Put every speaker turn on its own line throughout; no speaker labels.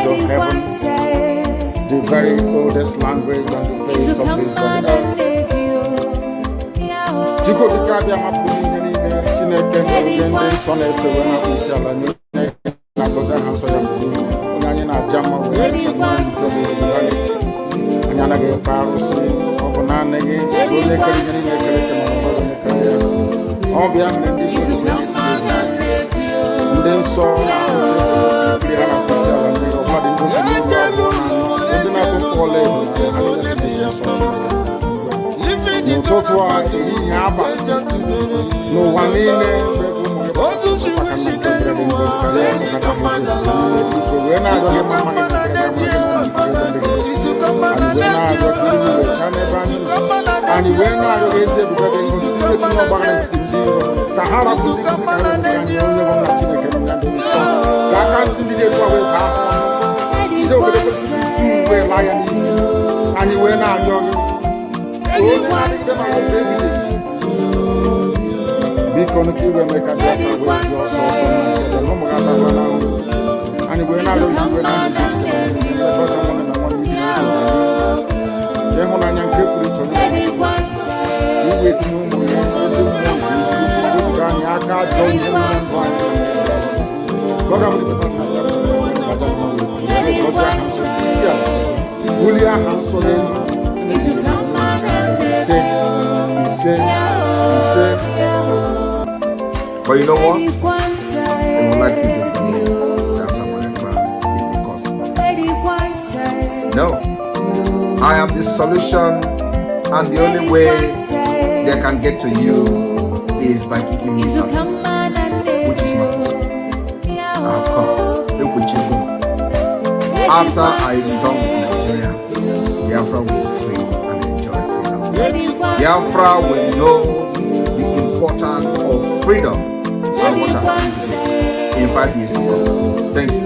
language of heaven, the very oldest language on the face of this very earth. Chico di Cabia Mapuni, Chineke, and Son of the na cosa hanso ya onye na jama we anyana ge farusi obona nege ole kali ni kele ke mo obia ndi so na ya na pesa la ni obadi ndi na ko kole no totwa ni aba no wanine Because you will make a difference with your source and we're not going to but you know what? I would like you to believe that someone is the cause of no. I am the solution, and the only way they can get to you is by kicking me out, which is not possible. I have come. Look what you do. After I am done with Nigeria, Biafra will be free and enjoy freedom. Biafra will know the importance of freedom and what happens in 5 years to come. Thank you.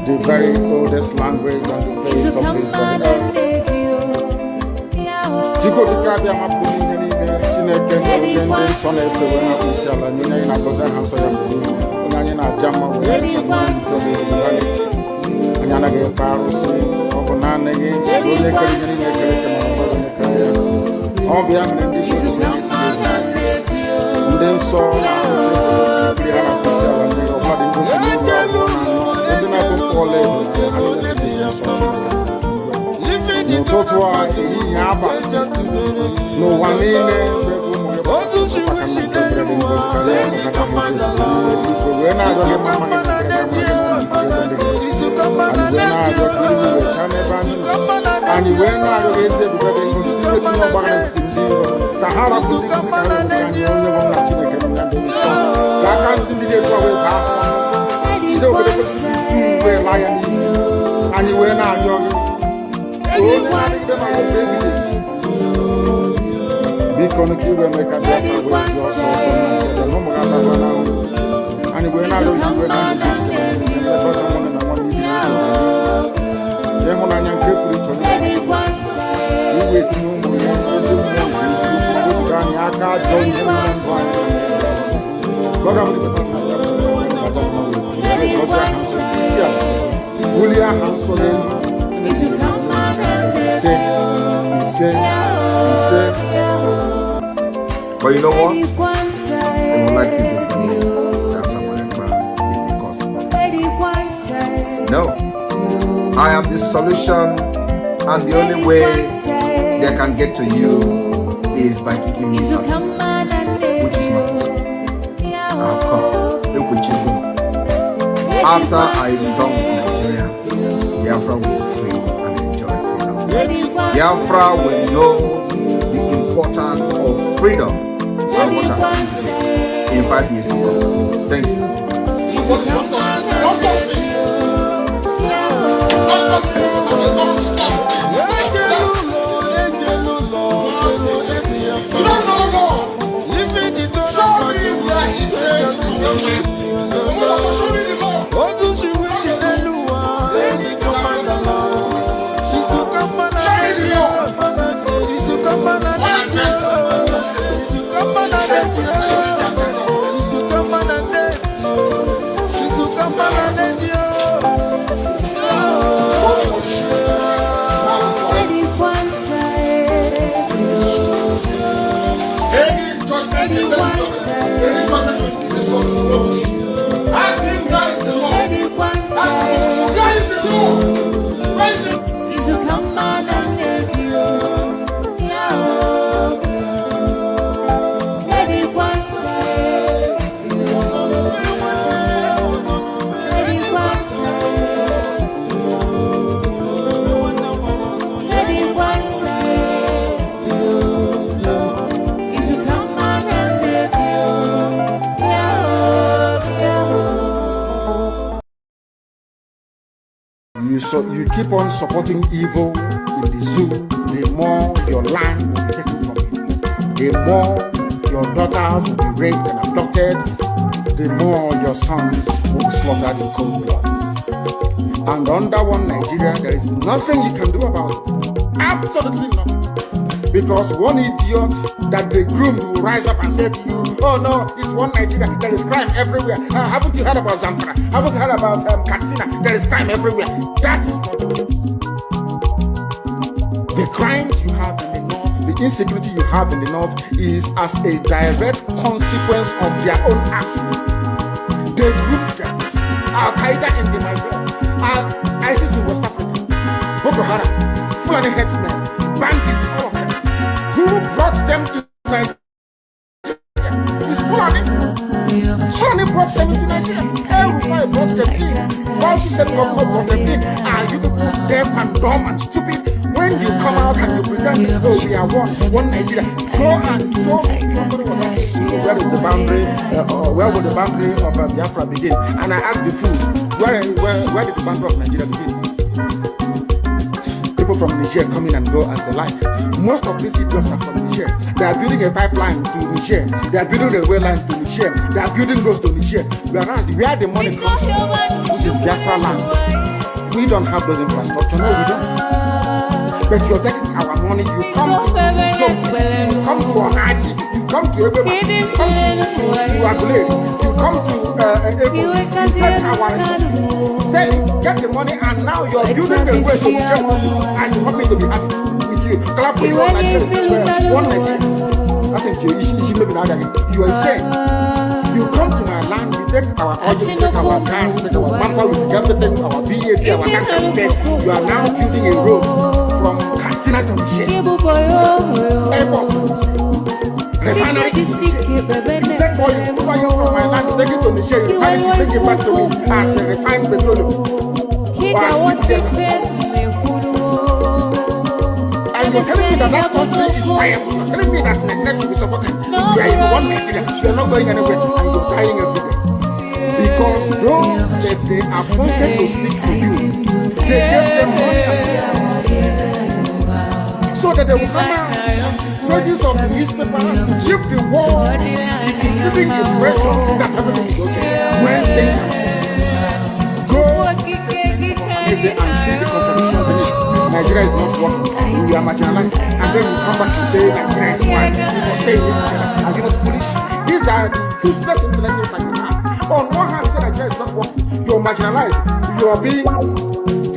The very oldest language on the face of this very earth. Chico di Cabia Mapuni, Chineke, and Son of the na cosa hanso ya onye na jama we anyana ge farusi obona nege ole kali ni kele ke mo obia ndi so na ya na pesa la ni obadi ndi na ko kole no totwa ni aba no wanine and when I raise it, Tahara and But you know what? They would like you to believe that someone Ekpa is the cause of it. No. I am the solution, and the only way they can get to you is by kicking me out, which is not possible. I have come. Look with you. After I am done with Nigeria, Biafra will be free and enjoy freedom. Biafra will know the importance of freedom and what happens in 5 years to come. Thank you.
So you keep on supporting evil in the zoo, the more your land will be taken from you. The more your daughters will be raped and abducted, the more your sons will be slaughtered in cold blood. And under one Nigeria, there is nothing you can do about it. Absolutely nothing. Because one idiot that they groomed will rise up and say to you, oh no, it's one Nigeria, there is crime everywhere. Haven't you heard about Zamfara? Haven't you heard about Katsina? There is crime everywhere. That is not the case. The crimes you have in the north, the insecurity you have in the north is as a direct consequence of their own actions. They grouped them. Al-Qaeda in the Nigeria, ISIS in West Africa, Boko Haram, Fulani headsmen, bandits, all of them. Who brought them to Nigeria? It's Fulani. Fulani brought them into Nigeria. Everybody brought them in. All the same government brought them in. Are you people deaf and dumb and stupid? When you come out and you pretend, oh, we are one Nigeria, go and show somebody was asking, where is the boundary, where would the boundary of Biafra begin? And I asked the fool, where did the boundary of Nigeria begin? People from Niger come in and go as they like. Most of these idiots are from Niger. They are building a pipeline to Niger. They are building a rail line to Niger. They are building roads to Niger. Whereas where the money comes from, which is Biafra land, we don't have those infrastructure. No, we don't. But you're taking our money. You come to you come to Ohaji, you come to everybody, you come to Agule, you come to Ebo, you take our resources, sell it, get the money, and now you're building a way to Nigeria, and you want me to be happy with you. Clap for your Nigeria, one Nigeria. I think you are insane. You come to my land, you take our oil, you take our gas, you take our manpower, you take everything, our VAT, our tax and pay. You are now building a road from Katsina to Niger, airport to Niger, refinery to Niger. You take oil from my land, you take it to Niger, you refine it, you bring it back to me as a refined petroleum. And you're telling me that country is viable. You're telling me that Nigeria should be supported. You are in one Nigeria, you're not going anywhere, and you're dying every day. Because those that they appointed to speak for you, they gave them money so that they will come out, pages of the newspaper, to give the world the giving impression that everything is okay. When things are go and see the contradictions in it. Nigeria is not working. We we are marginalized, and then you come back to say Nigeria is one, we must stay in it together. Are you not foolish? These are the useless intellectuals that you have. On one hand, you say Nigeria is not working. You're marginalized. You are being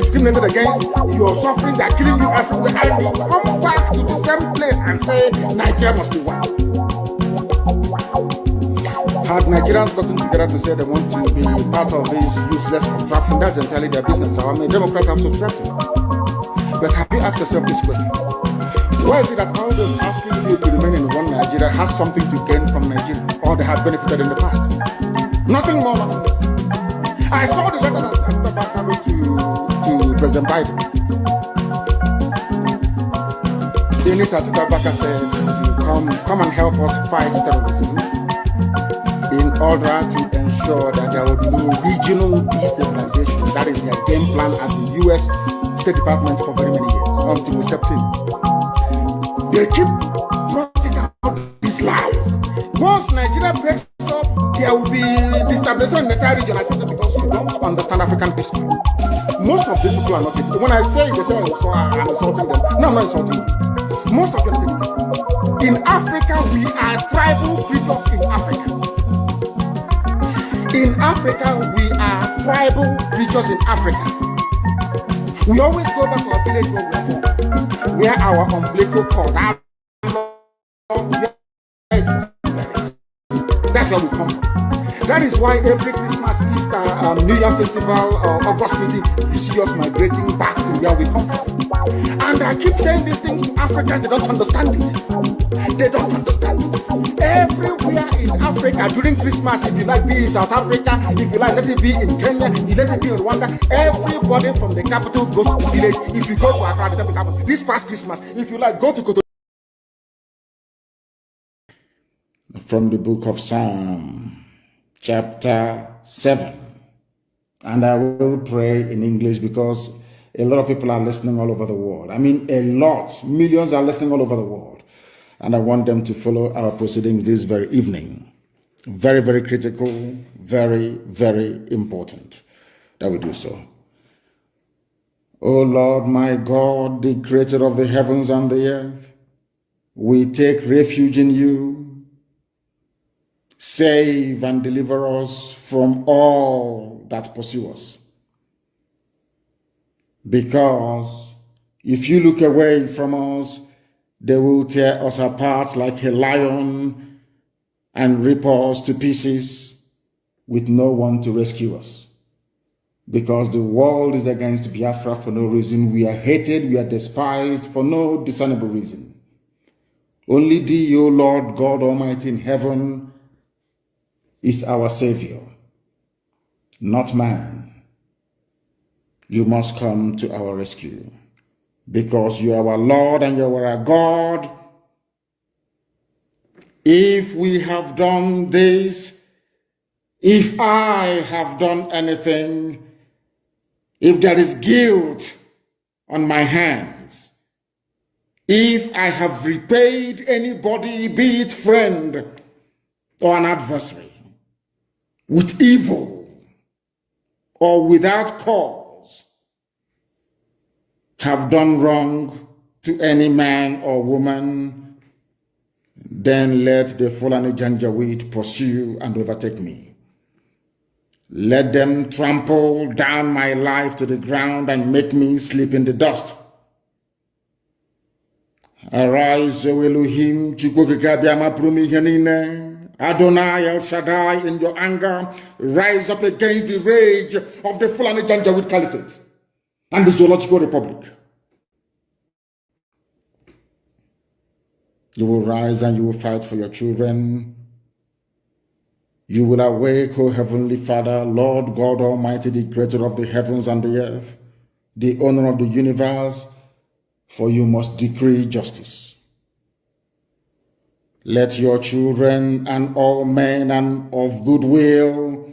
discriminated against. You are suffering. They are killing you everywhere. And you come back to the same place and say Nigeria must be one. Had Nigerians gotten together to say they want to be part of this useless contraption, that's entirely their business. I'm a Democrat, I'm subscribed to it. But have you asked yourself this question? Why is it that all those asking you to remain in one Nigeria has something to gain from Nigeria, or they have benefited in the past? Nothing more, nothing less. I saw the letter that Ekpa wrote to President Biden. In it, Ekpa said, come and help us fight terrorism, in order to ensure that there will be no regional destabilization. That is their game plan at the U.S. State Department for very many years, until we stepped in. They keep trotting out these lies. Once Nigeria breaks up, there will be destabilization in the entire region. I say that because you don't understand African history. Most of these people are not taking. When I say they say so, I'm insulting them. No, I'm not insulting you. Most of them are taking it. In Africa, we are tribal creatures in Africa. In Africa, we are tribal creatures in Africa. We always go back to our village where we are born, where our umbilical cord, that's where we come from. That is why every Christmas, Easter, New Year festival, August meeting, you see us migrating back to where we come from. And I keep saying these things to Africans, they don't understand it. They don't understand it. Everywhere in Africa during Christmas, if you like, be in South Africa, if you like, let it be in Kenya, let it be in Rwanda, everybody from the capital goes to the village. If you go to Accra, the capital, this past Christmas, if you like, go to Koto.
From the book of Psalm, chapter 7. And I will pray in English because a lot of people are listening all over the world. I mean, a lot. Millions are listening all over the world. And I want them to follow our proceedings this very evening. Very, very critical, very, very important that we do so. O Lord, my God, the creator of the heavens and the earth, we take refuge in you. Save and deliver us from all that pursue us. Because if you look away from us, they will tear us apart like a lion and rip us to pieces with no one to rescue us. Because the world is against Biafra for no reason. We are hated, we are despised for no discernible reason. Only thee, O Lord God Almighty in heaven, is our Savior, not man. You must come to our rescue because you are our Lord and you are our God. If we have done this, if I have done anything, if there is guilt on my hands, if I have repaid anybody, be it friend or an adversary, with evil or without cause, have done wrong to any man or woman, then let the Fulani Janjaweed pursue and overtake me. Let them trample down my life to the ground and make me sleep in the dust. Arise, O Elohim, Adonai El Shaddai, in your anger, rise up against the rage of the Fulani Janjaweed Caliphate and the Zoological Republic. You will rise and you will fight for your children. You will awake, O Heavenly Father, Lord God Almighty, the creator of the heavens and the earth, the owner of the universe, for you must decree justice. Let your children and all men and of goodwill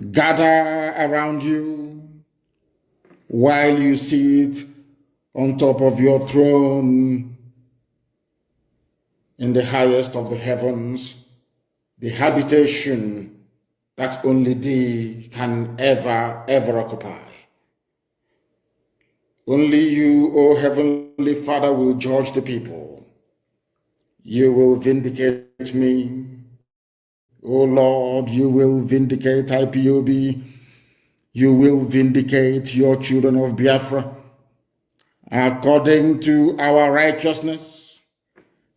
gather around you while you sit on top of your throne in the highest of the heavens, the habitation that only thee can ever occupy. Only you, O Heavenly Father, will judge the people. You will vindicate me. O Lord, you will vindicate IPOB. You will vindicate your children of Biafra according to our righteousness,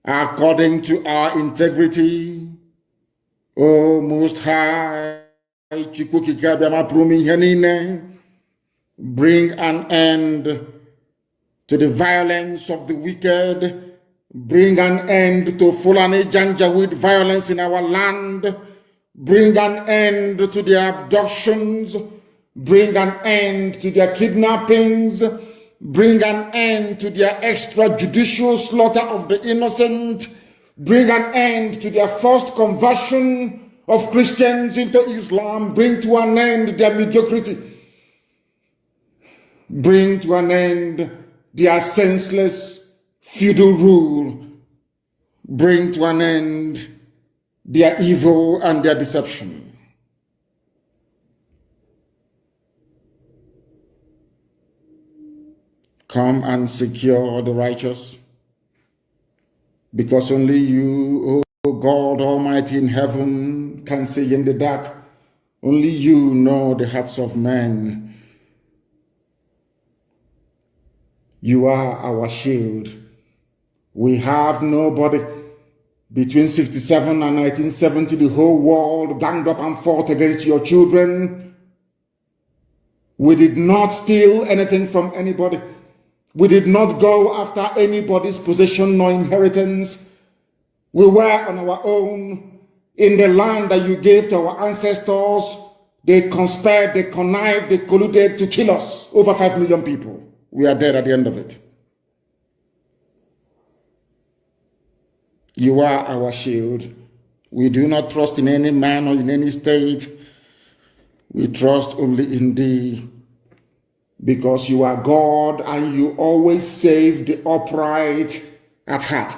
according to our integrity. O Most High, bring an end to the violence of the wicked. Bring an end to Fulani Janjaweed violence in our land. Bring an end to their abductions. Bring an end to their kidnappings. Bring an end to their extrajudicial slaughter of the innocent. Bring an end to their forced conversion of Christians into Islam. Bring to an end their mediocrity. Bring to an end their senseless feudal rule. Bring to an end their evil and their deception. Come and secure the righteous, because only you, O God Almighty in heaven, can see in the dark. Only you know the hearts of men. You are our shield. We have nobody. Between 67 and 1970, the whole world ganged up and fought against your children. We did not steal anything from anybody. We did not go after anybody's possession nor inheritance. We were on our own in the land that you gave to our ancestors. They conspired, they connived, they colluded to kill us. Over 5 million people. We are dead at the end of it. You are our shield. We do not trust in any man or in any state. We trust only in thee, because you are God and you always save the upright at heart.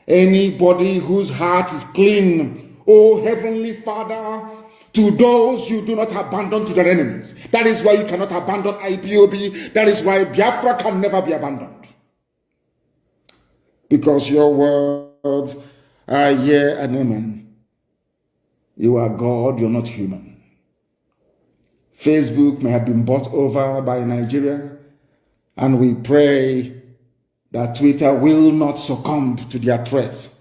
Anybody whose heart is clean, O Heavenly Father, to those you do not abandon to their enemies. That is why you cannot abandon IPOB. That is why Biafra can never be abandoned. Because your words are yea and amen. You are God, you're not human. Facebook may have been bought over by Nigeria, and we pray that Twitter will not succumb to their threats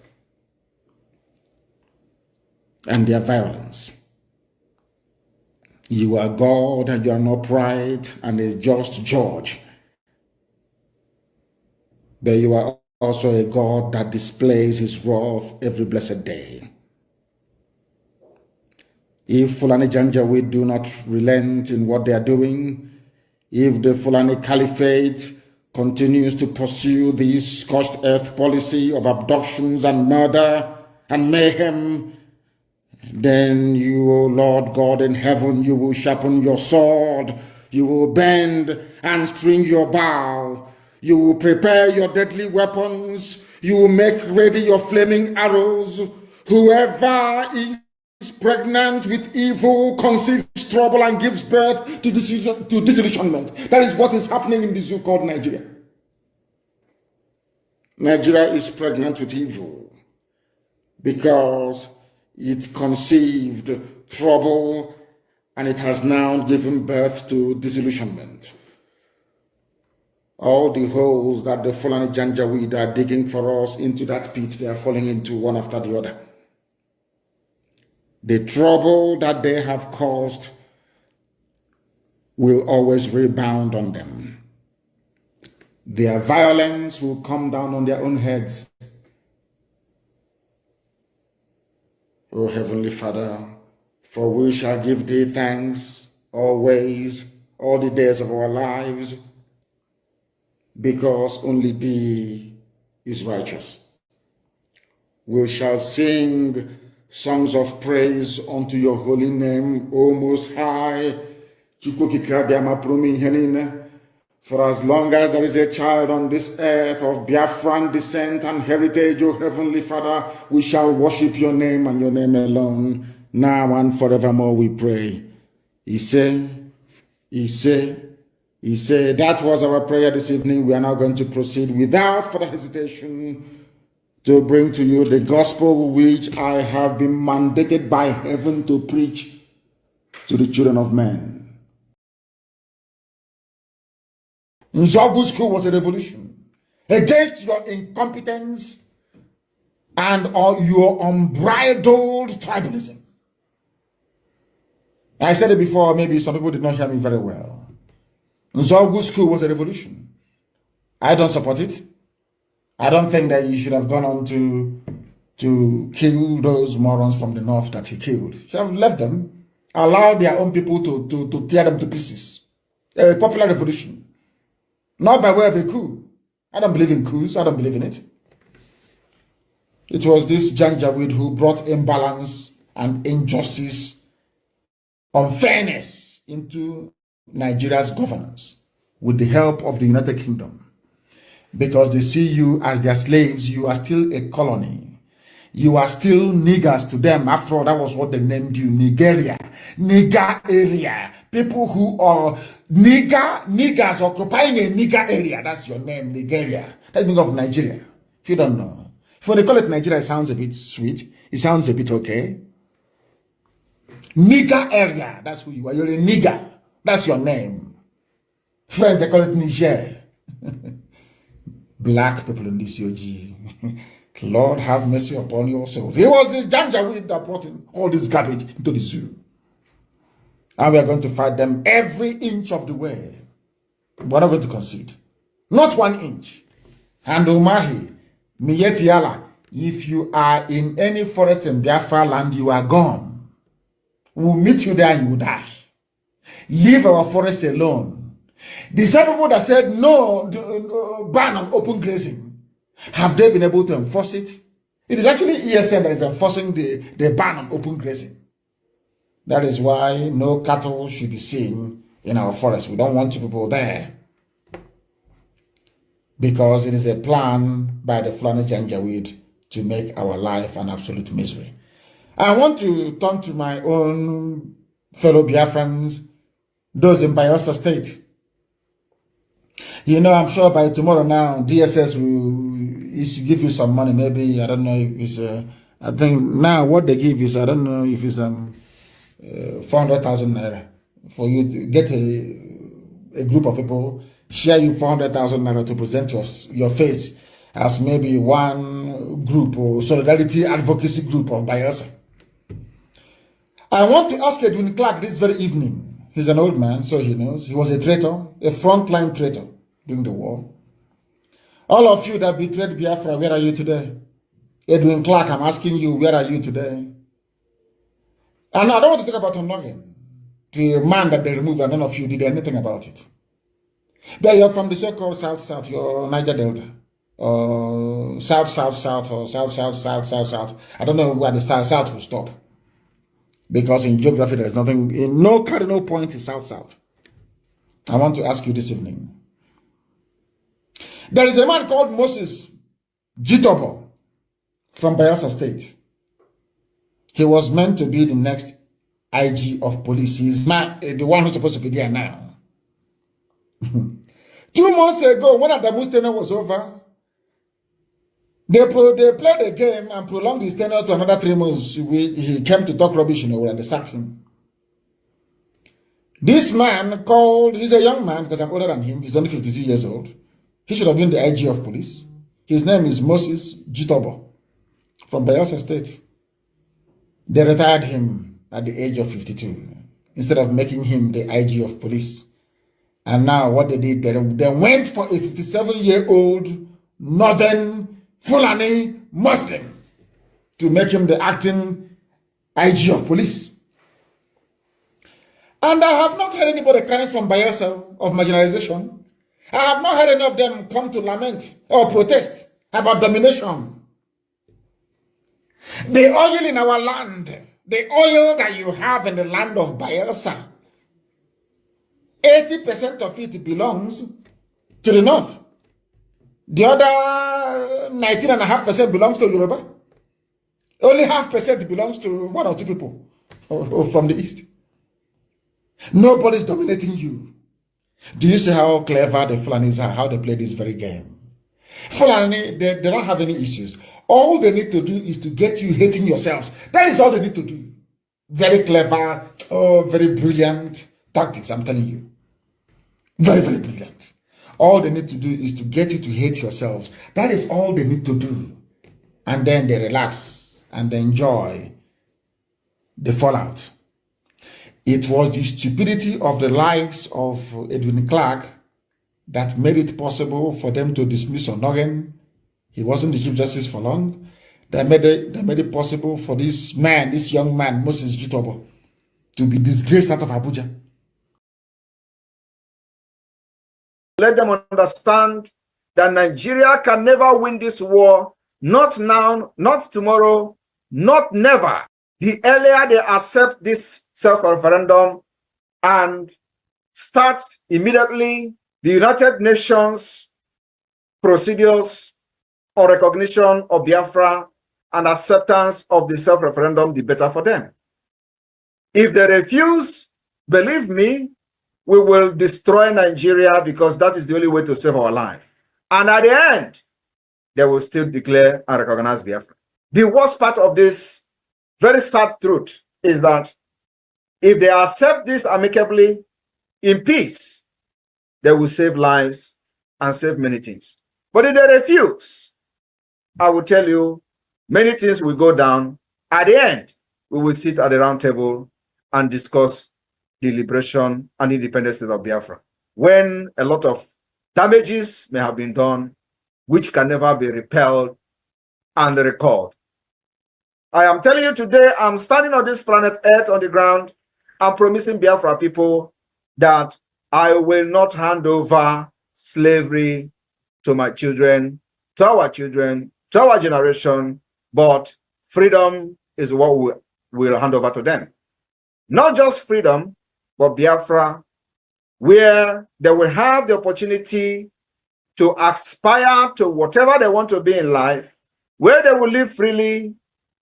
and their violence. You are God, and you are an upright and a just judge. But you are also a God that displays his wrath every blessed day. If Fulani Janjaweed do not relent in what they are doing, if the Fulani Caliphate continues to pursue this scorched earth policy of abductions and murder and mayhem, then you, O Lord God in heaven, you will sharpen your sword, you will bend and string your bow, you will prepare your deadly weapons, you will make ready your flaming arrows. Whoever is pregnant with evil conceives trouble and gives birth to disillusionment. That is what is happening in the zoo called Nigeria. Nigeria is pregnant with evil because it conceived trouble and it has now given birth to disillusionment. All the holes that the Fulani Janjaweed are digging for us into that pit, they are falling into one after the other. The trouble that they have caused will always rebound on them. Their violence will come down on their own heads. O Heavenly Father, for we shall give thee thanks always, all the days of our lives, because only thee is righteous. We shall sing songs of praise unto your holy name, O Most High. For as long as there is a child on this earth of Biafran descent and heritage, O Heavenly Father, we shall worship your name and your name alone, now and forevermore we pray. Ise, Ise, He said, that was our prayer this evening. We are now going to proceed without further hesitation to bring to you the gospel which I have been mandated by heaven to preach to the children of men. Nzogu school was a revolution against your incompetence and your unbridled tribalism. I said it before, maybe some people did not hear me very well. Nzogu school was a revolution. I don't support it. I don't think that you should have gone on to kill those morons from the north that he killed. You should have left them, allowed their own people to tear them to pieces. A popular revolution. Not by way of a coup. I don't believe in coups. I don't believe in it. It was this Janjaweed who brought imbalance and injustice, unfairness into Nigeria's governance with the help of the United Kingdom. Because they see you as their slaves, you are still a colony. You are still niggers to them. After all, that was what they named you, Nigeria. Nigger area. People who are niggers occupying a nigger area. That's your name, Nigeria. That's the meaning of Nigeria. If you don't know. If when they call it Nigeria, it sounds a bit sweet. It sounds a bit okay. Nigger area. That's who you are. You're a nigger. That's your name. French, they call it Niger. Black people in this UG. Lord have mercy upon your souls. It was the Janjaweed that brought in all this garbage into the zoo. And we are going to fight them every inch of the way. We're not going to concede. Not 1 inch. And Umahi, Miyetiala, if you are in any forest in Biafra land, you are gone. We'll meet you there and you will die. Leave our forest alone. The same people that said no, ban on open grazing, have they been able to enforce it? It is actually ESN that is enforcing the ban on open grazing. That is why no cattle should be seen in our forest. We don't want people there. Because it is a plan by the Fulani Janjaweed to make our life an absolute misery. I want to turn to my own fellow Biafrans, those in Bayelsa State. You know, I'm sure by tomorrow now, DSS will give you some money. Maybe, I don't know if it's, I think now what they give is, I don't know if it's 400,000 naira for you to get a group of people, share you 400,000 naira to present your face as maybe one group or solidarity advocacy group of Bayelsa. I want to ask Edwin Clark this very evening. He's an old man, so he knows. He was a traitor, a frontline traitor during the war. All of you that betrayed Biafra, where are you today? Edwin Clark, I'm asking you, where are you today? And I don't want to talk about Nnamdi, the man that they removed, and none of you did anything about it. But you're from the so-called South-South, you're Niger Delta, or South-South-South, or South-South-South-South-South. I don't know where the South will stop. Because in geography, there is nothing, in no cardinal point is South-South. I want to ask you this evening. There is a man called Moses Jitobo from Bayelsa State. He was meant to be the next IG of police. He's the one who's supposed to be there now. 2 months ago, when Adamu's tenure was over, they played the game and prolonged his tenure to another 3 months. He came to talk rubbish, and they sacked him. This man he's a young man because I'm older than him. He's only 52 years old. He should have been the IG of police. His name is Moses Jitobo from Bayelsa State. They retired him at the age of 52 instead of making him the IG of police. And now what they did, they went for a 57-year-old northern Fulani Muslim to make him the acting IG of police. And I have not heard anybody crying from Bayelsa of marginalization. I have not heard any of them come to lament or protest about domination. The oil in our land, the oil that you have in the land of Bayelsa, 80% of it belongs to the north. The other 19.5% belongs to Yoruba. Only 0.5% belongs to 1 or 2 people from the east. Nobody is dominating you. Do you see how clever the Fulanis are, how they play this very game? Fulani, they don't have any issues. All they need to do is to get you hating yourselves. That is all they need to do. Very clever, very brilliant tactics, I'm telling you. Very, very brilliant. All they need to do is to get you to hate yourselves. That is all they need to do. And then they relax and they enjoy the fallout. It was the stupidity of the likes of Edwin Clark that made it possible for them to dismiss Onogen. He wasn't the Chief Justice for long. They made it possible for this man, this young man, Moses Jitobo, to be disgraced out of Abuja.
Let them understand that Nigeria can never win this war, not now, not tomorrow, not never. The earlier they accept this self-referendum and start immediately the United Nations procedures on recognition of Biafra and acceptance of the self-referendum, the better for them. If they refuse, believe me, we will destroy Nigeria because that is the only way to save our life. And at the end, they will still declare and recognize Biafra. The worst part of this very sad truth is that if they accept this amicably in peace, they will save lives and save many things. But if they refuse, I will tell you, many things will go down. At the end, we will sit at the round table and discuss the liberation and independence of Biafra, when a lot of damages may have been done, which can never be repelled and recalled. I am telling you today, I'm standing on this planet Earth on the ground. I'm promising Biafra people that I will not hand over slavery to my children, to our generation, but freedom is what we will hand over to them. Not just freedom, but Biafra, where they will have the opportunity to aspire to whatever they want to be in life, where they will live freely,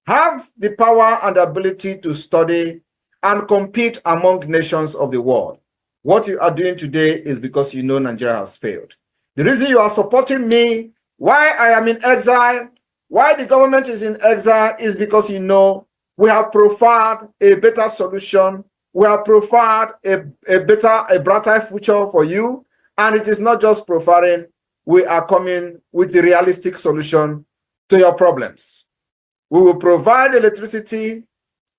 have the power and ability to study and compete among nations of the world. What you are doing today is because you know Nigeria has failed. The reason you are supporting me, why I am in exile, why the government is in exile, is because you know we have profiled a better solution. We have profiled a brighter future for you. And it is not just profiling. We are coming with the realistic solution to your problems. We will provide electricity,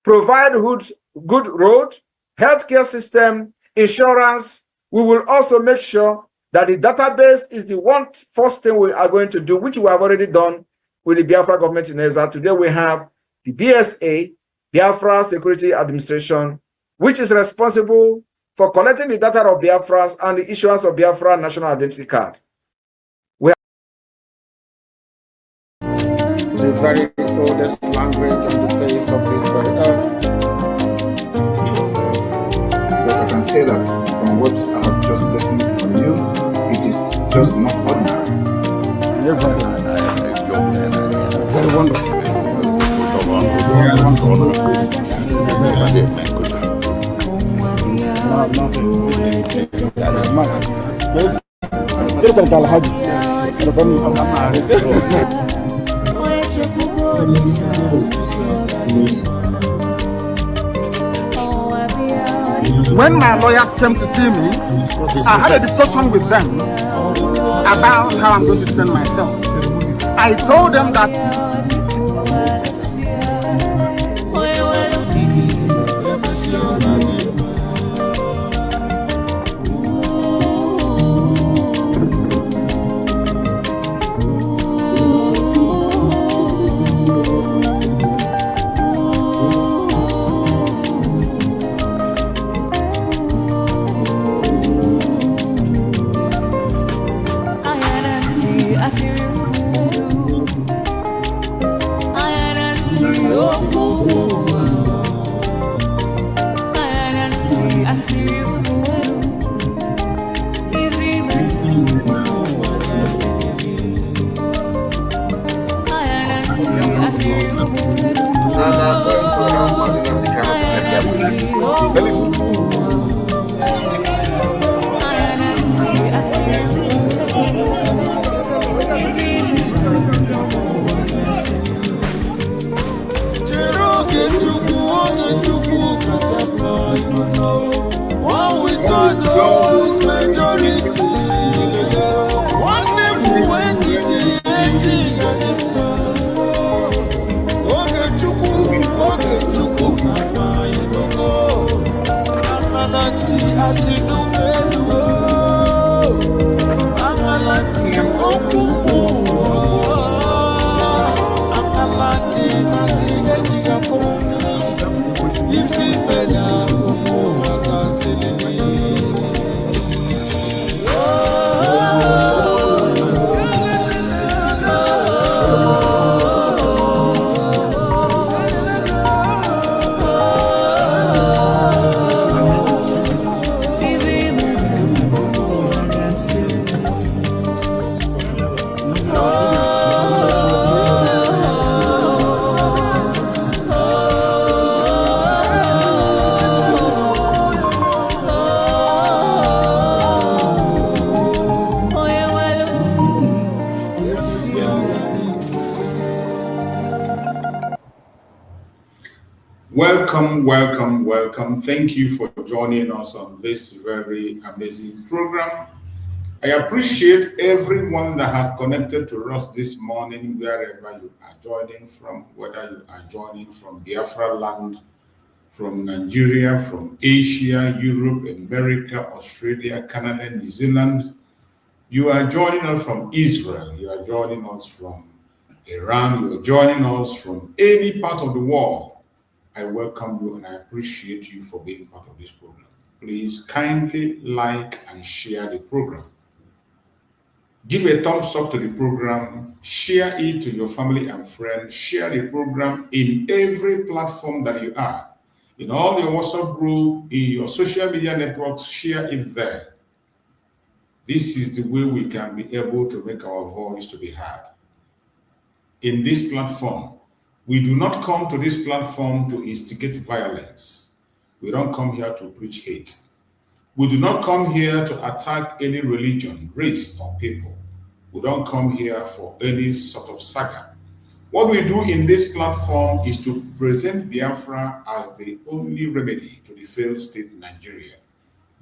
provide good road, healthcare system, insurance. We will also make sure that the database is the first thing we are going to do, which we have already done with the Biafra government in Ezra. Today we have the BSA, Biafra Security Administration, which is responsible for collecting the data of Biafras and the issuance of Biafra National Identity Card.
The very oldest language on the face of this very earth.
Because I can say that from what I have just listened from you, it is just not ordinary.
Very wonderful.
When my lawyers came to see me, I had a discussion with them about how I'm going to defend myself. I told them that
Welcome. Thank you for joining us on this very amazing program. I appreciate everyone that has connected to us this morning, wherever you are joining from, whether you are joining from Biafra land, from Nigeria, from Asia, Europe, America, Australia, Canada, New Zealand. You are joining us from Israel. You are joining us from Iran. You are joining us from any part of the world. I welcome you and I appreciate you for being part of this program. Please kindly like and share the program. Give a thumbs up to the program. Share it to your family and friends. Share the program in every platform that you are. In all your WhatsApp group, in your social media networks, share it there. This is the way we can be able to make our voice to be heard. In this platform, we do not come to this platform to instigate violence. We don't come here to preach hate. We do not come here to attack any religion, race, or people. We don't come here for any sort of saga. What we do in this platform is to present Biafra as the only remedy to the failed state Nigeria.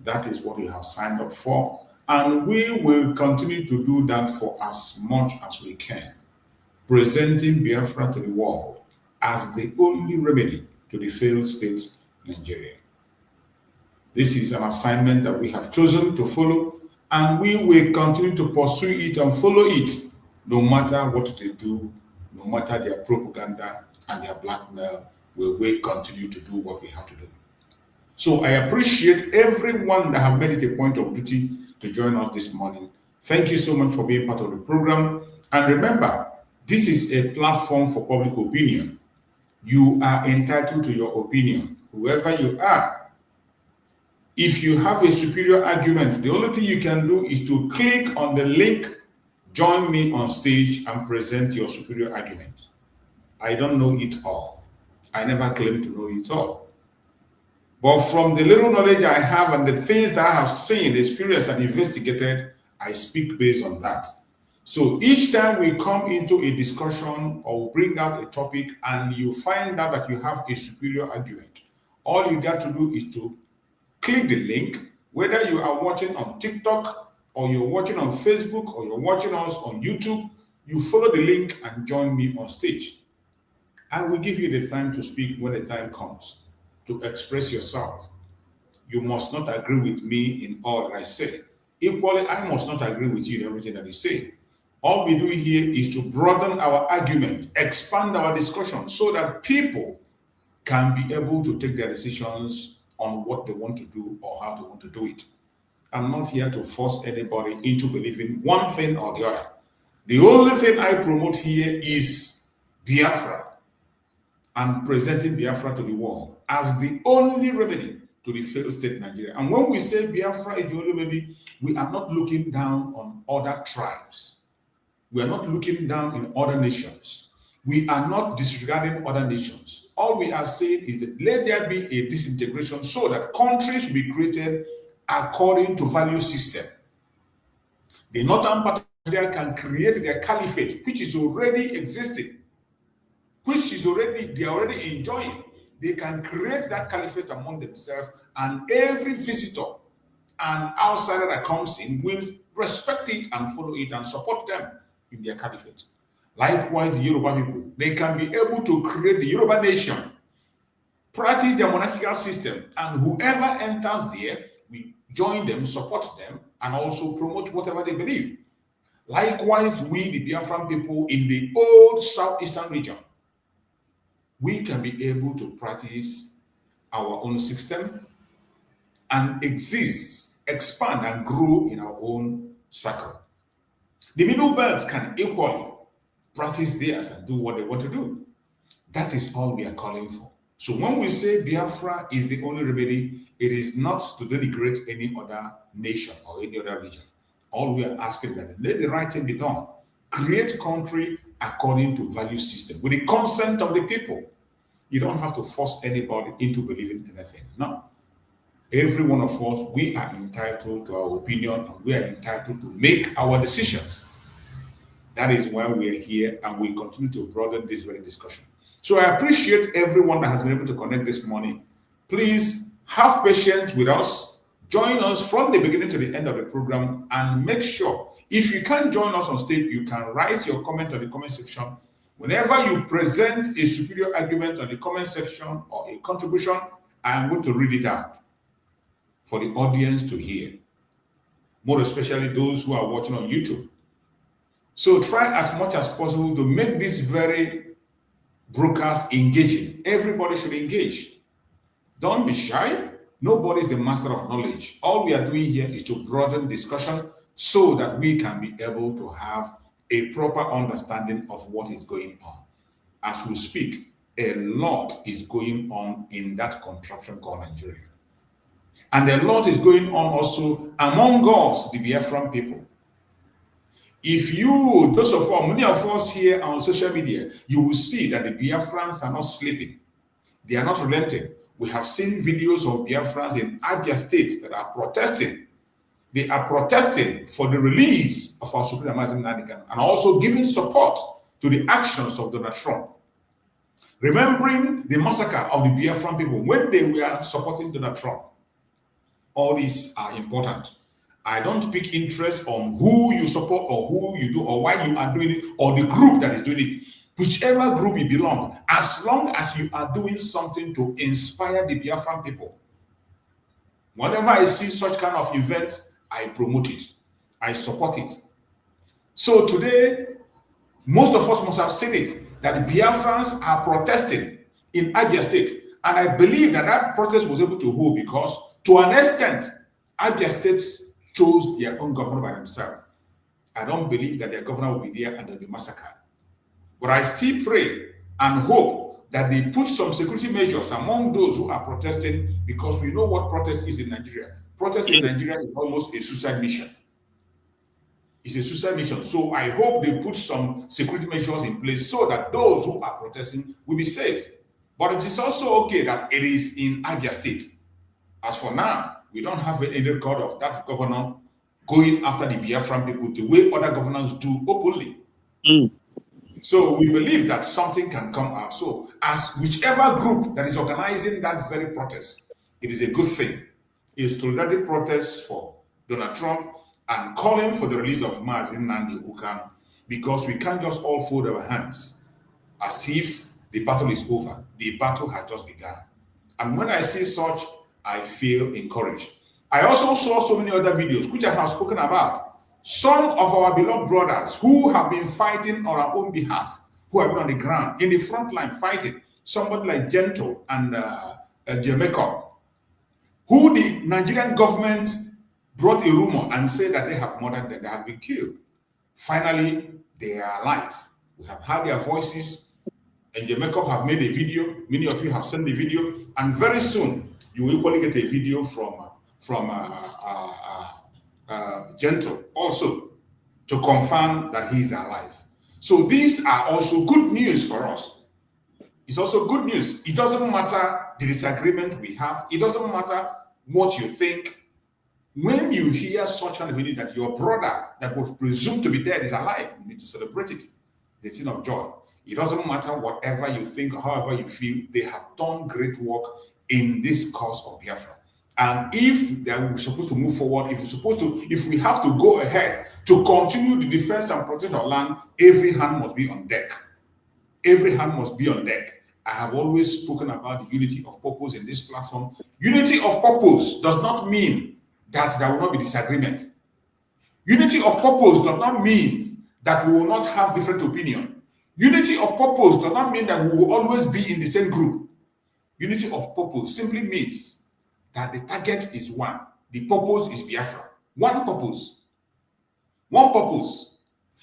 That is what we have signed up for, and we will continue to do that for as much as we can, presenting Biafra to the world as the only remedy to the failed state Nigeria. This is an assignment that we have chosen to follow, and we will continue to pursue it and follow it, no matter what they do, no matter their propaganda and their blackmail. We will continue to do what we have to do. So I appreciate everyone that have made it a point of duty to join us this morning. Thank you so much for being part of the program. And remember, this is a platform for public opinion. You are entitled to your opinion, whoever you are. If you have a superior argument, the only thing you can do is to click on the link, join me on stage and present your superior argument. I don't know it all. I never claim to know it all. But from the little knowledge I have and the things that I have seen, experienced, and investigated, I speak based on that. So each time we come into a discussion or bring out a topic and you find out that you have a superior argument, all you got to do is to click the link, whether you are watching on TikTok or you're watching on Facebook or you're watching us on YouTube, you follow the link and join me on stage. I will give you the time to speak when the time comes, to express yourself. You must not agree with me in all that I say. Equally, I must not agree with you in everything that you say. All we do here is to broaden our argument, expand our discussion so that people can be able to take their decisions on what they want to do or how they want to do it. I'm not here to force anybody into believing one thing or the other. The only thing I promote here is Biafra and presenting Biafra to the world as the only remedy to the failed state Nigeria. And when we say Biafra is the only remedy, we are not looking down on other tribes. We are not looking down in other nations. We are not disregarding other nations. All we are saying is that let there be a disintegration so that countries will be created according to value system. The northern part of Nigeria can create their caliphate, which is already existing, which is already, they are already enjoying. They can create that caliphate among themselves, and every visitor and outsider that comes in will respect it and follow it and support them in their caliphate. Likewise, the Yoruba people, they can be able to create the Yoruba nation, practice their monarchical system, and whoever enters there, we join them, support them, and also promote whatever they believe. Likewise, we, the Biafran people in the old southeastern region, we can be able to practice our own system and exist, expand, and grow in our own circle. The middle belts can equally practice theirs and do what they want to do. That is all we are calling for. So when we say Biafra is the only remedy, it is not to denigrate any other nation or any other region. All we are asking is that let the right thing be done. Create country according to value system with the consent of the people. You don't have to force anybody into believing anything. No. Every one of us, we are entitled to our opinion and we are entitled to make our decisions. That is why we are here and we continue to broaden this very discussion. So I appreciate everyone that has been able to connect this morning. Please have patience with us. Join us from the beginning to the end of the program, and make sure, if you can't join us on stage, you can write your comment on the comment section. Whenever you present a superior argument on the comment section or a contribution, I am going to read it out for the audience to hear, more especially those who are watching on YouTube. So try as much as possible to make this very broadcast engaging. Everybody should engage. Don't be shy. Nobody is the master of knowledge. All we are doing here is to broaden discussion so that we can be able to have a proper understanding of what is going on. As we speak, a lot is going on in that contraption called Nigeria. And a lot is going on also among us, the Biafran people. If you, those of us, many of us here on social media, you will see that the Biafrans are not sleeping. They are not relenting. We have seen videos of Biafrans in Abia State that are protesting. They are protesting for the release of our Supreme Mazi Nnamdi and also giving support to the actions of Donald Trump. Remembering the massacre of the Biafran people when they were supporting Donald Trump. All these are important. I don't pick interest on who you support or who you do or why you are doing it or the group that is doing it. Whichever group you belong, as long as you are doing something to inspire the Biafran people. Whenever I see such kind of event, I promote it. I support it. So today, most of us must have seen it, that the Biafrans are protesting in Abia State. And I believe that that protest was able to hold because, to an extent, Abia State chose their own governor by themselves. I don't believe that their governor will be there and they'll be massacred. But I still pray and hope that they put some security measures among those who are protesting, because we know what protest is in Nigeria. Protest in Nigeria is almost a suicide mission. It's a suicide mission. So I hope they put some security measures in place so that those who are protesting will be safe. But it is also okay that it is in Abia State. As for now, we don't have any record of that governor going after the Biafran people the way other governors do openly. So we believe that something can come out. So as whichever group that is organizing that very protest, it is a good thing. It's solidarity protest for Donald Trump and calling for the release of Mazi Nnamdi Kanu, because we can't just all fold our hands as if the battle is over. The battle has just begun. And when I see such, I feel encouraged. I also saw so many other videos which I have spoken about. Some of our beloved brothers who have been fighting on our own behalf, who have been on the ground, in the front line fighting, somebody like Gentle and Jamaica, who the Nigerian government brought a rumor and said that they have murdered them, they have been killed. Finally, they are alive. We have heard their voices, and Jamaica have made a video. Many of you have seen the video, and very soon you will equally get a video from Gentle also to confirm that he is alive. So these are also good news for us. It's also good news. It doesn't matter the disagreement we have. It doesn't matter what you think. When you hear such kind of news that your brother that was presumed to be dead is alive, you need to celebrate it. The thing of joy. It doesn't matter whatever you think, however you feel, they have done great work in this cause of Biafra. And if we're supposed to move forward, if we have to go ahead to continue the defense and protection of land, every hand must be on deck. Every hand must be on deck. I have always spoken about the unity of purpose in this platform. Unity of purpose does not mean that there will not be disagreement. Unity of purpose does not mean that we will not have different opinion. Unity of purpose does not mean that we will always be in the same group. Unity of purpose simply means that the target is one. The purpose is Biafra. One purpose. One purpose.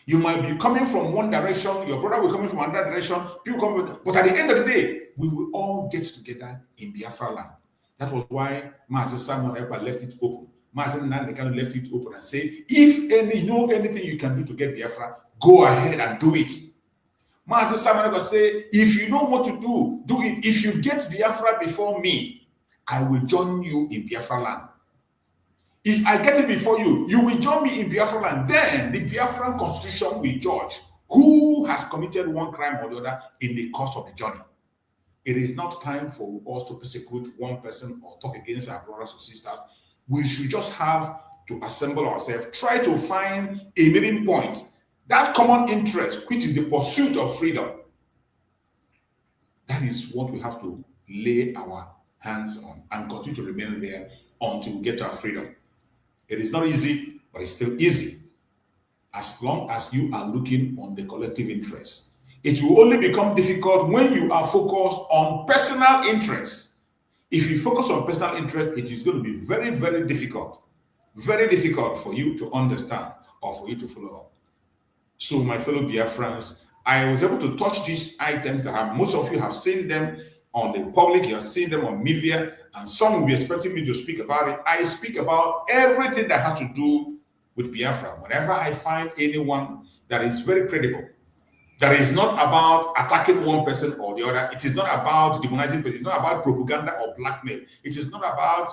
You might be coming from one direction, your brother will be coming from another direction, people come from, but at the end of the day, we will all get together in Biafra land. That was why Mazi Simon Ekpa left it open. Mazi Nnamdi left it open and said, if you know anything you can do to get Biafra, go ahead and do it. Mazi Simon Ekpa say, if you know what to do, do it. If you get Biafra before me, I will join you in Biafra land. If I get it before you, you will join me in Biafra land. Then the Biafran constitution will judge who has committed one crime or the other in the course of the journey. It is not time for us to persecute one person or talk against our brothers and sisters. We should just have to assemble ourselves, try to find a meeting point, that common interest, which is the pursuit of freedom. That is what we have to lay our hands on and continue to remain there until we get our freedom. It is not easy, but it's still easy as long as you are looking on the collective interest. It will only become difficult when you are focused on personal interest. If you focus on personal interest, it is going to be very, very difficult for you to understand or for you to follow up. So, my fellow Biafrans, I was able to touch these items that most of you have seen them on the public, you have seen them on media, and some will be expecting me to speak about it. I speak about everything that has to do with Biafra. Whenever I find anyone that is very credible, that is not about attacking one person or the other, it is not about demonizing people, it's not about propaganda or blackmail, it is not about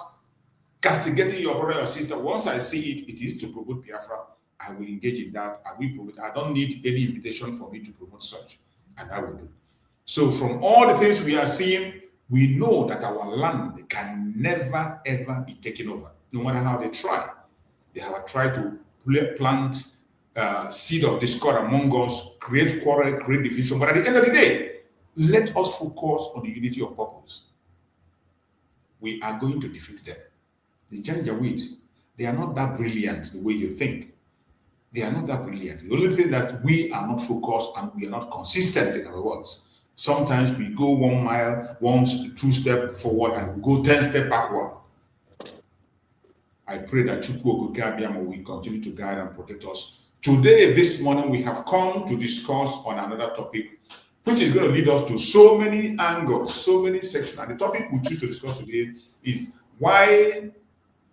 castigating your brother or sister. Once I see it, it is to promote Biafra. I will engage in that. I will promote. I don't need any invitation for me to promote such, and I will do. So, from all the things we are seeing, we know that our land can never ever be taken over, no matter how they try. They have tried to plant seed of discord among us, create quarrel, create division. But at the end of the day, let us focus on the unity of purpose. We are going to defeat them. The Janjaweed, they are not that brilliant the way you think. They are not that brilliant. The only thing that we are not focused and we are not consistent in our words. Sometimes we go 1 mile, 2 steps forward, and we go 10 steps backward. I pray that Chukwu Ogukabiama will continue to guide and protect us. Today, this morning, we have come to discuss on another topic, which is going to lead us to so many angles, so many sections. And the topic we choose to discuss today is why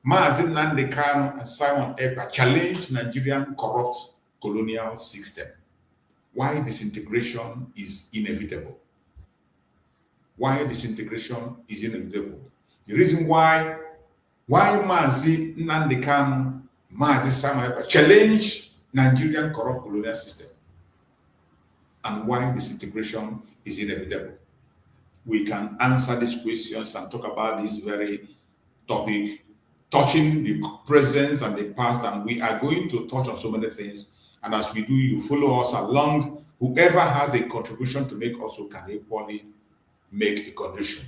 Mazi Nnamdi Kanu and Simon Ekpa challenged Nigerian corrupt colonial system. Why disintegration is inevitable. Why disintegration is inevitable. The reason why Mazi Nnamdi Kanu, Mazi Simon Ekpa challenged Nigerian corrupt colonial system, and why disintegration is inevitable. We can answer these questions and talk about this very topic, touching the present and the past, and we are going to touch on so many things. And as we do, you follow us along. Whoever has a contribution to make also can equally make a contribution.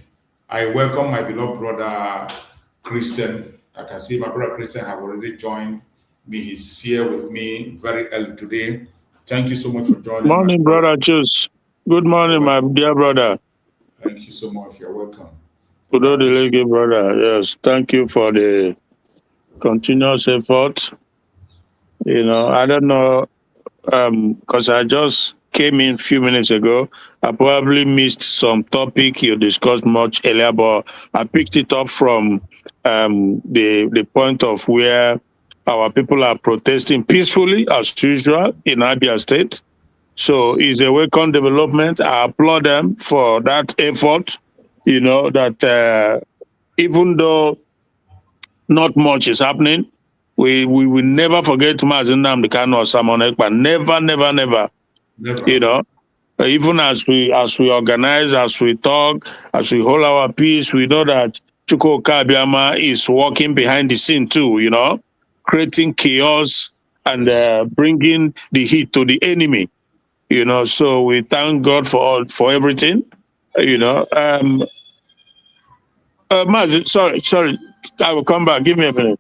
I welcome my beloved brother Christian. I can see my brother Christian have already joined me. He's here with me very early today. Thank you so much for joining.
Morning, brother Chus. Good morning, my dear brother.
Thank you so much. You're welcome.
Good morning, brother. Yes, thank you for the continuous effort. You know, I don't know, because I just came in a few minutes ago. I probably missed some topic you discussed much earlier, but I picked it up from the point of where our people are protesting peacefully as usual in Abia State. So it's a welcome development. I applaud them for that effort. You know, that even though not much is happening, we will never forget Mazi Nnamdi Kanu or Simon Ekpa. Never. You know, even as we organize, as we talk, as we hold our peace, we know that Chukwu Ogukabiama is working behind the scene too, you know, creating chaos and bringing the heat to the enemy. You know, so we thank God for everything. You know, Mazi, sorry, I will come back. Give me a minute.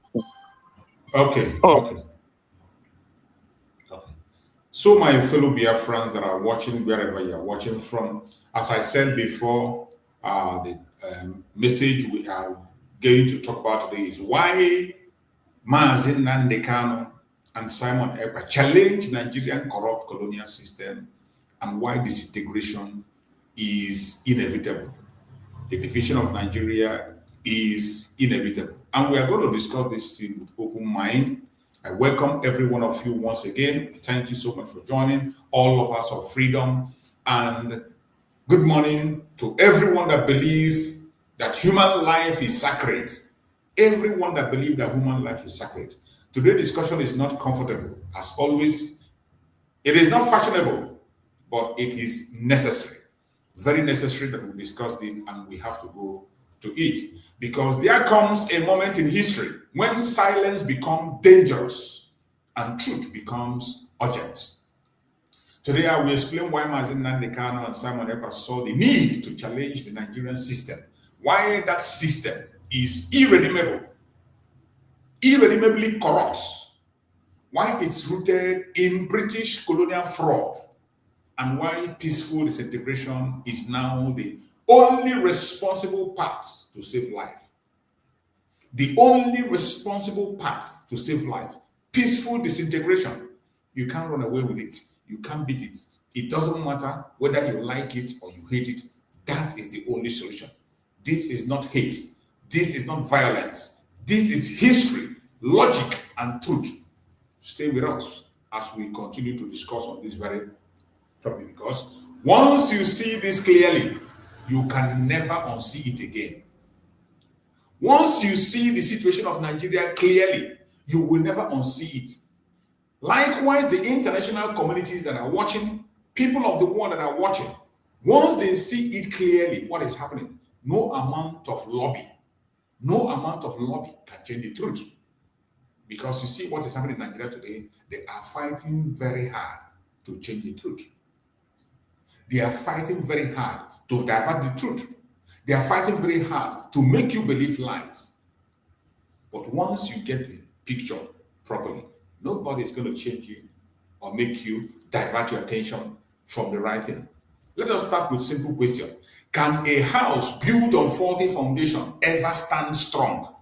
Okay. Okay. So, my fellow Biafrans that are watching, wherever you are watching from, as I said before, the message we are going to talk about today is why Mazi Nnamdi Kanu and Simon Ekpa challenge Nigerian corrupt colonial system and why disintegration is inevitable. The division of Nigeria is inevitable. And we are going to discuss this with open mind. I welcome every one of you once again. Thank you so much for joining, all of us of freedom. And good morning to everyone that believes that human life is sacred. Everyone that believes that human life is sacred. Today's discussion is not comfortable. As always, it is not fashionable, but it is necessary. very necessary that we discuss it, and we have to go to it. Because there comes a moment in history when silence becomes dangerous and truth becomes urgent. Today, I will explain why Mazi, Nnamdi Kanu and Simon Ekpa saw the need to challenge the Nigerian system, why that system is irredeemable, irredeemably corrupt, why it's rooted in British colonial fraud, and why peaceful disintegration is now the only responsible path to save life. The only responsible path to save life. Peaceful disintegration. You can't run away with it. You can't beat it. It doesn't matter whether you like it or you hate it. That is the only solution. This is not hate. This is not violence. This is history, logic, and truth. Stay with us as we continue to discuss on this very topic, because once you see this clearly, you can never unsee it again. Once you see the situation of Nigeria clearly, you will never unsee it. Likewise, the international communities that are watching, people of the world that are watching, once they see it clearly what is happening, no amount of lobby can change the truth. Because you see what is happening in Nigeria today, they are fighting very hard to change the truth. They are fighting very hard to divert the truth. They are fighting very hard to make you believe lies. But once you get the picture properly, nobody is going to change you or make you divert your attention from the right thing. Let us start with a simple question. Can a house built on faulty foundation ever stand strong?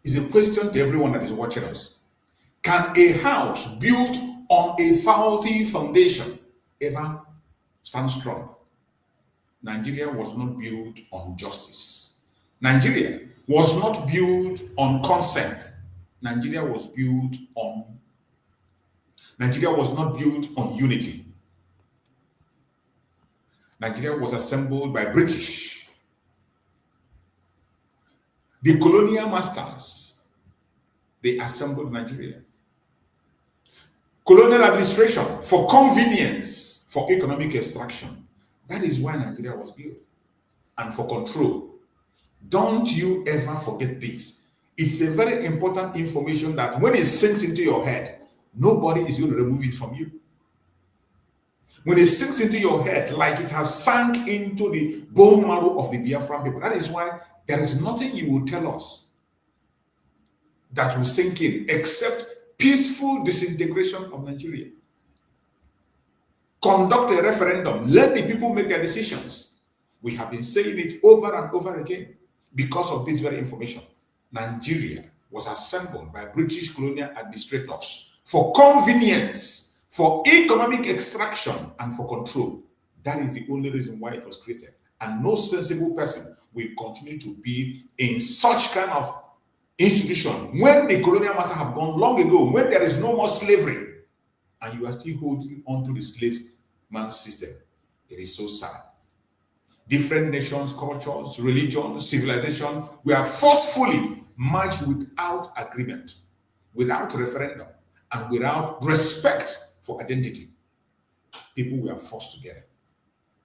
It's a question to everyone that is watching us. Can a house built on a faulty foundation ever stand strong? Nigeria was not built on justice. Nigeria was not built on consent. Nigeria was not built on unity. Nigeria was assembled by British. The colonial masters, they assembled Nigeria. Colonial administration for convenience, for economic extraction. That is why Nigeria was built. And for control. Don't you ever forget this. It's a very important information that when it sinks into your head, nobody is going to remove it from you. When it sinks into your head, like it has sunk into the bone marrow of the Biafran people, that is why there is nothing you will tell us that will sink in except peaceful disintegration of Nigeria. Conduct a referendum. Let the people make their decisions. We have been saying it over and over again because of this very information. Nigeria was assembled by British colonial administrators for convenience, for economic extraction, and for control. That is the only reason why it was created. And no sensible person will continue to be in such kind of institution when the colonial masters have gone long ago, when there is no more slavery, and you are still holding on to the slave man system. It is so sad. Different nations, cultures, religions, civilization were forcefully merged without agreement, without referendum, and without respect for identity. People were forced together.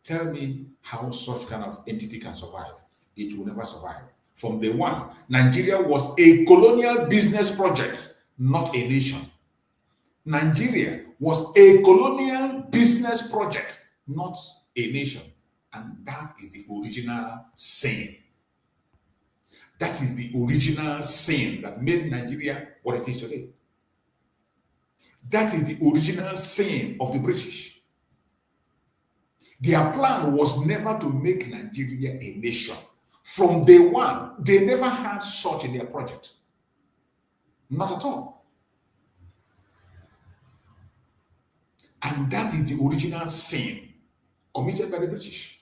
Tell me how such kind of entity can survive. It will never survive. From day one, Nigeria was a colonial business project, not a nation. Nigeria was a colonial business project, not a nation. And that is the original sin. That is the original sin that made Nigeria what it is today. That is the original sin of the British. Their plan was never to make Nigeria a nation. From day one, they never had such in their project. Not at all. And that is the original sin committed by the British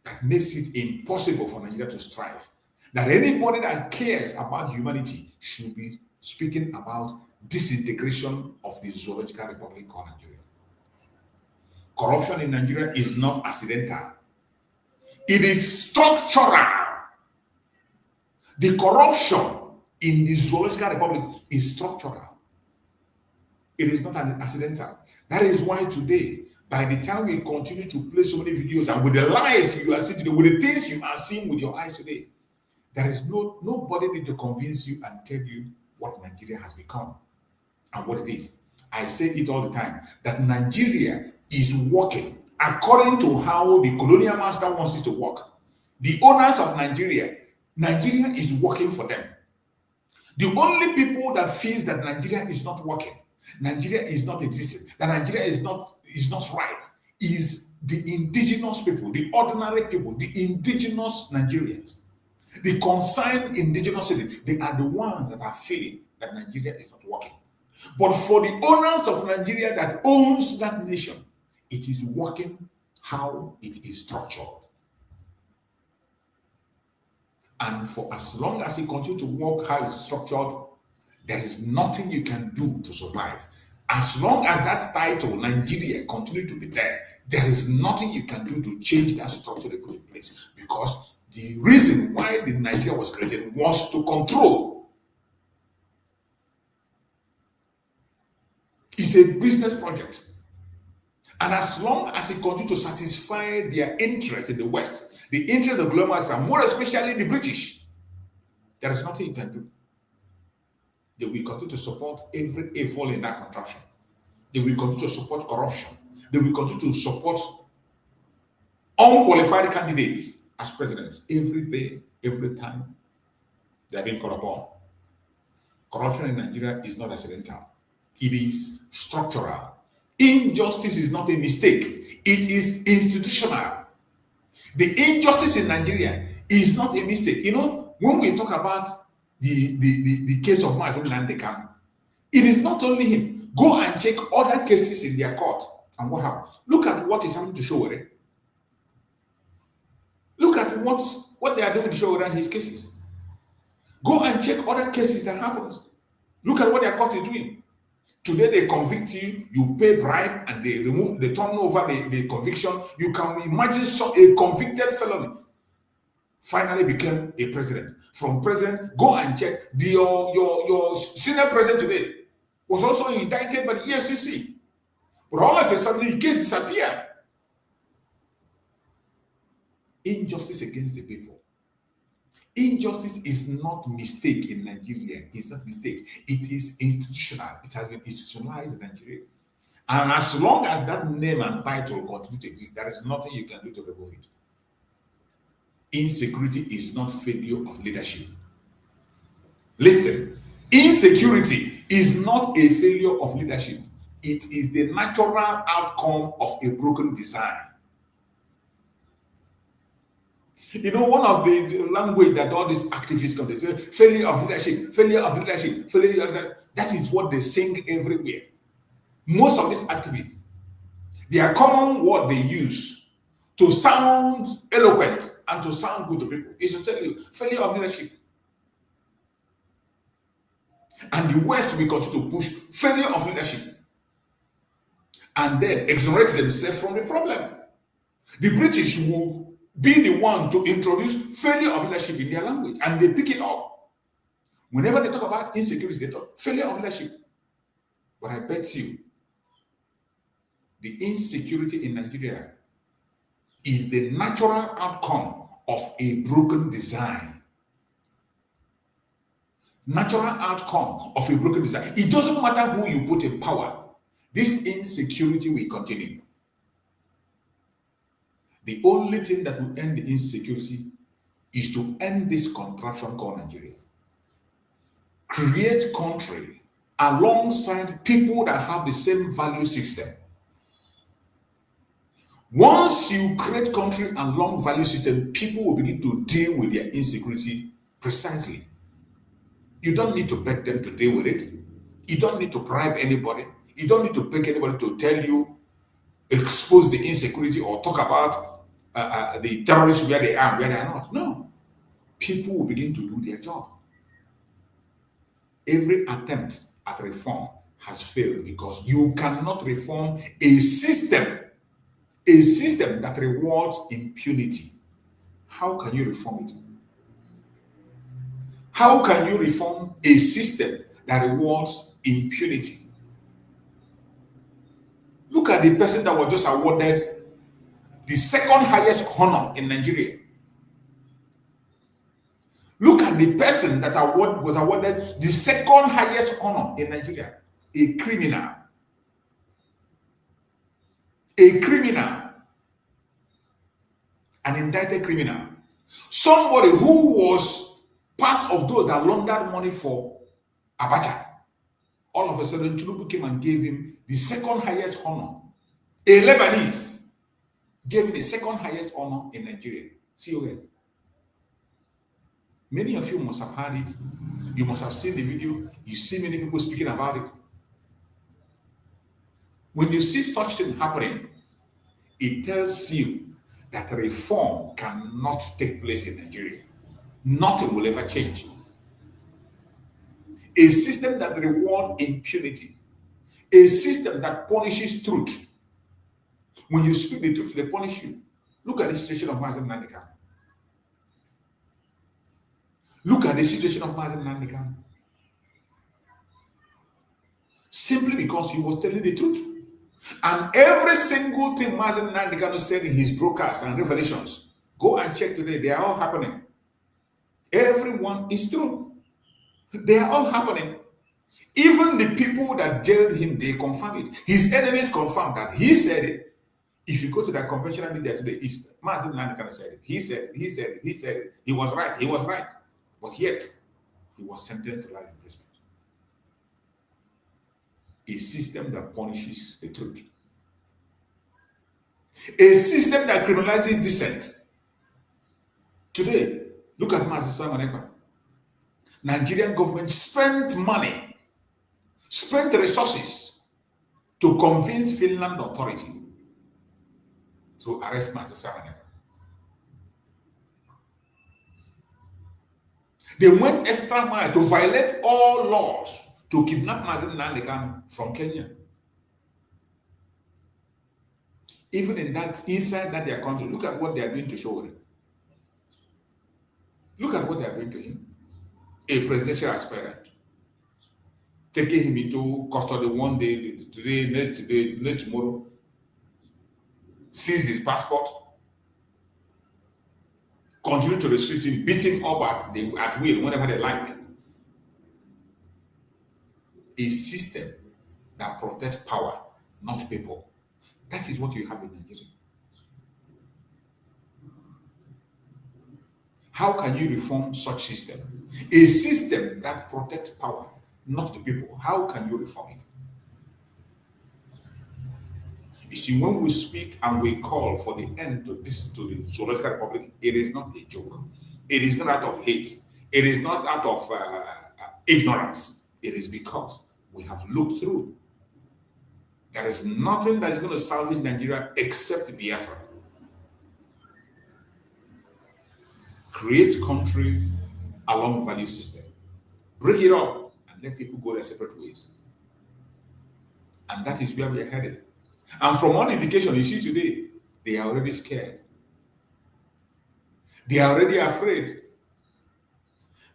that makes it impossible for Nigeria to strive. That anybody that cares about humanity should be speaking about disintegration of the zoological republic called Nigeria. Corruption in Nigeria is not accidental. It is structural. The corruption in the zoological republic is structural. It is not an accidental. That is why today By the time we continue to play so many videos and with the lies you are seeing today, with the things you are seeing with your eyes today, there is nobody need to convince you and tell you what Nigeria has become and what it is. I say it all the time that Nigeria is working according to how the colonial master wants it to work. The owners of Nigeria is working for them. The only people that feels that Nigeria is not working, Nigeria is not existing, that Nigeria is not right, is the indigenous people, the ordinary people, the indigenous Nigerians, the concerned indigenous citizens. They are the ones that are feeling that Nigeria is not working. But for the owners of Nigeria that owns that nation, it is working how it is structured. And for as long as it continues to work how it's structured, there is nothing you can do to survive. As long as that title, Nigeria, continues to be there, there is nothing you can do to change that structure they put in place. Because the reason why the Nigeria was created was to control. It's a business project. And as long as it continues to satisfy their interests in the West, the interests of the globalists, and more especially the British, there is nothing you can do. They will continue to support every evil in that contraption. They will continue to support corruption. They will continue to support unqualified candidates as presidents every day, every time they are being called upon. Corruption in Nigeria is not accidental. It is structural. Injustice is not a mistake. It is institutional. The injustice in Nigeria is not a mistake. You know, when we talk about the case of Mazi Nnamdi, it is not only him. Go and check other cases in their court and what happened. Look at what is happening to Showore. Look at what they are doing to Showore and his cases. Go and check other cases that happens. Look at what their court is doing. Today they convict you, you pay bribe, and they turn over the conviction. You can imagine a convicted felon finally became a president. From president, go and check. Your senior president today was also indicted by the EFCC. But all of a sudden, the case disappeared. Injustice against the people. Injustice is not mistake in Nigeria. It's not mistake. It is institutional. It has been institutionalized in Nigeria. And as long as that name and title continue to exist, there is nothing you can do to remove it. Insecurity is not failure of leadership. Listen, insecurity is not a failure of leadership. It is the natural outcome of a broken design. You know, one of the language that all these activists come, they say, failure of leadership, failure of leadership, failure of leadership. That is what they sing everywhere. Most of these activists, their common word they use to sound eloquent and to sound good to people is to tell you, failure of leadership. And the West will continue to push failure of leadership and then exonerate themselves from the problem. The British will be the one to introduce failure of leadership in their language, and they pick it up. Whenever they talk about insecurity, they talk failure of leadership. But I bet you, the insecurity in Nigeria is the natural outcome of a broken design. Natural outcome of a broken design. It doesn't matter who you put in power. This insecurity will continue. The only thing that will end the insecurity is to end this contraption called Nigeria. Create country alongside people that have the same value system. Once you create country along value system, people will begin to deal with their insecurity precisely. You don't need to beg them to deal with it. You don't need to bribe anybody. You don't need to beg anybody to tell you, expose the insecurity or talk about the terrorists where they are, where they are not. No. People will begin to do their job. Every attempt at reform has failed because you cannot reform a system that rewards impunity. How can you reform it? How can you reform a system that rewards impunity? Look at the person that was just awarded the second highest honor in Nigeria. Look at the person that was awarded the second highest honor in Nigeria. A criminal. A criminal. An indicted criminal. Somebody who was part of those that laundered money for Abacha. All of a sudden, Tinubu came and gave him the second highest honor. A Lebanese gave him the second highest honor in Nigeria. CON. Many of you must have heard it. You must have seen the video. You see many people speaking about it. When you see such thing happening, it tells you that reform cannot take place in Nigeria. Nothing will ever change. A system that rewards impunity, a system that punishes truth. When you speak the truth, they punish you. Look at the situation of Mazi Nnamdi. Look at the situation of Mazi Nnamdi. Simply because he was telling the truth. And every single thing Mazi Nnamdi said in his broadcasts and revelations, go and check today, they are all happening. Everyone is true. They are all happening. Even the people that jailed him, they confirm it. His enemies confirm that he said it. If you go to that conventional media today, Mazi Nnamdi said it. He said it. He was right. But yet, he was sentenced to life imprisonment. A system that punishes the truth. A system that criminalizes dissent. Today, look at Mazi Ekpa. Nigerian government spent money, spent resources to convince Finland authority to arrest Mazi Ekpa. They went extra mile to violate all laws to kidnap Mazi Nnamdi from Kenya. Even inside their country, look at what they are doing to Showore. Look at what they are doing to him. A presidential aspirant. Taking him into custody one day, today, next tomorrow. Seize his passport. Continue to restrict him, beat him up at will, whenever they like. A system that protects power, not people. That is what you have in Nigeria. How can you reform such system? A system that protects power, not the people. How can you reform it? You see, when we speak and we call for the end to the Geopolitical Republic, it is not a joke. It is not out of hate. It is not out of ignorance. It is because we have looked through. There is nothing that is going to salvage Nigeria except Biafra. Create country along value system. Break it up and let people go their separate ways. And that is where we are headed. And from one indication you see today, they are already scared. They are already afraid.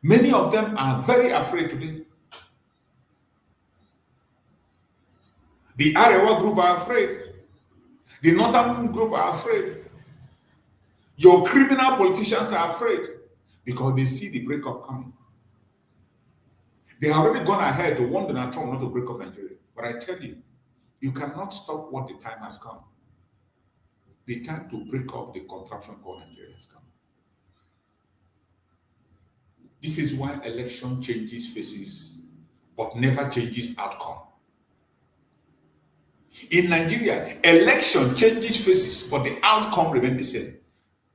Many of them are very afraid today. The Arewa group are afraid. The Northern group are afraid. Your criminal politicians are afraid because they see the breakup coming. They have already gone ahead to warn Donald Trump not to break up Nigeria. But I tell you, you cannot stop what the time has come. The time to break up the contraption called Nigeria has come. This is why election changes faces, but never changes outcome. In Nigeria, election changes faces, but the outcome remains the same.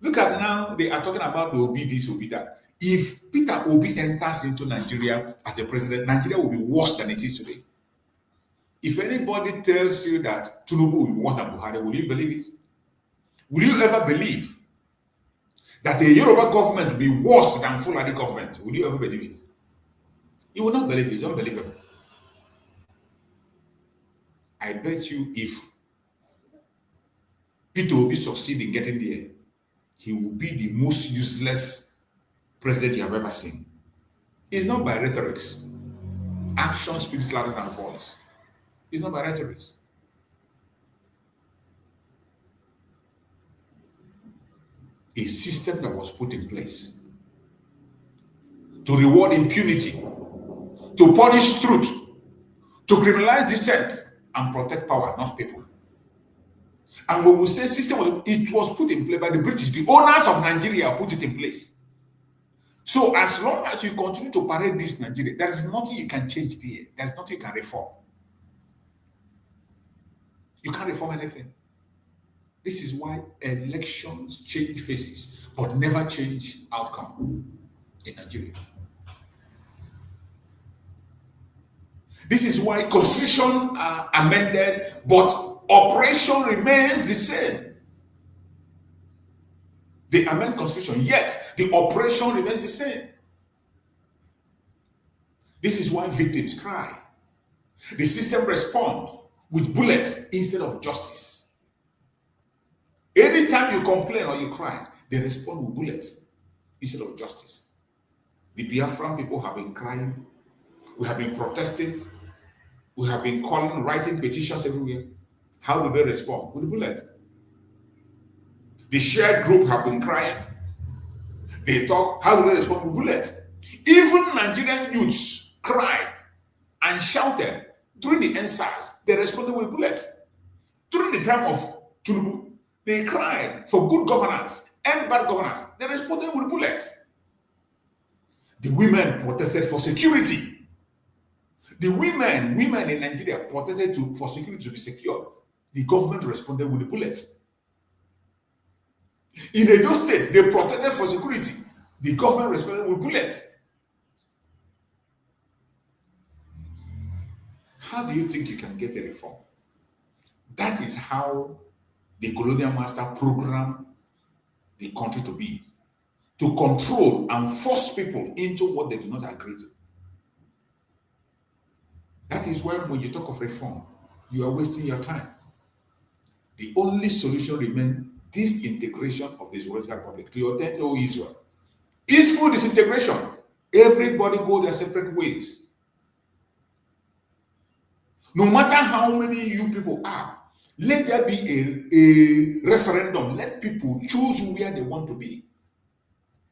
Look at now, they are talking about the Obi this, Obi that. If Peter Obi enters into Nigeria as a president, Nigeria will be worse than it is today. If anybody tells you that Tinubu will be worse than Buhari, will you believe it? Will you ever believe that a Yoruba government will be worse than Fulani government? Will you ever believe it? You will not believe it. It's unbelievable. I bet you if Peter Obi succeed in getting there, he will be the most useless president you have ever seen. It's not by rhetorics. Action speaks louder than voice. It's not by rhetorics. a system that was put in place to reward impunity, to punish truth, to criminalize dissent, and protect power, not people. And when we say system, it was put in place by the British. The owners of Nigeria put it in place. So as long as you continue to parade this Nigeria, there is nothing you can change there. There's nothing you can reform. You can't reform anything. This is why elections change faces, but never change outcome in Nigeria. This is why constitution are amended, but operation remains the same. They amend constitution, yet the operation remains the same. This is why victims cry. The system responds with bullets instead of justice. Anytime you complain or you cry, they respond with bullets instead of justice. The Biafran people have been crying. We have been protesting. We have been calling, writing petitions everywhere. How do they respond? With a bullet. The shared group have been crying. They talk, how do they respond? With bullet. Even Nigerian youths cried and shouted during the NSAS. They responded with bullets. During the time of Tinubu, they cried for good governance and bad governance. They responded with bullets. The women protested for security. The women in Nigeria protested for security to be secured. The government responded with a bullet. In Edo State, they protested for security. The government responded with bullets. How do you think you can get a reform? That is how the colonial master programmed the country to be, to control and force people into what they do not agree to. That is why when you talk of reform, you are wasting your time. The only solution remains disintegration of the Israeli Republic to your death, O Israel. Peaceful disintegration. Everybody go their separate ways. No matter how many you people are, let there be a referendum. Let people choose where they want to be.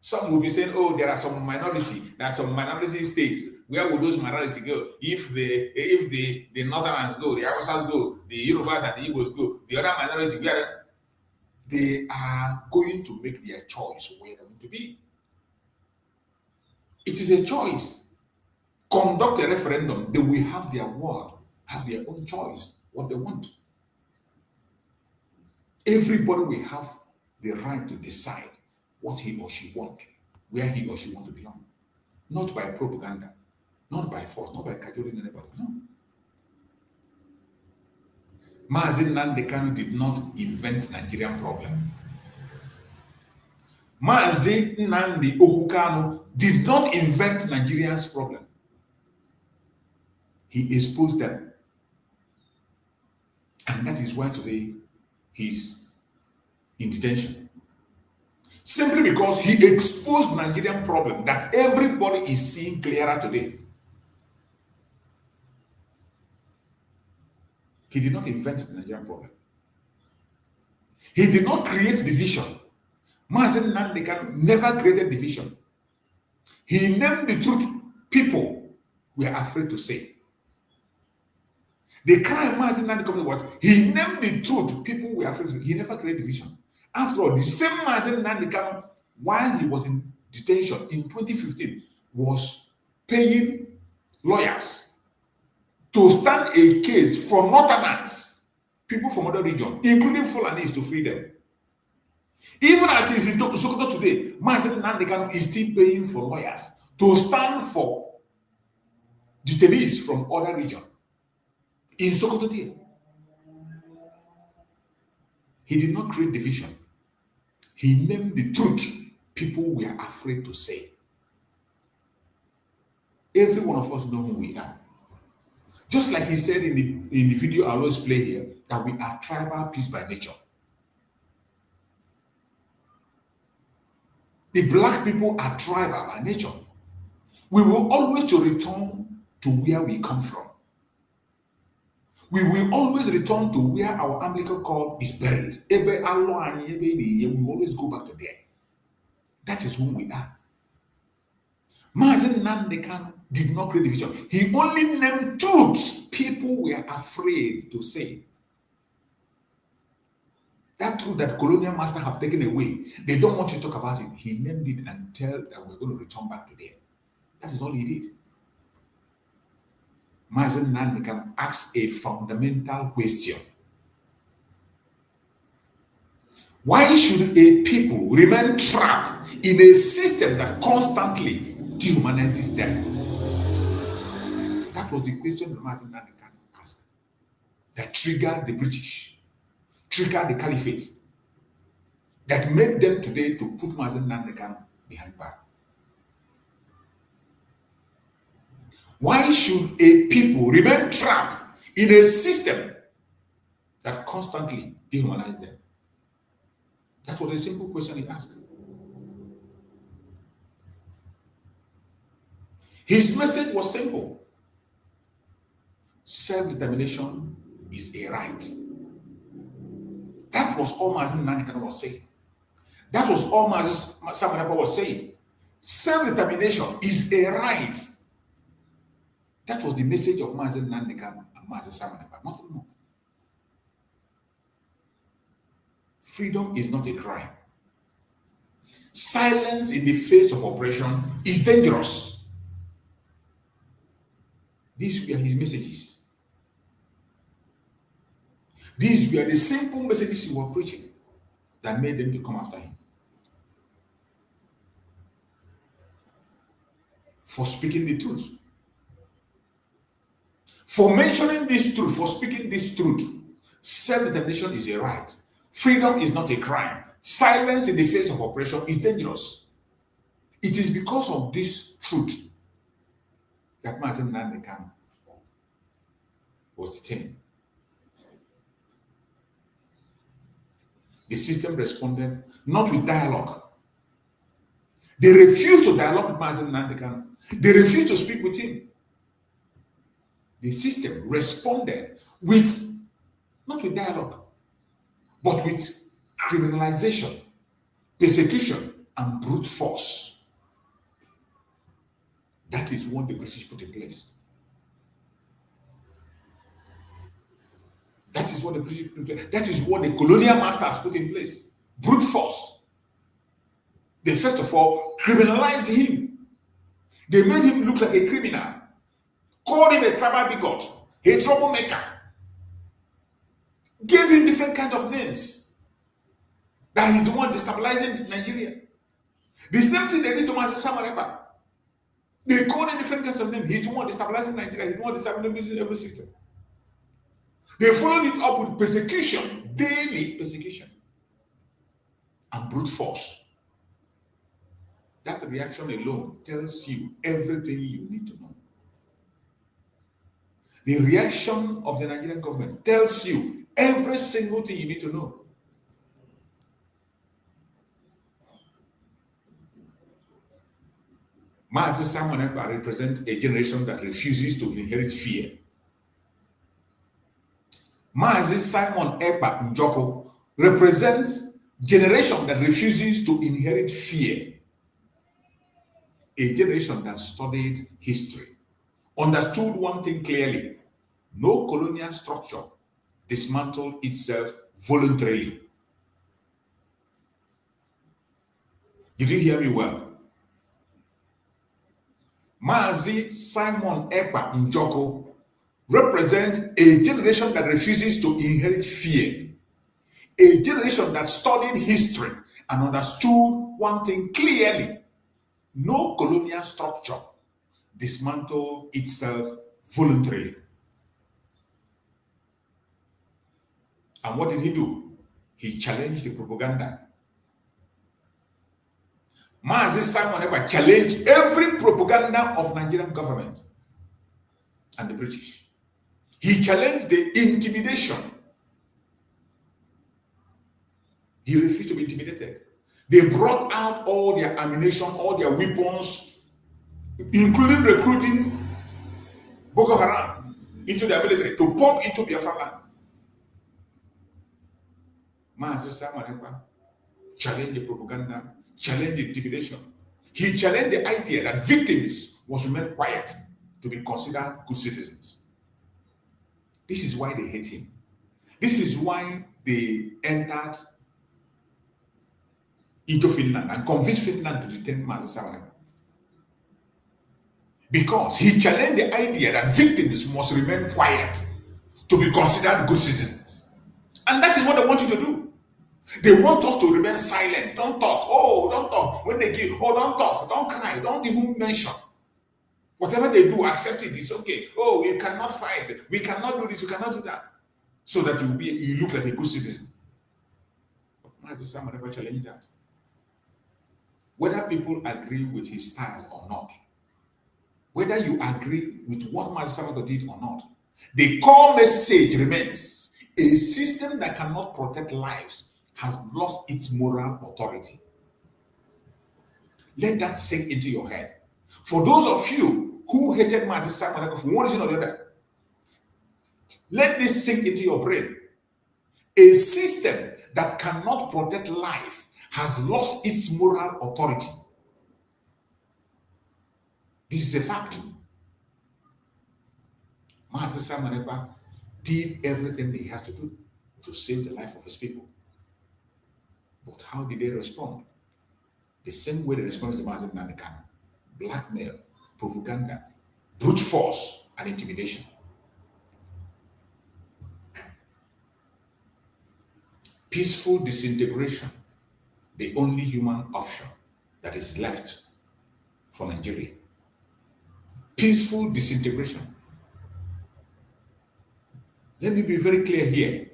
Some will be saying, oh, there are some minority states. Where will those minorities go? If the Northerners go, the Hausas go, the Yorubas and the Igbos go, the other minority, they are going to make their choice where they want to be. It is a choice. Conduct a referendum. They will have their word, have their own choice, what they want. Everybody will have the right to decide what he or she wants, where he or she wants to belong. Not by propaganda, not by force, not by cajoling anybody. No. Mazi Nnamdi Kanu did not invent Nigerian problem. Mazi Nnamdi Kanu did not invent Nigerian's problem. He exposed them. And that is why today he's in detention. Simply because he exposed Nigerian problem that everybody is seeing clearer today. He did not invent the Nigerian problem. He did not create division. Mazi Nnamdi Kanu never created division. He named the truth people were afraid to say. The crime Mazi Nnamdi Kanu was, he named the truth people were afraid to say. He never created division. After all, the same Mazi Nnamdi Kanu, while he was in detention in 2015, was paying lawyers to stand a case for Northerners, people from other regions, including Fulanis, to free them. Even as he's in Sokoto today, Mazi Nnamdi Kanu is still paying for lawyers to stand for detainees from other regions. In Sokoto today, he did not create division. He named the truth people were afraid to say. Every one of us know who we are. Just like he said in the video I always play here, that we are tribal peace by nature. The black people are tribal by nature. We will always to return to where we come from. We will always return to where our umbilical cord is buried. We will always go back to there. That is who we are. Mazi Nnamdi Kanu did not create division. He only named truth people were afraid to say. That truth that colonial masters have taken away, they don't want you to talk about it. He named it and tell that we're going to return back to them. That is all he did. Mazi Nnamdi Kanu asked a fundamental question. Why should a people remain trapped in a system that constantly dehumanizes them? That was the question that Mazi Nnamdi Kanu asked. That triggered the British, triggered the caliphate, that made them today to put Mazi Nnamdi Kanu behind bars. Why should a people remain trapped in a system that constantly dehumanizes them? That was a simple question he asked. His message was simple. Self-determination is a right. That was all Mazi Nnamdi Kanu was saying. That was all Mazi Simon Ekpa was saying. Self-determination is a right. That was the message of Mazi Nnamdi Kanu and Mazi Simon Ekpa, nothing more. Freedom is not a crime. Silence in the face of oppression is dangerous. These were his messages. These were the simple messages he was preaching that made them to come after him. For speaking the truth. For mentioning this truth, for speaking this truth. Self-determination is a right. Freedom is not a crime. Silence in the face of oppression is dangerous. It is because of this truth that Mazi Nnamdi Kanu was detained. The system responded not with dialogue. They refused to dialogue with Mazi Nnamdi Kanu. They refused to speak with him. The system responded with, not with dialogue, but with criminalization, persecution, and brute force. That is what the British put in place. That is what the British put in place. That is what the colonial masters put in place. Brute force. They first of all criminalized him. They made him look like a criminal. Called him a tribal bigot, a troublemaker. Gave him different kinds of names. That he's the one destabilizing Nigeria. The same thing they did to Mazi Simon Ekpa. They called him different kinds of names. He's the one destabilizing Nigeria. He's the one destabilizing every system. They followed it up with persecution, daily persecution, and brute force. That reaction alone tells you everything you need to know. The reaction of the Nigerian government tells you every single thing you need to know. Mazi Simon Ekpa represents a generation that refuses to inherit fear. Mazi Simon Ekpa Njoko represents a generation that refuses to inherit fear. A generation that studied history, understood one thing clearly: no colonial structure dismantled itself voluntarily. Did you hear me well? Mazi Simon Ekpa Njoko represents a generation that refuses to inherit fear. A generation that studied history and understood one thing clearly: no colonial structure dismantled itself voluntarily. And what did he do? He challenged the propaganda. Mazi Simon Ekpa challenged every propaganda of Nigerian government and the British. He challenged the intimidation. He refused to be intimidated. They brought out all their ammunition, all their weapons, including recruiting Boko Haram into their military to pump into Biafra land. Mazi Simon Ekpa challenged the propaganda, challenged intimidation. He challenged the idea that victims must remain quiet to be considered good citizens. This is why they hate him. This is why they entered into Finland and convinced Finland to detain Mazi. Because he challenged the idea that victims must remain quiet to be considered good citizens. And that is what they want you to do. They want us to remain silent. Don't talk. Oh, don't talk. When they give, oh, don't talk. Don't cry. Don't even mention. Whatever they do, accept it. It's okay. Oh, we cannot fight. We cannot do this. We cannot do that. So that you look like a good citizen. But Mazi never challenged that. Whether people agree with his style or not, whether you agree with what Mazi did or not, the core message remains: a system that cannot protect lives has lost its moral authority. Let that sink into your head. For those of you who hated Mazi for one reason or the other, let this sink into your brain. A system that cannot protect life has lost its moral authority. This is a fact. Mazi did everything he has to do to save the life of his people. But how did they respond? The same way they responded to Mazi Nnamdi Kanu: blackmail, propaganda, brute force, and intimidation. Peaceful disintegration, the only human option that is left for Nigeria. Peaceful disintegration. Let me be very clear here.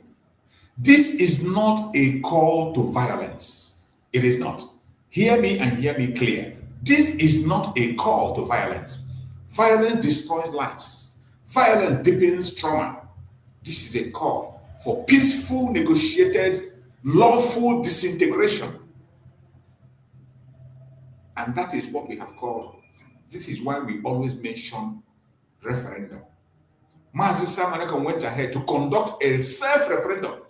This is not a call to violence. It is not. Hear me and hear me clear. This is not a call to violence. Violence destroys lives. Violence deepens trauma. This is a call for peaceful, negotiated, lawful disintegration. And that is what we have called. This is why we always mention referendum. Mazi went ahead to conduct a self-referendum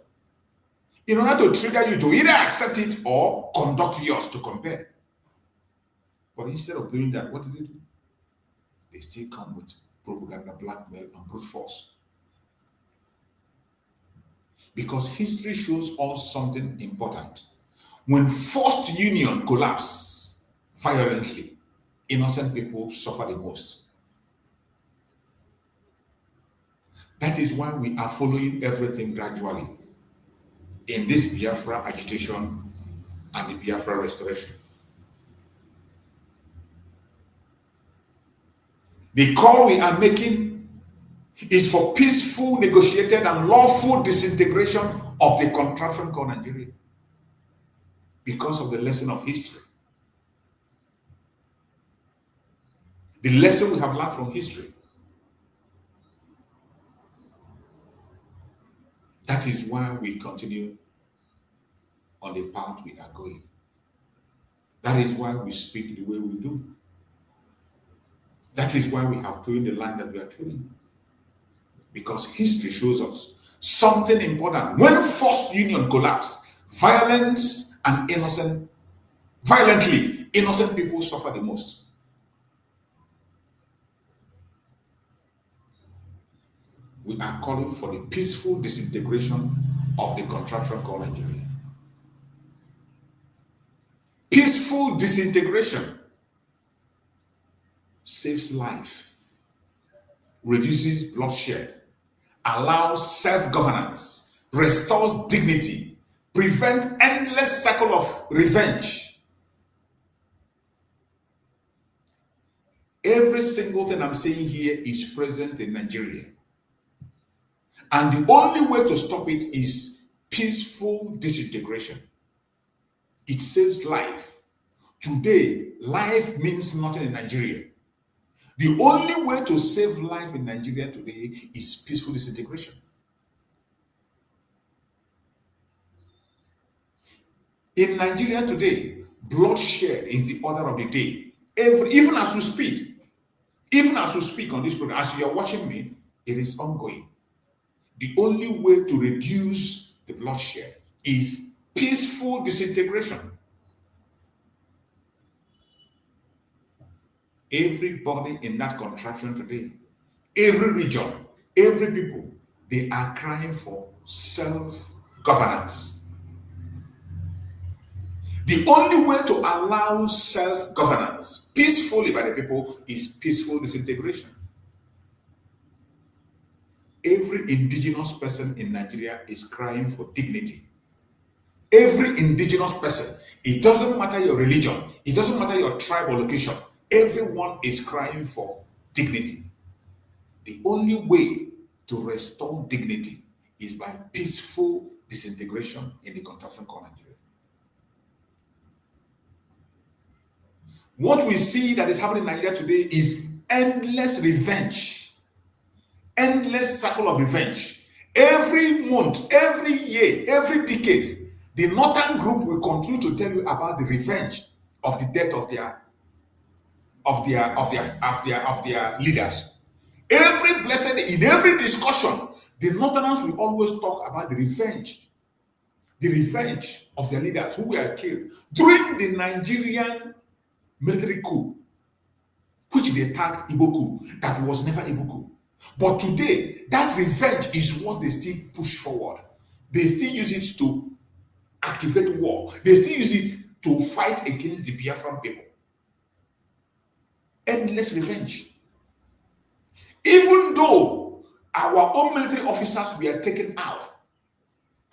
in order to trigger you to either accept it or conduct yours to compare. But instead of doing that, what did they do? They still come with propaganda, blackmail, and brute force. Because history shows us something important. When forced union collapses violently, innocent people suffer the most. That is why we are following everything gradually in this Biafra agitation and the Biafra restoration. The call we are making is for peaceful, negotiated, and lawful disintegration of the contraption called Nigeria because of the lesson of history. The lesson we have learned from history. That is why we continue on the path we are going. That is why we speak the way we do. That is why we have toiled the land that we are toiling. Because history shows us something important. When forced union collapse, violently, innocent people suffer the most. We are calling for the peaceful disintegration of the contraption called Nigeria. Peaceful disintegration saves life, reduces bloodshed, allows self-governance, restores dignity, prevents endless cycle of revenge. Every single thing I'm saying here is present in Nigeria. And the only way to stop it is peaceful disintegration. It saves life. Today, life means nothing in Nigeria. The only way to save life in Nigeria today is peaceful disintegration. In Nigeria today, bloodshed is the order of the day. Even as we speak on this program, as you are watching me, it is ongoing. The only way to reduce the bloodshed is peaceful disintegration. Everybody in that contraption today, every region, every people, they are crying for self-governance. The only way to allow self-governance peacefully by the people is peaceful disintegration. Every indigenous person in Nigeria is crying for dignity. Every indigenous person, it doesn't matter your religion, it doesn't matter your tribe or location, everyone is crying for dignity. The only way to restore dignity is by peaceful disintegration in the contraption called Nigeria. What we see that is happening in Nigeria today is endless revenge, endless cycle of revenge. Every month, every year, every decade, the northern group will continue to tell you about the revenge of the death of their leaders. Every blessed day, in every discussion, the northerners will always talk about the revenge of their leaders who were killed during the Nigerian military coup, which they tagged Igbo coup, that was never Igbo coup. But today, that revenge is what they still push forward. They still use it to activate war. They still use it to fight against the Biafran people. Endless revenge. Even though our own military officers were taken out,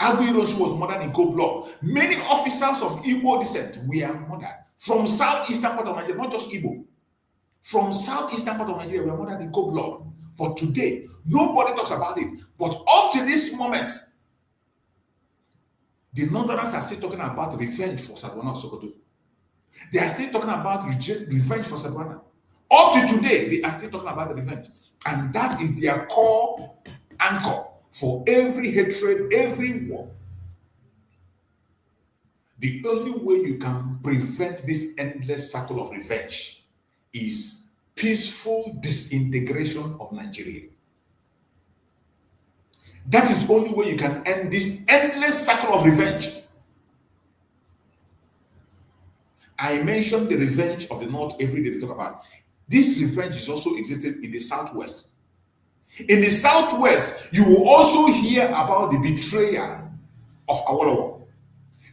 Aguiros was murdered in cold blood. Many officers of Igbo descent were murdered from southeastern part of Nigeria, not just Igbo. From southeastern part of Nigeria, were murdered in cold blood. But today, nobody talks about it. But up to this moment, the Northerners are still talking about revenge for Sadwana Sokoto. They are still talking about revenge for Sadwana. Up to today, they are still talking about the revenge. And that is their core anchor for every hatred, every war. The only way you can prevent this endless cycle of revenge is peaceful disintegration of Nigeria. That is the only way you can end this endless cycle of revenge. I mentioned the revenge of the North every day they talk about. This revenge is also existed in the Southwest. In the Southwest, you will also hear about the betrayal of Awolowo.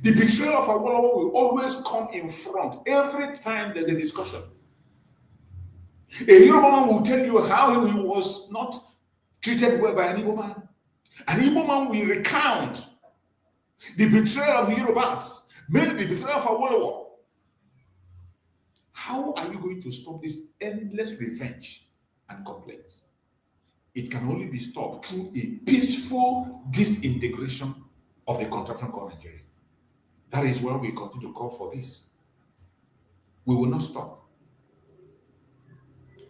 The betrayal of Awolowo will always come in front every time there's a discussion. A Yoruba man will tell you how he was not treated well by an Igbo man. An Igbo man will recount the betrayal of the Yorubas, mainly the betrayal of Awolowo. How are you going to stop this endless revenge and complaints? It can only be stopped through a peaceful disintegration of the contraption called Nigeria. That is why we continue to call for this. We will not stop.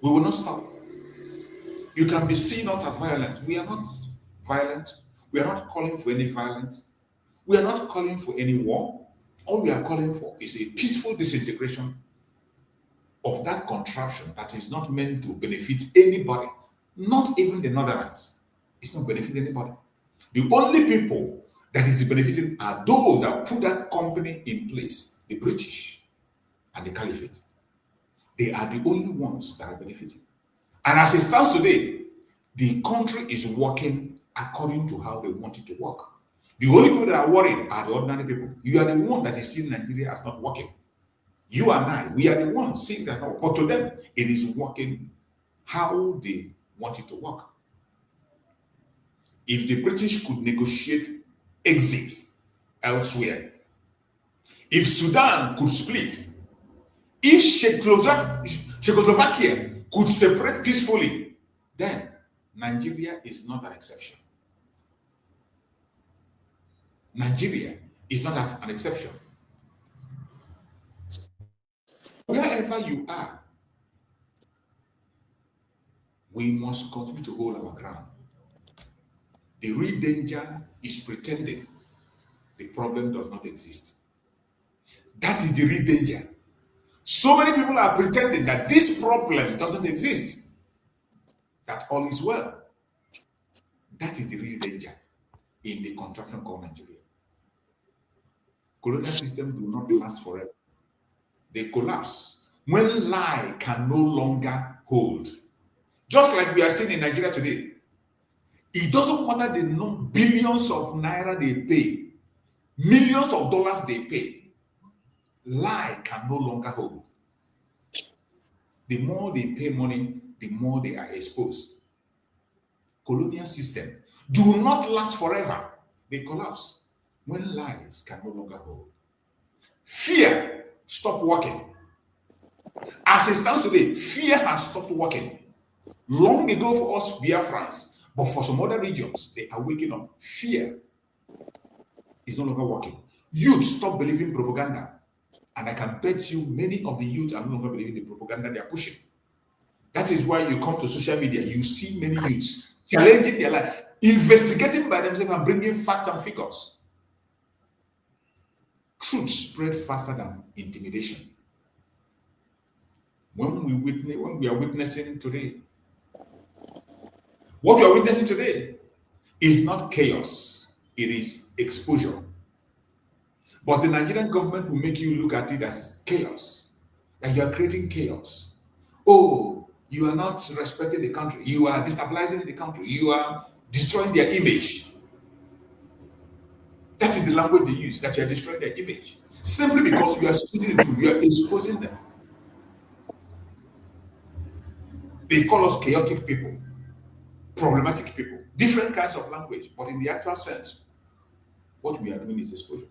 We will not stop. You can be seen not as violent. We are not violent. We are not calling for any violence. We are not calling for any war. All we are calling for is a peaceful disintegration of that contraption that is not meant to benefit anybody, not even the Northerners. It's not benefiting anybody. The only people that is benefiting are those that put that company in place, the British and the Caliphate. They are the only ones that are benefiting. And as it stands today, the country is working according to how they want it to work. The only people that are worried are the ordinary people. You are the one that is seeing Nigeria as not working. You and I, we are the ones seeing that. But to them, it is working how they want it to work. If the British could negotiate exit elsewhere, if Sudan could split, if Czechoslovakia could separate peacefully, then Nigeria is not an exception. Nigeria is not an exception. Wherever you are, we must continue to hold our ground. The real danger is pretending the problem does not exist. That is the real danger. So many people are pretending that this problem doesn't exist, that all is well. That is the real danger in the contraption called Nigeria. Colonial systems do not last forever. They collapse When lie can no longer hold. Just like we are seeing in Nigeria today. It doesn't matter the billions of naira they pay, millions of dollars they pay. Lie can no longer hold. The more they pay money, the more they are exposed. Colonial system do not last forever. They collapse when lies can no longer hold. Fear stop working. As it stands today, fear has stopped working. Long ago for us Biafrans, but for some other regions, they are waking up. Fear is no longer working. Youth stop believing propaganda. And I can bet you many of the youth are no longer believing the propaganda they are pushing. That is why you come to social media, you see many youths challenging their life, investigating by themselves and bringing facts and figures. Truth spread faster than intimidation. When we are witnessing today, what we are witnessing today is not chaos, it is exposure. But the Nigerian government will make you look at it as chaos, that you are creating chaos. Oh, you are not respecting the country, you are destabilizing the country, you are destroying their image. That is the language they use, that you are destroying their image. Simply because we are speaking the truth, we are exposing them. They call us chaotic people, problematic people, different kinds of language, but in the actual sense, what we are doing is exposure.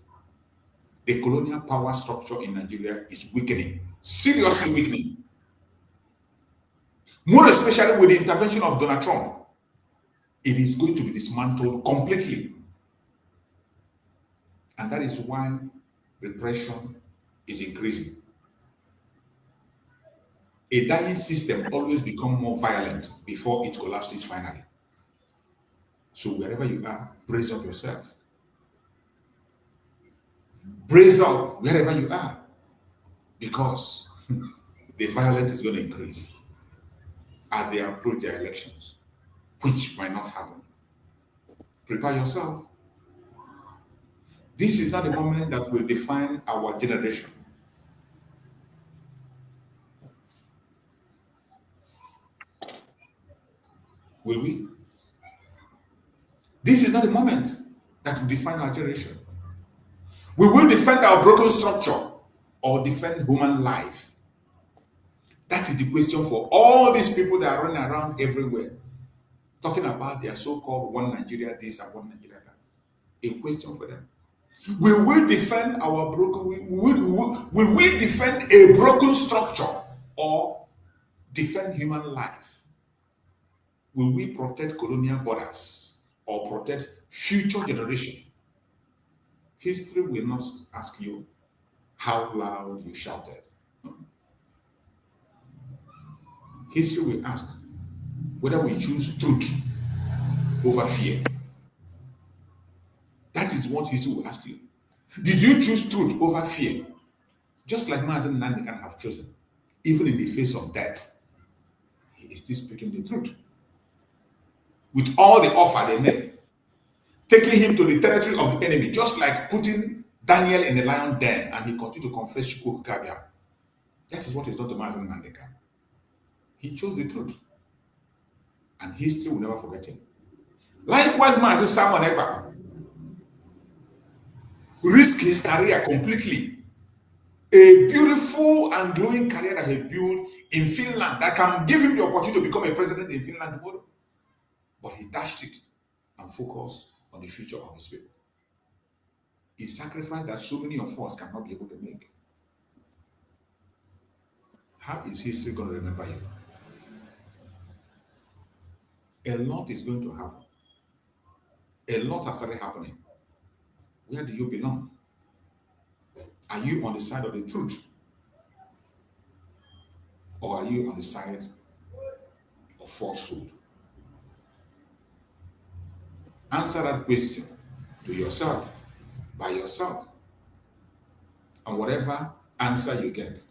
The colonial power structure in Nigeria is weakening, seriously weakening. More especially with the intervention of Donald Trump, it is going to be dismantled completely. And that is why repression is increasing. A dying system always becomes more violent before it collapses finally. So wherever you are, brace up yourself. Brace up wherever you are, because the violence is going to increase as they approach their elections, which might not happen. Prepare yourself. This is not the moment that will define our generation. Will we? This is not the moment that will define our generation. We will defend our broken structure or defend human life. That is the question for all these people that are running around everywhere, talking about their so-called one Nigeria this and one Nigeria that. A question for them. We will defend our broken, will we defend a broken structure or defend human life? Will we protect colonial borders or protect future generations? History will not ask you how loud you shouted. History will ask whether we choose truth over fear. That is what history will ask you. Did you choose truth over fear? Just like Mazi and Nnamdi can have chosen. Even in the face of death, he is still speaking the truth. With all the offer they made, taking him to the territory of the enemy, just like putting Daniel in the lion den, and he continued to confess Chukwu Kabia. That is what is done to Mazi and Nnamdi. He chose the truth, and history will never forget him. Likewise, Mazi Simon Ekpa risked his career completely. A beautiful and glowing career that he built in Finland that can give him the opportunity to become a president in Finland tomorrow. But he dashed it and focused on the future of his people. A sacrifice that so many of us cannot be able to make. How is history going to remember you? A lot is going to happen. A lot has started happening. Where do you belong? Are you on the side of the truth? Or are you on the side of falsehood? Answer that question to yourself, by yourself. And whatever answer you get,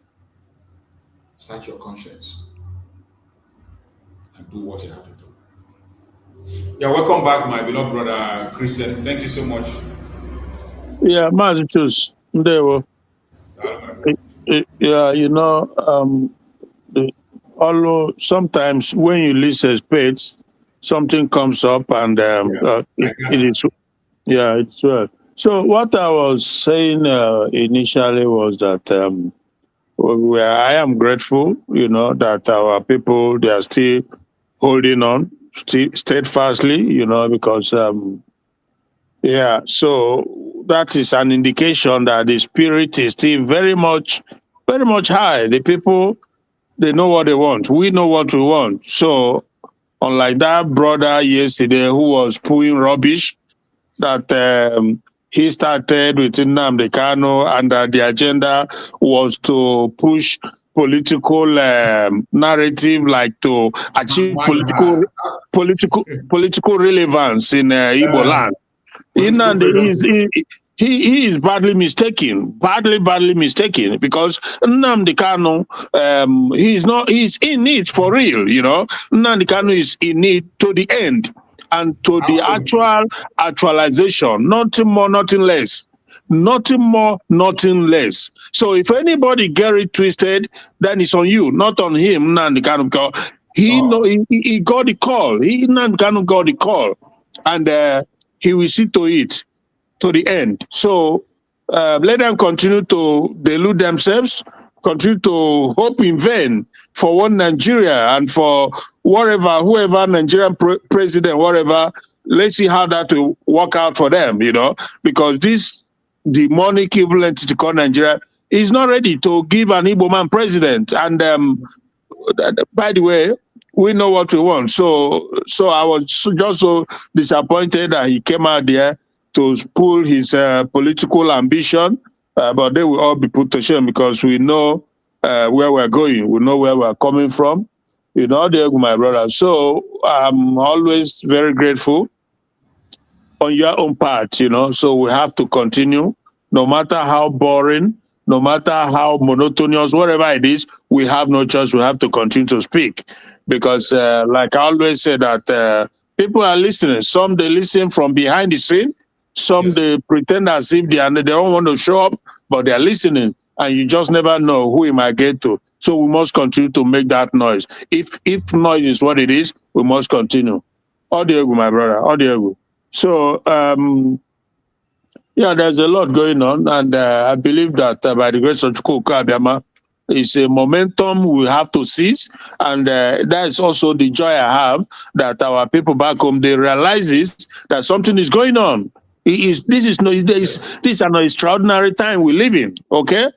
search your conscience and do what you have to do. Yeah, welcome back, my beloved brother Christian. Thank you so much.
Yeah, Mazi choose. There were. Yeah, although sometimes when you list spades, something comes up and
I
it
got
is, yeah, it's well. So what I was saying initially was that I am grateful, that our people, they are still holding on steadfastly, because yeah, so that is an indication that the spirit is still very much high. The people, they know what they want. We know what we want. So unlike that brother yesterday who was pulling rubbish, that he started with Nnamdi Kanu, and the agenda was to push political narrative, like to achieve political relevance in Igbo land.
political
Nnamdi
freedom.
he is badly mistaken, because Nnamdi Kanu, he's in it for real, Nnamdi Kanu is in it to the end and to the
Absolutely.
actualization, nothing more, nothing less. Nothing more, nothing less. So if anybody get it twisted, then it's on you, not on him, Nnamdi Kanu, because
Oh,
he got the call. Nnamdi Kanu got the call. And he will see to it to the end. So let them continue to delude themselves, continue to hope in vain for one Nigeria and for whoever Nigerian president, whatever. Let's see how that will work out for them, because this demonic evil entity called Nigeria is not ready to give an Igbo man president. And by the way, we know what we want. So I was just so disappointed that he came out there to pull his political ambition, but they will all be put to shame, because we know where we're going. We know where we're coming from. There, my brother. So I'm always very grateful on your own part, So we have to continue, no matter how boring, no matter how monotonous, whatever it is, we have no choice. We have to continue to speak, because, like I always say, that people are listening. Some they listen from behind the scene, some
yes.
they pretend as if they don't want to show up, but they are listening, and you just never know who it might get to. So we must continue to make that noise. If noise is what it is, we must continue. Audio, my brother, audio. So, yeah, there's a lot going on, and I believe that by the grace of Chukwuka Abiyama, it's a momentum we have to seize, and that is also the joy I have, that our people back home, they realizes that something is going on. This is an extraordinary time we live in. Okay,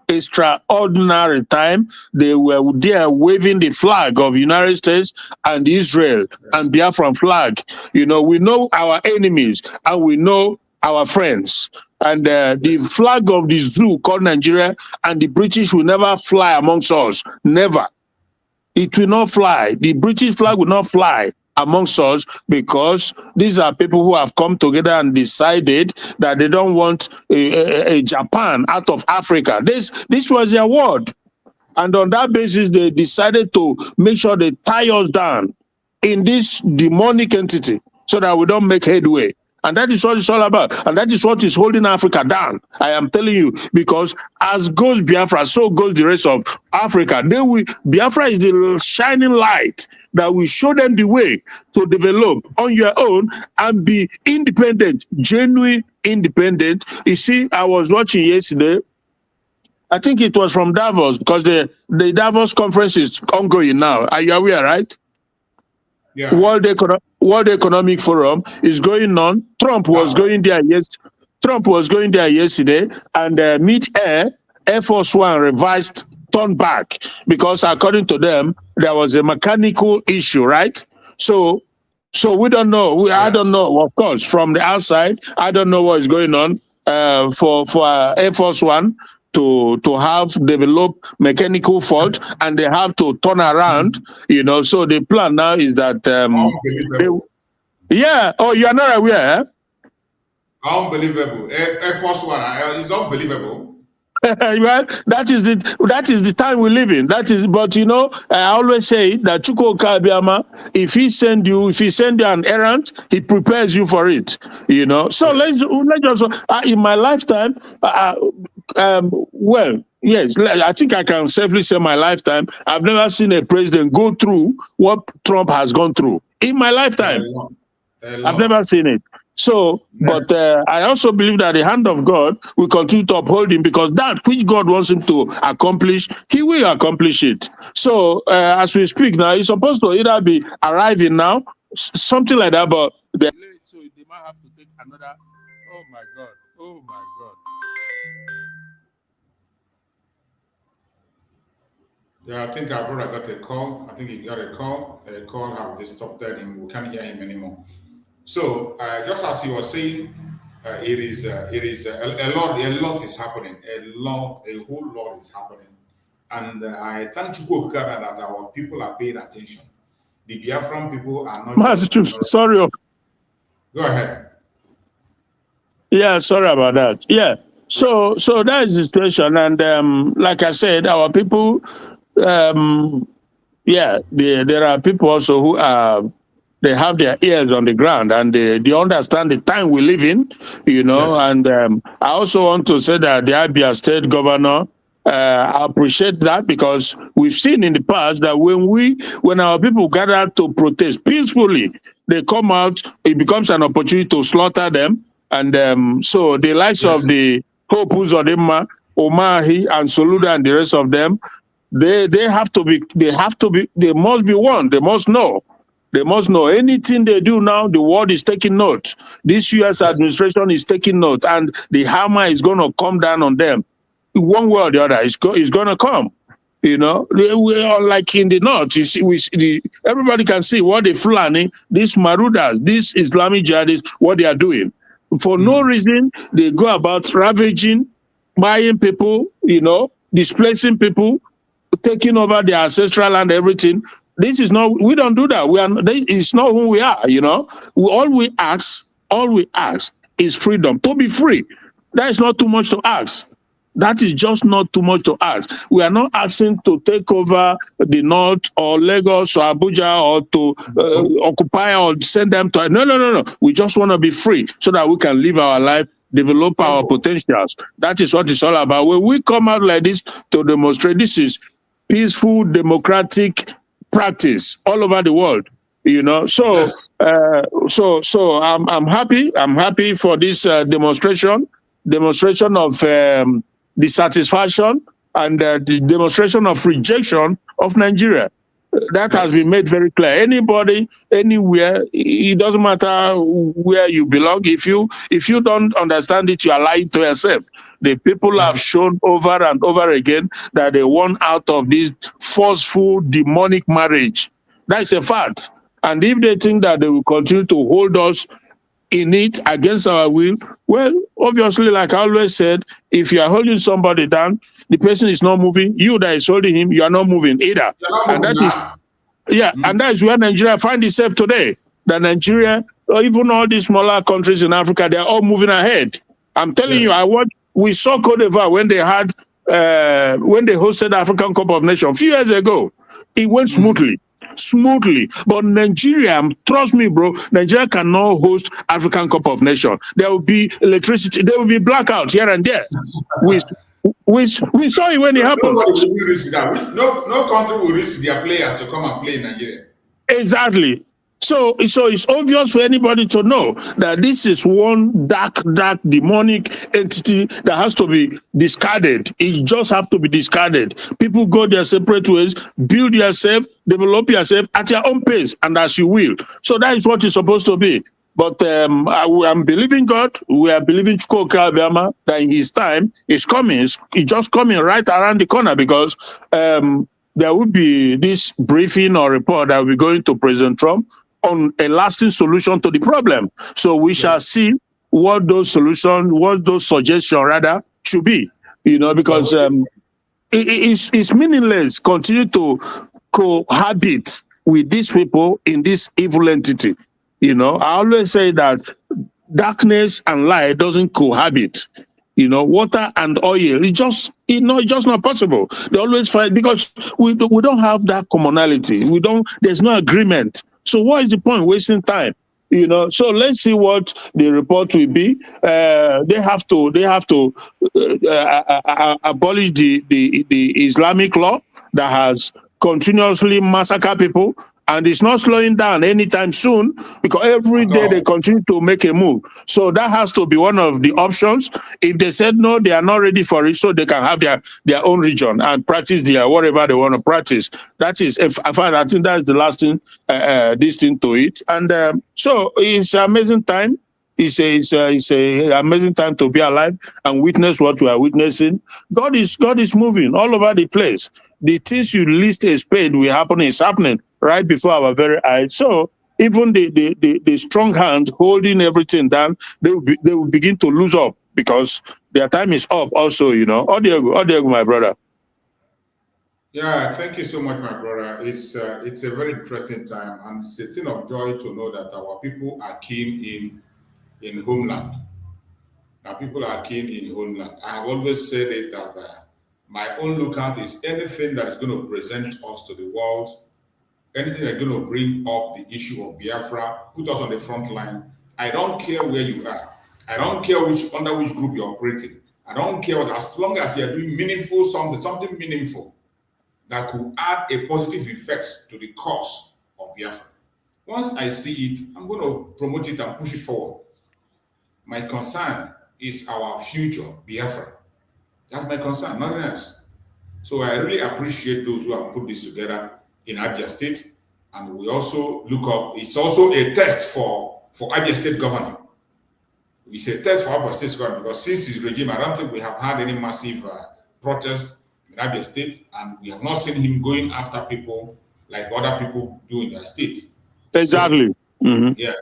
extraordinary time. They were there waving the flag of United States and Israel and Biafran flag. We know our enemies and we know our friends. And the flag of the zoo called Nigeria and the British will never fly amongst us. Never. It will not fly. The British flag will not fly amongst us, because these are people who have come together and decided that they don't want a Japan out of Africa. This was their word. And on that basis, they decided to make sure they tie us down in this demonic entity so that we don't make headway. And that is what it's all about. And that is what is holding Africa down. I am telling you, because as goes Biafra, so goes the rest of Africa. Biafra is the shining light that will show them the way to develop on your own and be independent, genuine independent. You see, I was watching yesterday, I think it was from Davos, because the Davos conference is ongoing now. Are you aware, right?
Yeah.
World Economic Forum is going on. Trump was going there yesterday, and mid-air, Air Force One revised, turned back, because according to them, there was a mechanical issue, right? So we don't know. I don't know. Of course, from the outside, I don't know what is going on for Air Force One to have developed mechanical fault, and they have to turn around, So the plan now is that you are not aware, eh?
Unbelievable. Air Force One is unbelievable.
Well, that is the time we live in. But I always say that Chukwuka Abiyama, if he send you an errand, he prepares you for it. So let's just in my lifetime, Well, yes, I think I can safely say my lifetime, I've never seen a president go through what Trump has gone through in my lifetime. I've never seen it. So, but I also believe that the hand of God will continue to uphold him, because that which God wants him to accomplish, he will accomplish it. So, as we speak now, he's supposed to either be arriving now, something like that, but so they might have to take another. Oh my God! Oh my God!
Yeah, I think our brother got a call. I think he got a call. A call have disrupted him. We can't hear him anymore. So, just as he was saying, it is a lot is happening. A whole lot is happening. And I thank you that our people are paying attention. The Biafran people are not.
Mazi, sorry.
Go ahead.
Yeah, sorry about that. Yeah. So that is the situation. And like I said, our people, yeah, there are people also who are, they have their ears on the ground, and they understand the time we live in, you know. Yes. And I also want to say that the Abia state governor, I appreciate that, because we've seen in the past that when our people gather to protest peacefully, they come out, it becomes an opportunity to slaughter them. And so the likes of the Hope Uzodinma, Omahi, and Soludo, and the rest of them, they must be warned. They must know. They must know anything they do now, the world is taking note. This US administration is taking note, and the hammer is going to come down on them. One way or the other, it's going to come. You know, we are like in the north. You see, everybody can see what the Fulani, these Marudas, these Islamic jihadists, what they are doing. For no reason, they go about ravaging, buying people, you know, displacing people, taking over their ancestral land, everything. This is not, we don't do that. It's not who we are, you know. All we ask is freedom, to be free. That is not too much to ask. That is just not too much to ask. We are not asking to take over the North or Lagos or Abuja or to occupy or send them to. No. We just want to be free so that we can live our life, develop our potentials. That is what it's all about. When we come out like this to demonstrate, this is peaceful, democratic practice all over the world. You know, so so I'm happy. I'm happy for this demonstration of dissatisfaction and the demonstration of rejection of Nigeria. That has been made very clear. Anybody, anywhere, it doesn't matter where you belong. If you don't understand it, you are lying to yourself. The people have shown over and over again that they want out of this forceful, demonic marriage. That's a fact. And if they think that they will continue to hold us in it against our will, well, obviously, like I always said, if you are holding somebody down, the person is not moving. You that is holding him, you are not moving either. And that is where Nigeria finds itself today. That Nigeria, or even all these smaller countries in Africa, they are all moving ahead. I'm telling you, we saw Cote d'Ivoire when they had when they hosted African Cup of Nations a few years ago. It went smoothly. But Nigeria, trust me, bro, Nigeria cannot host African Cup of Nations. There will be electricity, there will be blackout here and there. We saw it when it happened.
No country will risk their players to come and play in Nigeria.
Exactly. So it's obvious for anybody to know that this is one dark, demonic entity that has to be discarded. It just has to be discarded. People go their separate ways, build yourself, develop yourself at your own pace and as you will. So that is what it's supposed to be. But I'm believing God. We are believing Chukwuka that in his time is coming. It's just coming right around the corner, because there will be this briefing or report that will be going to President Trump on a lasting solution to the problem. So we shall see what those solutions, what those suggestions rather should be, you know, because it's meaningless continue to cohabit with these people in this evil entity. You know, I always say that darkness and light doesn't cohabit. You know, water and oil, it's just not possible. They always fight because we don't have that commonality. There's no agreement. So what is the point wasting time? You know, so let's see what the report will be. They have to abolish the Islamic law that has continuously massacred people, and it's not slowing down anytime soon, because every day they continue to make a move. So that has to be one of the options. If they said no, they are not ready for it, so they can have their own region and practice their whatever they want to practice. That is, I think that's the last thing, this thing to it. And so it's an amazing time. It's a amazing time to be alive and witness what we are witnessing. God is moving all over the place. The things you least expect will happen is happening right before our very eyes. So even the strong hand holding everything down, they will begin to lose up, because their time is up also, you know. Odiego, my brother.
Yeah, thank you so much, my brother. It's a very interesting time, and it's a thing of joy to know that our people are keen in homeland. Our people are keen in homeland. I have always said it that my own lookout is anything that is going to present us to the world, anything that's going to bring up the issue of Biafra, put us on the front line. I don't care where you are. I don't care under which group you're operating. I don't care as long as you're doing meaningful something meaningful that could add a positive effect to the cause of Biafra. Once I see it, I'm going to promote it and push it forward. My concern is our future, Biafra. That's my concern, nothing else. So I really appreciate those who have put this together in Abia State. And we also look up, it's also a test for Abia State governor. It's a test for Abia State governor, because since his regime, I don't think we have had any massive protests in Abia State, and we have not seen him going after people like other people do in their state.
Exactly.
So, yeah.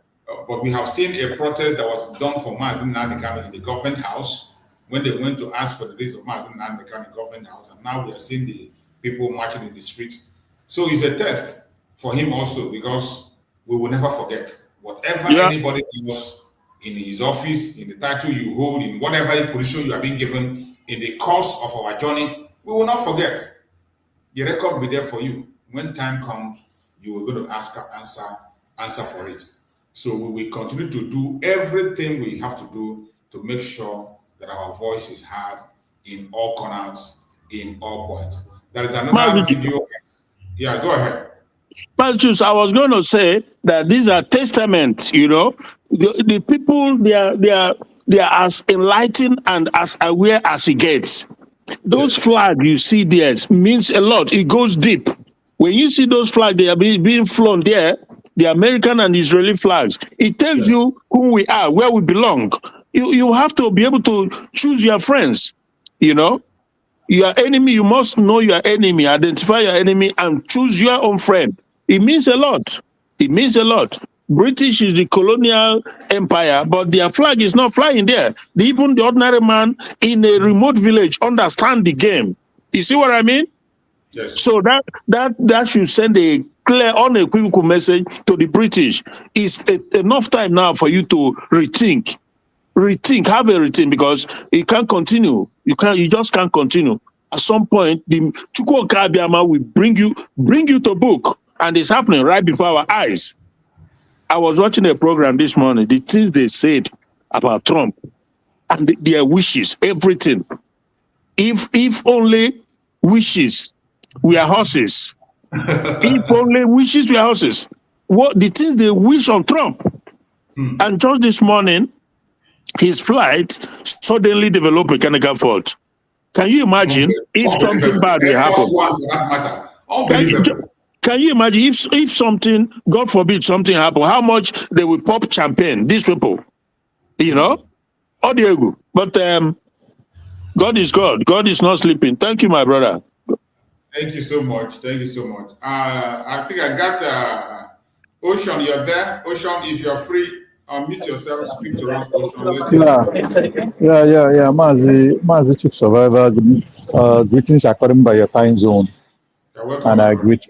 But we have seen a protest that was done for Mazi Nnamdi in the government house, when they went to ask for the release of Mazi Nnamdi in the government house, and now we are seeing the people marching in the street. So it's a test for him also, because we will never forget whatever anybody does in his office, in the title you hold, in whatever position you are being given in the course of our journey. We will not forget. The record will be there for you. When time comes, you are going to answer for it. So we will continue to do everything we have to do to make sure that our voice is heard in all corners, in all points. There is another video. Yeah, go ahead.
But I was going to say that these are testaments, you know. The people, they are as enlightened and as aware as it gets. Those flags you see there means a lot. It goes deep. When you see those flags, they are being flown there, the American and Israeli flags. It tells you who we are, where we belong. You have to be able to choose your friends, you know. Your enemy, you must know your enemy, identify your enemy, and choose your own friend. It means a lot. It means a lot. British is the colonial empire, but their flag is not flying there. Even the ordinary man in a remote village understand the game. You see what I mean?
Yes.
So that should send a clear, unequivocal message to the British. It's enough time now for you to rethink, have a rethink, because it can't continue. You just can't continue. At some point, the Chukwuka Abiyama will bring you to book, and it's happening right before our eyes. I was watching a program this morning. The things they said about Trump and their wishes, everything. If only wishes were horses. If only wishes were horses. What the things they wish on Trump. And just this morning, his flight suddenly developed mechanical fault. Can you imagine if something bad will happen? Can you imagine if something, God forbid, something happen, how much they will pop champagne, these people, you know? Odiego. But God is God. God is not sleeping. Thank you, my brother.
Thank you so much. Thank you so much. I think I got Ocean. You're there? Ocean, if you're free, unmute yourself, speak to us, Ocean.
Yeah. Mazi Chief Survivor. Greetings according by your time zone.
You're welcome.
And I greet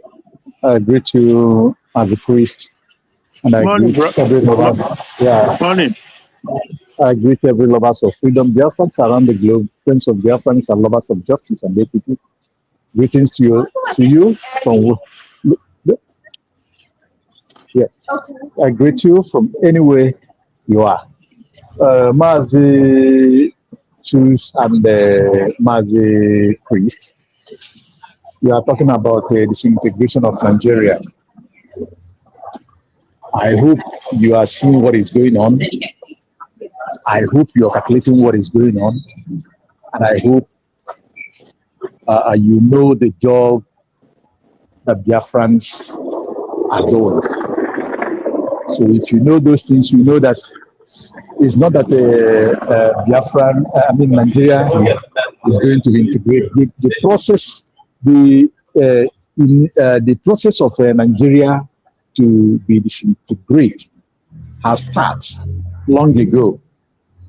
you as a priest. And I
Morning,
greet every lover. Yeah.
Morning.
I greet every lovers of freedom. Biafrans around the globe, friends of Biafrans and lovers of justice and equity. Greetings to you from Yeah, I greet you from anywhere you are. Mazi Choose and Mazi Priest, you are talking about the disintegration of Nigeria. I hope you are seeing what is going on. I hope you are calculating what is going on. And I hope you know the job that Biafrans are doing. So if you know those things, you know that it's not that Nigeria is going to integrate. The process, the process of Nigeria to be disintegrate has started long ago,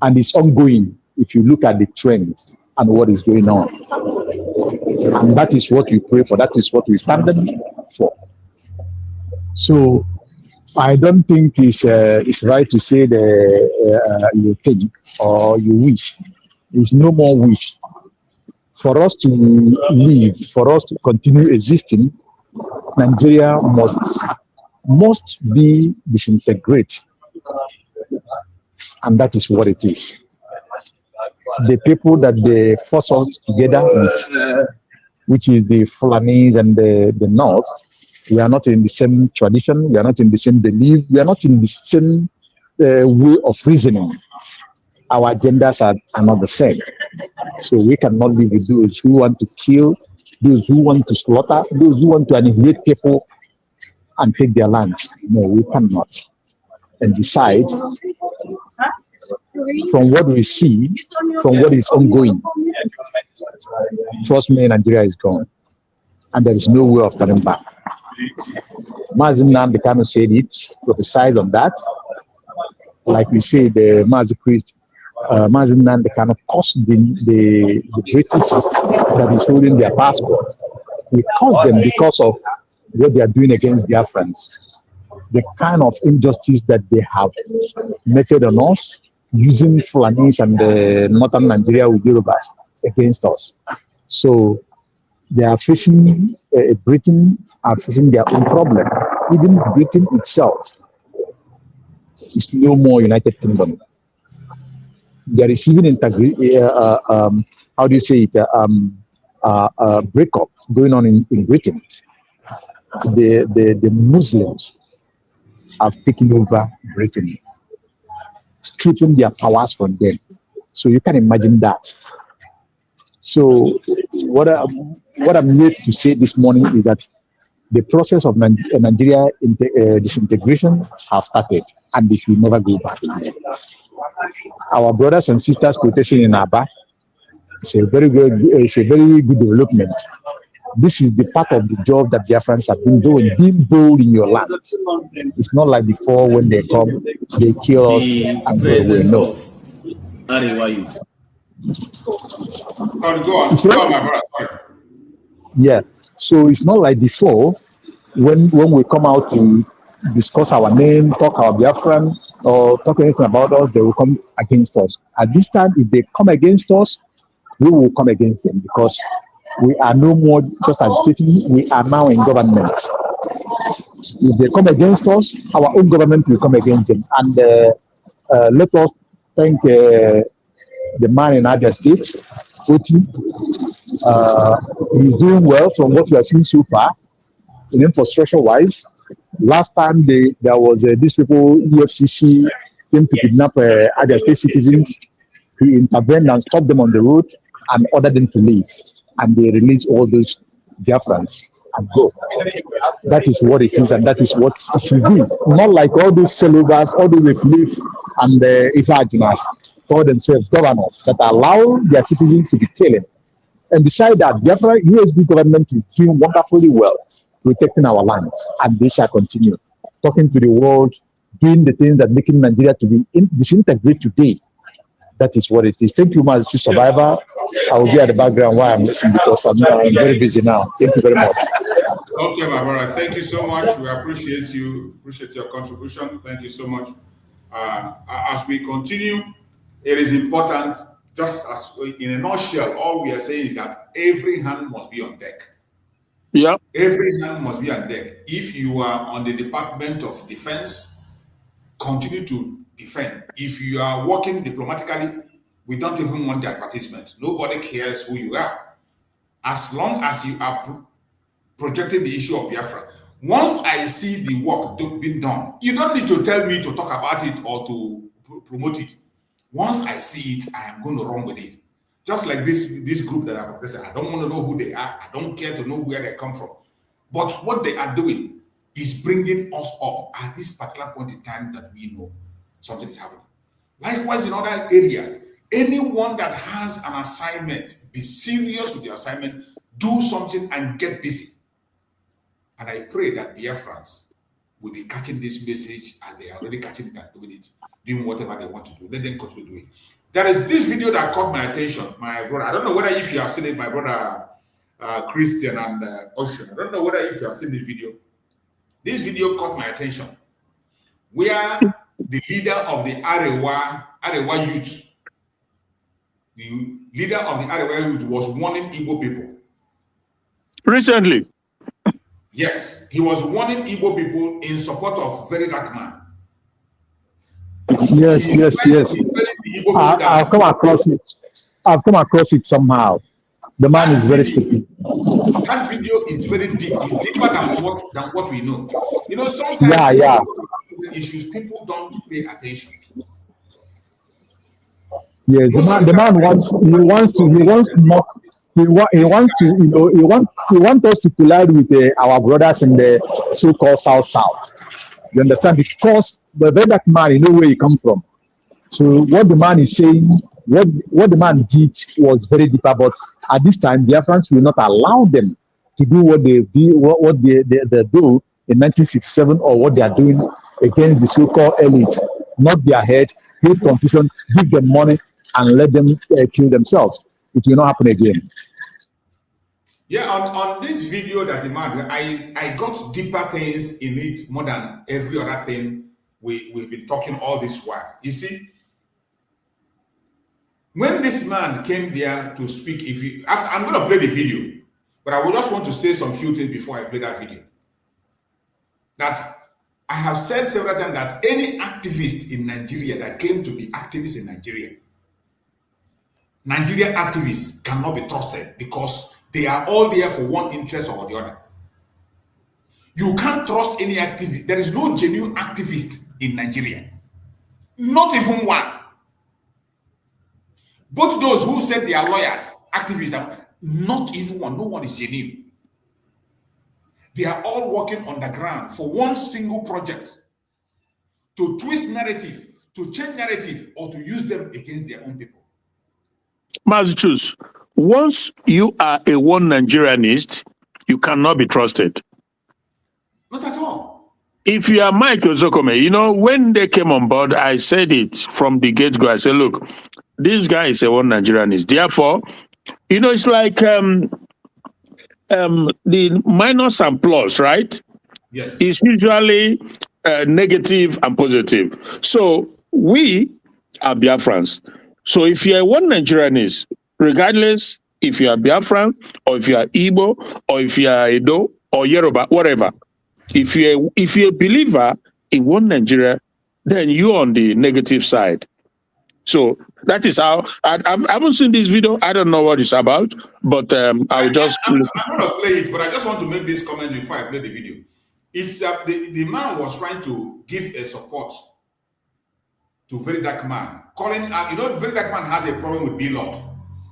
and it's ongoing. If you look at the trend and what is going on, and that is what we pray for. That is what we stand for. So I don't think it's right to say that you think or you wish. There's no more wish. For us to live, for us to continue existing, Nigeria must be disintegrated. And that is what it is. The people that they force us together with, which is the Fulanese and the North, we are not in the same tradition, we are not in the same belief, we are not in the same way of reasoning. Our agendas are not the same. So we cannot live with those who want to kill, those who want to slaughter, those who want to annihilate people and take their lands. No, we cannot. And decide from what we see, from what is ongoing. Trust me, Nigeria is gone. And there is no way of turning back. Mazi Nnamdi Kanu said it, prophesied on that. Like we say, the Mazi priest, Mazi Nnamdi Kanu caused the British that is holding their passport. We caused them because of what they are doing against Biafrans. The kind of injustice that they have meted on us, using Fulanese and the northern Nigeria with Yorubas against us. So they are facing, Britain are facing their own problem. Even Britain itself is no more United Kingdom. There is even how do you say it, breakup going on in Britain. The Muslims have taken over Britain, stripping their powers from them. So you can imagine that. So what I'm here to say this morning is that the process of Nigeria disintegration has started, and it will never go back again. Our brothers and sisters protesting in Aba, it's a very good development. This is the part of the job that Biafrans have been doing, being bold in your land. It's not like before when they come, they kill us and go away. No.
Sorry, go on. Go on, my brother. Sorry.
Yeah. So it's not like before when we come out to discuss our name, talk our Biafran, or talk anything about us, they will come against us. At this time, if they come against us, we will come against them because we are no more just agitating, we are now in government. If they come against us, our own government will come against them. And let us thank the man in Abia State, Oti. He's doing well from what we have seen so far, in infrastructure-wise. Last time there was these people, EFCC, came to kidnap Abia State citizens. He intervened and stopped them on the road and ordered them to leave. And they released all those Biafrans and go. That is what it is, and that is what it should be. Not like all those Selubas, all those Eflif and Ifajunas call themselves governors that allow their citizens to be killing. And beside that, Biafra USB government is doing wonderfully well, protecting our land, and they shall continue talking to the world, doing the things that making Nigeria to be disintegrate today. That is what it is. Thank you, Mazi, survivor. I will be at the background while I'm listening because I'm very busy now. Thank you very much.
Okay, my brother. Thank you so much. We appreciate you. Appreciate your contribution. Thank you so much. As we continue, it is important, just as in a nutshell, all we are saying is that every hand must be on deck.
Yeah.
Every hand must be on deck. If you are on the Department of Defense, continue to defend. If you are working diplomatically, we don't even want the advertisement. Nobody cares who you are. As long as you are projecting the issue of Biafra. Once I see the work being done, you don't need to tell me to talk about it or to promote it. Once I see it, I am going to run with it. Just like this group that I said, I don't want to know who they are. I don't care to know where they come from. But what they are doing is bringing us up at this particular point in time that we know something is happening. Likewise, in other areas, anyone that has an assignment, be serious with your assignment, do something and get busy. And I pray that Biafrans will be catching this message as they are already catching it and doing it, doing whatever they want to do. Let them continue doing it. There is this video that caught my attention, my brother. I don't know whether if you have seen it, my brother Christian and Ocean. I don't know whether if you have seen this video. This video caught my attention, where the leader of the Arewa youth, the leader of the Arewa youth was warning Igbo people.
Recently.
Yes, he was warning Igbo people in support of very dark man.
Yes. I've come across it. I've come across it somehow. The man is very stupid.
That video is very deep. It's deeper than what we know. You know, sometimes issues people don't pay attention.
Yes, the man wants us to collide with our brothers in the so-called South. You understand? Because the very dark man, you know where he come from. So what the man is saying, what the man did was very deeper. But at this time, Biafrans will not allow them to do what they do, what they do in 1967, or what they are doing against the so-called elite. Not their head, create confusion, give them money, and let them kill themselves. It will not happen again.
Yeah, on this video that the man, I got deeper things in it more than every other thing we've been talking all this while. You see, when this man came there to speak, I'm going to play the video, but I would just want to say some few things before I play that video. That I have said several times that any activist in Nigeria that claim to be activists in Nigeria, Nigerian activists cannot be trusted because they are all there for one interest or the other. You can't trust any activist. There is no genuine activist in Nigeria. Not even one. Both those who said they are lawyers, activists, not even one. No one is genuine. They are all working on the ground for one single project, to twist narrative, to change narrative, or to use them against their own people.
Mazi, once you are a one Nigerianist, you cannot be trusted.
Not at all.
If you are Mike Ozokome, you know, when they came on board, I said it from the get-go. I said, look, this guy is a one Nigerianist. Therefore, you know, it's like the minus and plus, right?
Yes.
It's usually negative and positive. So we are Biafrans. So if you are one Nigerianist, regardless if you are Biafran or if you are Igbo or if you are Edo or Yoruba, whatever, if you're a believer in one Nigeria, then you're on the negative side. So that is how I haven't seen this video. I don't know what it's about, but I'll just.
I'm going to play it, but I just want to make this comment before I play the video. It's the man was trying to give a support to Very Dark Man, calling out. You know, Very Dark Man has a problem with B-Lord.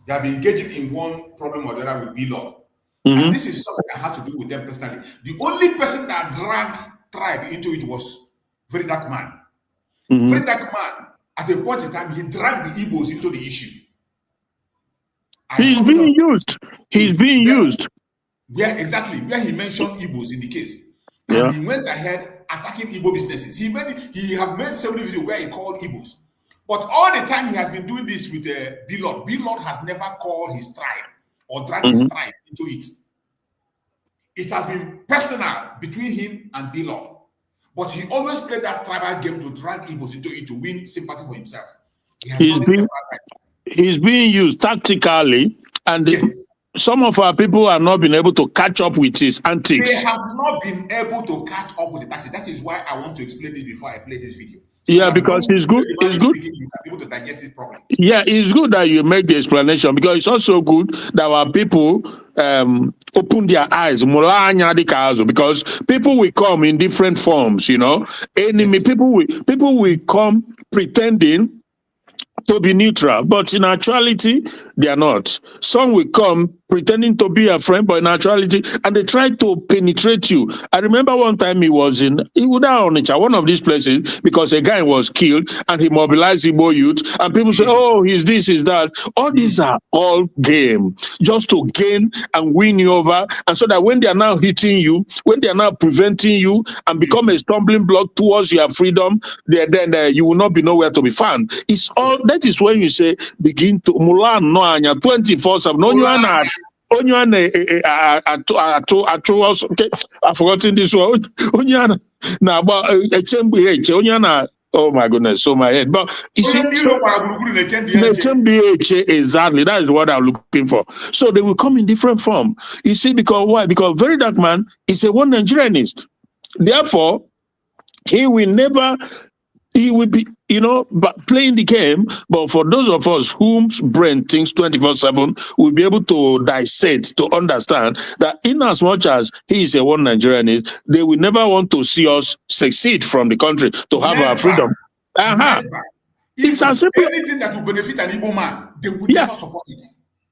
They have been engaging in one problem or the other with B-Lord. And this is something that has to do with them personally. The only person that dragged tribe into it was Very Dark Man. Very Dark Man, at a point in time, he dragged the Igbos into the issue.
He's being used. He's being used.
Yeah, exactly. Where he mentioned Igbos in the case.
Yeah.
And he went ahead attacking Igbo businesses. He have made several videos where he called Igbos. But all the time he has been doing this with B-Lord. B-Lord has never called his tribe or dragged his tribe into it. It has been personal between him and B-Lord. But he always played that tribal game to drag Igbos into it to win sympathy for himself.
He's being used tactically, and
yes.
some of our people have not been able to catch up with his antics.
They have not been able to catch up with the tactics. That is why I want to explain this before I play this video. So
Yeah, because it's good. It's good.
You can be able to digest it properly.
Yeah, it's good that you make the explanation, because it's also good that our people open their eyes. Because people will come in different forms, you know. Enemy people will come pretending to be neutral, but in actuality, they are not. Some will come pretending to be a friend, but in actuality, and they try to penetrate you. I remember one time he was in Onitsha, one of these places, because a guy was killed and he mobilized Igbo youth, and people say, oh, he's this, he's that. All these are all game, just to gain and win you over, and so that when they are now hitting you, when they are now preventing you and become a stumbling block towards your freedom, then you will not be nowhere to be found. It's all, that is when you say, begin to mulan no anya 24/7. Okay, I've forgotten this one. Oh my goodness, so my head. But you see, exactly, that is what I'm looking for. So they will come in different form. You see, because why? Because Very Dark Man is a one Nigerianist. Therefore, he will be, you know, but playing the game. But for those of us whose brain thinks 24/7, we'll be able to dissect, to understand that in as much as he is a one Nigerianist, they will never want to see us succeed from the country to have our freedom. It's as simple.
Anything that will benefit an Igbo man, they will never support it.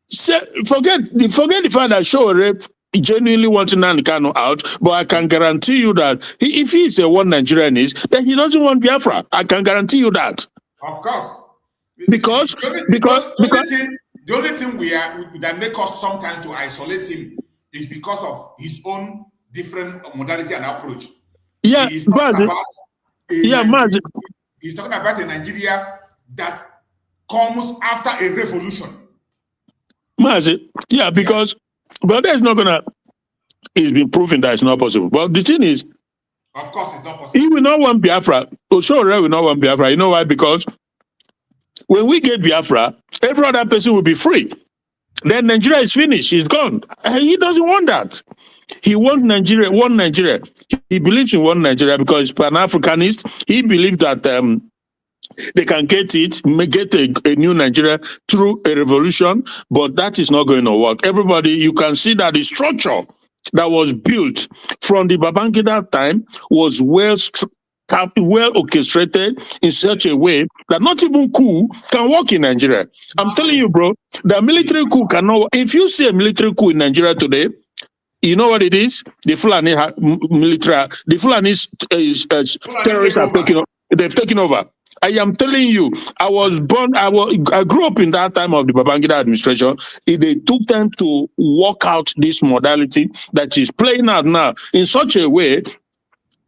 So, forget the fact that Showore genuinely wanting Nnamdi Kanu out, but I can guarantee you that if he is a one Nigerianist, then he doesn't want Biafra. I can guarantee you that.
Of course.
Because
the only thing that make us sometimes to isolate him is because of his own different modality and approach.
Yeah,
he's talking
Mazi.
He's talking about a Nigeria that comes after a revolution.
Mazi, yeah, because but that's not gonna. It's been proven that it's not possible. But the thing is,
of course, it's not possible.
He will not want Biafra. Oshore will not want Biafra. You know why? Because when we get Biafra, every other person will be free. Then Nigeria is finished. He's gone. And he doesn't want that. He wants Nigeria, one Nigeria. He believes in one Nigeria because he's Pan-Africanist. He believes that they can get a new Nigeria through a revolution, but that is not going to work. Everybody, you can see that the structure that was built from the Babangida time was well orchestrated in such a way that not even coup can work in Nigeria. I'm telling you, bro, the military coup cannot. If you see a military coup in Nigeria today, you know what it is? The Fulani terrorists have they've taken over. I am telling you, I grew up in that time of the Babangida administration. They took time to work out this modality that is playing out now in such a way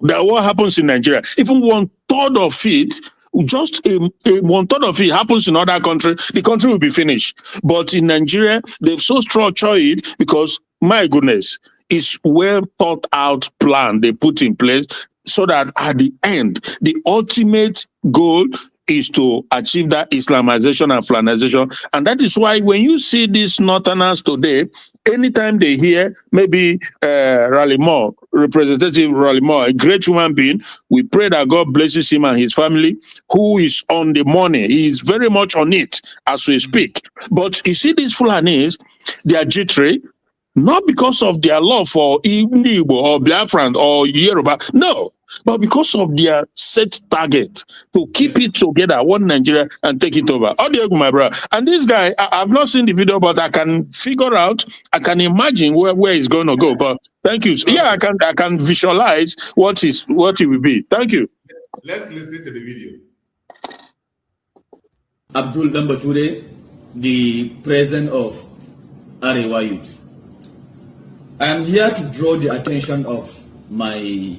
that what happens in Nigeria, even 1/3 of it, just a 1/3 of it happens in other countries, the country will be finished. But in Nigeria, they've so structured it because, my goodness, it's well thought out plan they put in place so that at the end, the ultimate goal is to achieve that Islamization and Fulanization. And that is why when you see these Northerners today, anytime they hear maybe Representative Raleigh Moore, a great human being, we pray that God blesses him and his family, who is on the money. He is very much on it as we speak. But you see these Fulanis, they are jittery, not because of their love for Igbo or Biafran or Yoruba, no, but because of their set target to keep it together, one Nigeria, and take it over. Audio, my brother. And this guy, I've not seen the video, but I can figure out, I can imagine where he's going to go. But thank you. Yeah, I can visualize what it will be. Thank you.
Let's listen to the video.
Abdul Dambature, the president of Arewa Youth. I am here to draw the attention of my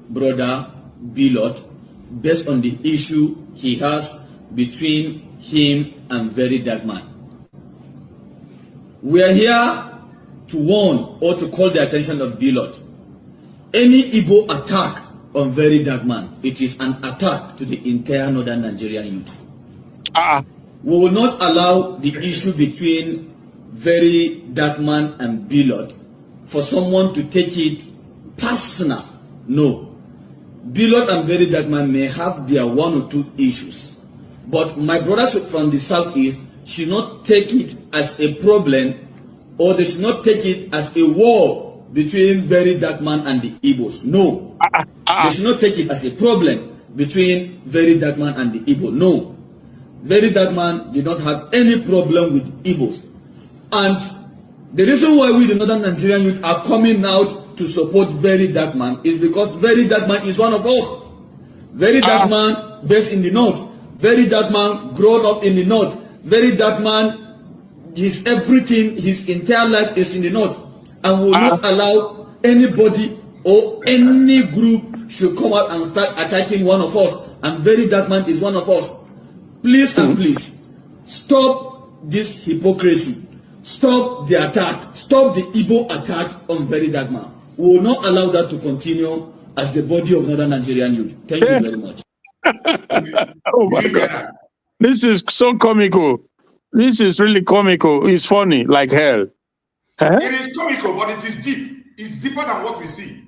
brother Bilot based on the issue he has between him and Very Dark Man. We are here to warn or to call the attention of Bilot. Any Igbo attack on Very Dark Man, it is an attack to the entire northern Nigerian youth. We will not allow the issue between Very Dark Man and Bilot for someone to take it personal. No. Bilot and Very Dark Man may have their one or two issues, but my brothers from the southeast should not take it as a problem, or they should not take it as a war between Very Dark Man and the Igbos. No. They should not take it as a problem between Very Dark Man and the Igbo. No. Very Dark Man did not have any problem with Igbos. And the reason why we, the Northern Nigerian youth, are coming out to support Very Dark Man is because Very Dark Man is one of us. Very Dark Man based in the North. Very Dark Man grown up in the North. Very Dark Man, his everything, his entire life is in the North. And will not allow anybody or any group should come out and start attacking one of us. And Very Dark Man is one of us. Please and please, stop this hypocrisy. Stop the attack. Stop the Igbo attack on Very Dark Man. We will not allow that to continue as the body of Northern Nigerian youth. Thank you very much.
Oh my God. This is so comical. This is really comical. It's funny, like hell. Huh?
It is comical, but it is deep. It's deeper than what we see.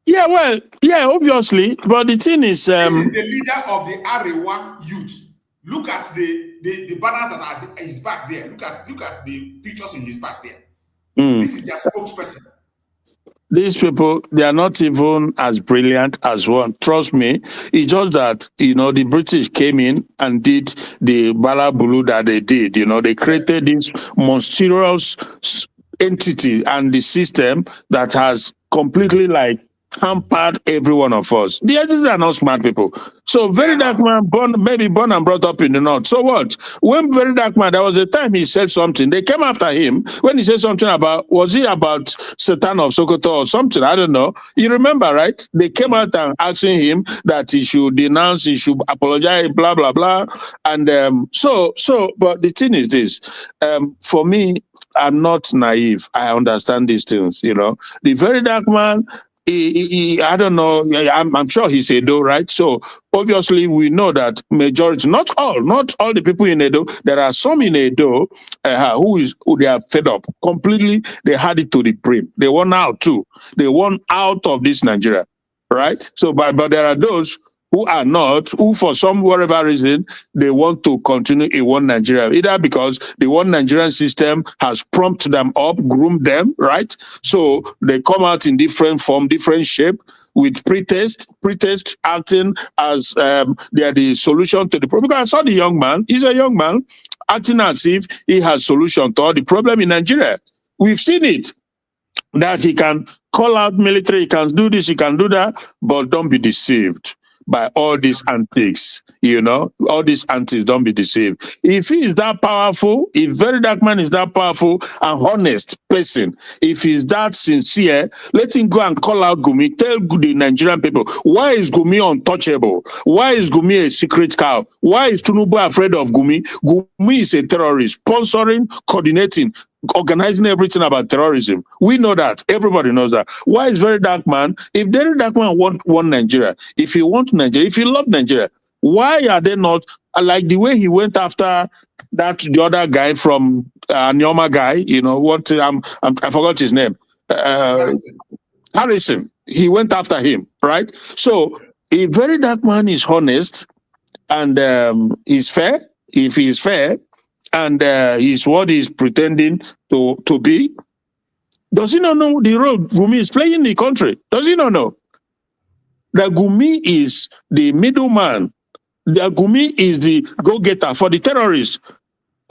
Yeah, well, yeah, obviously. But the thing is...
this is the leader of the Arewa youth. Look at the banners that are his back there. Look at the pictures in his back there. This is their spokesperson.
These people, they are not even as brilliant as one. Trust me. It's just that, you know, the British came in and did the balabulu that they did. You know, they created this monstrous entity and the system that has completely, like, hampered every one of us. These are not smart people. So Very Dark Man, maybe born and brought up in the North. So what? When Very Dark Man, there was a time he said something. They came after him when he said something about, was it about Satan of Sokoto or something? I don't know. You remember, right? They came out and asking him that he should denounce, he should apologize, blah, blah, blah. And but the thing is this, for me, I'm not naive. I understand these things, you know. The Very Dark Man, I don't know. I'm sure he's Edo, right? So obviously we know that majority, not all the people in Edo. There are some in Edo who they are fed up completely. They had it to the brim. They want out too. They want out of this Nigeria, right? So, but there are those who are not, who for some whatever reason, they want to continue in one Nigeria, either because the one Nigerian system has prompted them up, groomed them, right? So they come out in different form, different shape, with pretext acting as they are the solution to the problem. Because I saw the young man, he's a young man, acting as if he has solution to all the problem in Nigeria. We've seen it, that he can call out military, he can do this, he can do that, but don't be deceived by all these antics, you know, all these antics, don't be deceived. If he is that powerful, if Very Dark Man is that powerful and honest person, if he's that sincere, let him go and call out Gumi, tell the Nigerian people, why is Gumi untouchable? Why is Gumi a secret cow? Why is Tinubu afraid of Gumi? Gumi is a terrorist, sponsoring, coordinating, organizing everything about terrorism. We know that. Everybody knows that. Why is Very Dark Man? If Very Dark Man want Nigeria, if he want Nigeria, if he love Nigeria, why are they not, like the way he went after the other guy from Nyoma guy, you know, I forgot his name. Harrison. He went after him, right? So if Very Dark Man is honest and is fair, if he is fair, and he's what he's pretending to be, does he not know the role Gumi is playing in the country? Does he not know that Gumi is the middleman? That Gumi is the go-getter for the terrorists?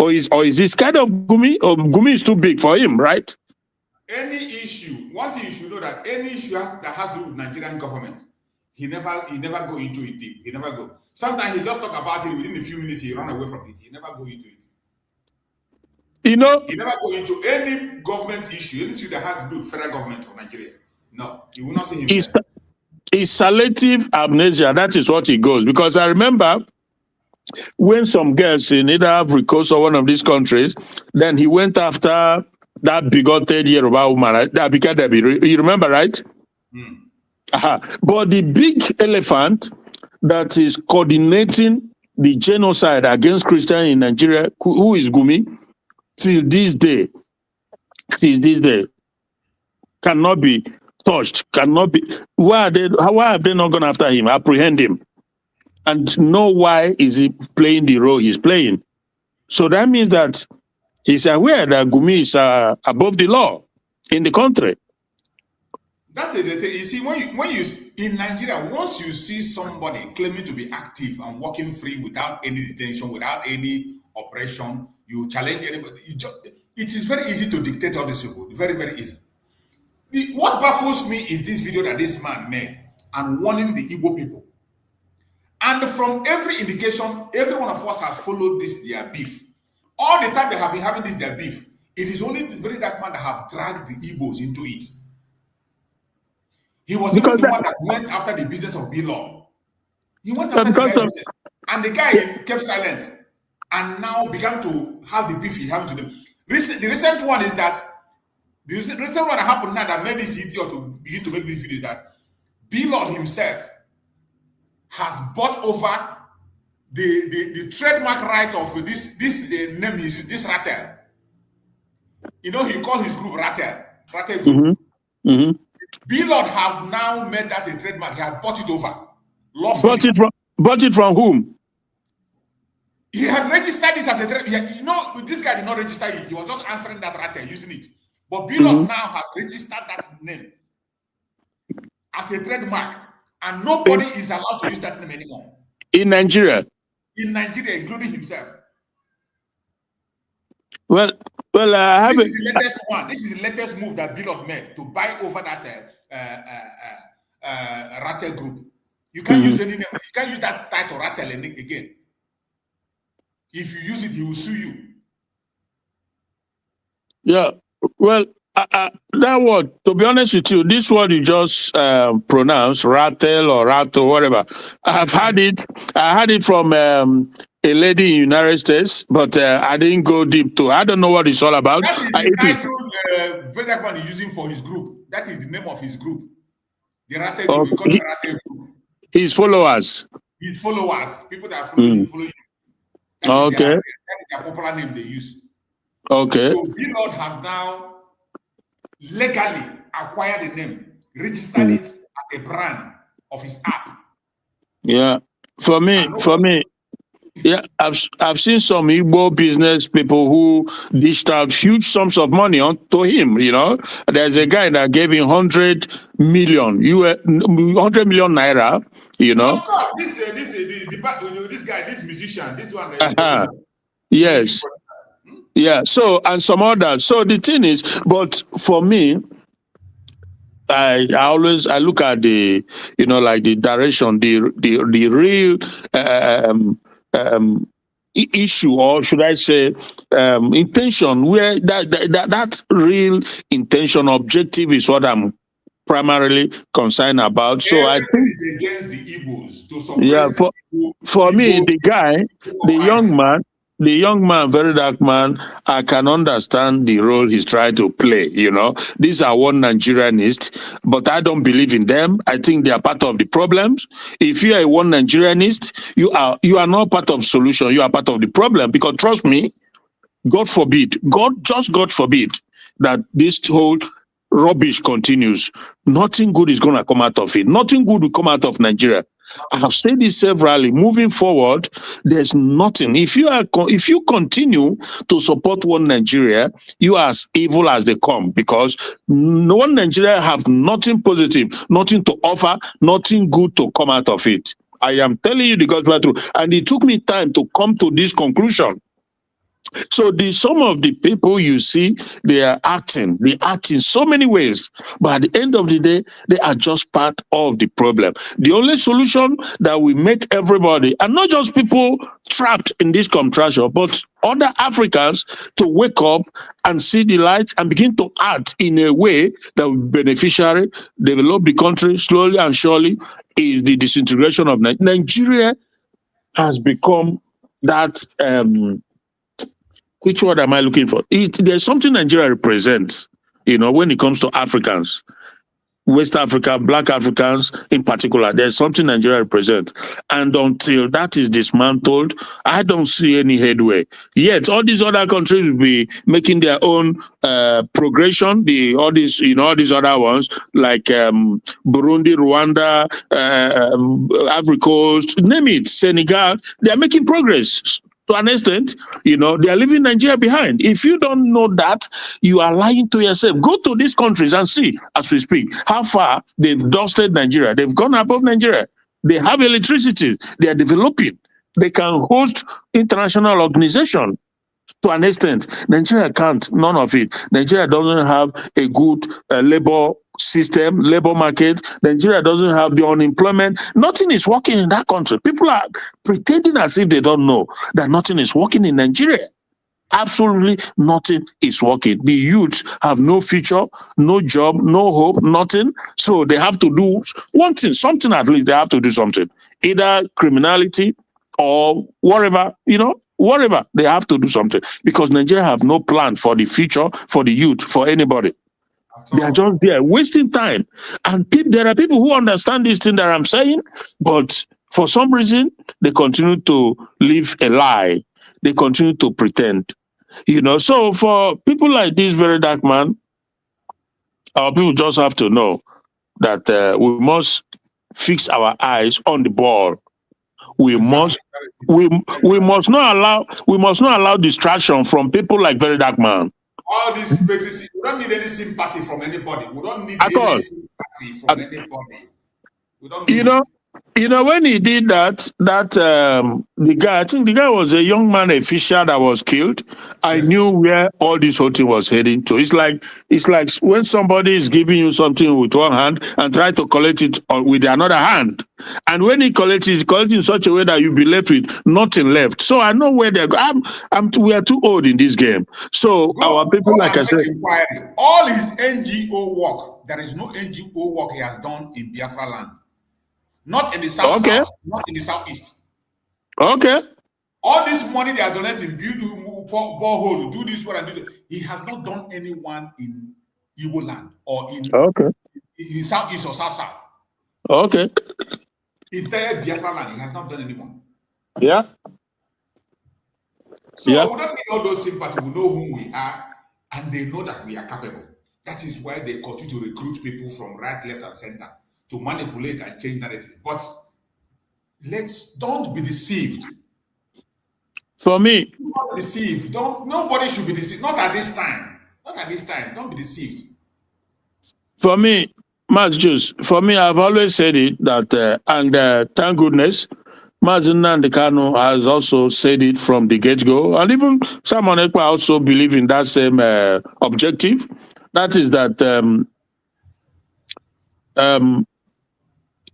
Or is he scared of Gumi? Or Gumi is too big for him, right?
Any issue, one thing you should know, that any issue that has to do with Nigerian government, he never go into it deep. He never go. Sometimes he just talk about it, within a few minutes he run away from it. He never go into it.
You know,
he never go into any government issue, anything that has to do with federal government of Nigeria. No, you will not see him.
It's selective amnesia. That is what he goes. Because I remember when some girls in either Ivory Coast or one of these countries, then he went after that bigoted Yoruba woman, right? That Abika. You remember, right? But the big elephant that is coordinating the genocide against Christians in Nigeria, who is Gumi, till this day, since this day cannot be touched, cannot be. Why have they not gone after him, apprehend him, and know why is he playing the role he's playing? So that means that he's aware that Gumi is above the law in the country.
That is the thing. You see, when you in Nigeria, once you see somebody claiming to be active and walking free without any detention, without any oppression, you challenge anybody. It is very easy to dictate all these people. Very, very easy. What baffles me is this video that this man made and warning the Igbo people. And from every indication, every one of us has followed this their beef. All the time they have been having this their beef. It is only the very dark man that have dragged the Igbos into it. He was even the one that went after the business of B-Lord. He went after the guy's business. And the guy kept silent and now began to have the beef he's having to them. The recent one is that the recent one that happened now that made this idiot to begin to make this video that B-Lord himself has bought over the trademark right of this name is this Rattel. You know, he called his group Rattel Group.
Mm-hmm. Mm-hmm.
B-Lord have now made that a trademark. He has bought it over. Lawfully.
Bought it from whom?
He has registered this as a trademark. You know, this guy did not register it. He was just answering that Rattel, using it. But B-Lord now has registered that name as a trademark. And nobody is allowed to use that name anymore.
In Nigeria?
In Nigeria, including himself.
Well, I have
this is the latest one. This is the latest move that B-Lord made to buy over that Rattel group. You can't use any name. You can't use that title Rattel again. If you use it, he will sue you.
Yeah. Well, that word, to be honest with you, this word you just pronounced, Rattel or Rattle, whatever. I've had it. I had it from a lady in the United States, but I didn't go deep to. I don't know what it's all about.
That is the title Vedakman is using for his group. That is the name of his group. The Rattel group.
Okay.
The Rattel group.
His followers.
His followers. People that follow him.
Okay.
That is their popular name they use.
Okay.
So B-Lord has now legally acquired the name, registered it as a brand of his app.
Yeah. For me, yeah, I've seen some Igbo business people who dished out huge sums of money to him. You know, there's a guy that gave him 100 million naira. You know,
of course, this guy, this musician, this one.
Yes. Yeah. So and some others. So the thing is, but for me, I look at the, you know, like the direction, the real issue, or should I say intention, where that real intention, objective is what I'm primarily concerned about. So I think
is against the Igbos to suppress.
Yeah, for me, the young man, very dark man, I can understand the role he's trying to play. You know, these are one Nigerianist, but I don't believe in them. I think they are part of the problems. If you are a one Nigerianist, you are not part of the solution. You are part of the problem. Because trust me, God forbid that this whole rubbish continues. Nothing good is going to come out of it. Nothing good will come out of Nigeria. I have said this severally. Moving forward, there's nothing. If you continue to support one Nigeria, you are as evil as they come, because no one Nigeria have nothing positive, nothing to offer, nothing good to come out of it. I am telling you the gospel truth, and it took me time to come to this conclusion. So some of the people you see, they act in so many ways, but at the end of the day, they are just part of the problem. The only solution that will make everybody, and not just people trapped in this contraction, but other Africans, to wake up and see the light and begin to act in a way that will beneficially develop the country slowly and surely, is the disintegration of Nigeria. Has become that which word am I looking for? There's something Nigeria represents, you know, when it comes to Africans. West Africa, Black Africans in particular. There's something Nigeria represents. And until that is dismantled, I don't see any headway. Yet all these other countries will be making their own progression. All these other ones like Burundi, Rwanda, Ivory Coast, name it, Senegal, they are making progress. To an extent, they are leaving Nigeria behind. If you don't know that, you are lying to yourself. Go to these countries and see, as we speak, how far they've dusted Nigeria. They've gone above Nigeria. They have electricity. They are developing. They can host international organization. To an extent, Nigeria can't. None of it. Nigeria doesn't have a good labor system, labor market. Nigeria doesn't have the unemployment. Nothing is working in that country. People are pretending as if they don't know that nothing is working in Nigeria. Absolutely nothing is working. The youths have no future, no job, no hope, nothing. So they have to do one thing, something at least. They have to do something. Either criminality or whatever, whatever. They have to do something because Nigeria have no plan for the future, for the youth, for anybody. They are just there wasting time. And there are people who understand this thing that I'm saying, but for some reason, they continue to live a lie. They continue to pretend. So for people like this very dark man, our people just have to know that we must fix our eyes on the ball. We must not allow distraction from people like very dark man.
All this petty, we don't need any sympathy from anybody. We don't need any sympathy from anybody. We don't need
when he did that, the guy, I think the guy was a young man, a fisher that was killed. I knew where all this whole thing was heading to. It's like when somebody is giving you something with one hand and try to collect it with another hand. And when he collects it, in such a way that you'll be left with nothing left. So I know where they're going. We are too old in this game. So our people, like I said,
all his NGO work, there is no NGO work he has done in Biafra land. Not in the south, not in the southeast.
Okay.
All this money they are donating, build borehole, do this one and do that. He has not done anyone in Igbo land or in southeast or south.
Okay.
Entire Biafra land, he has not done anyone.
Yeah.
So we don't need all those sympathy. We know whom we are, and they know that we are capable. That is why they continue to recruit people from right, left, and center to manipulate and change narrative. But don't be deceived.
For me,
don't be deceived. Nobody should be deceived. Not at this time. Not at this time. Don't be deceived.
For me, I've always said it that, and thank goodness, Mazi Nnamdi Kanu has also said it from the get-go, and even Simon Ekpa also believe in that same objective. That is that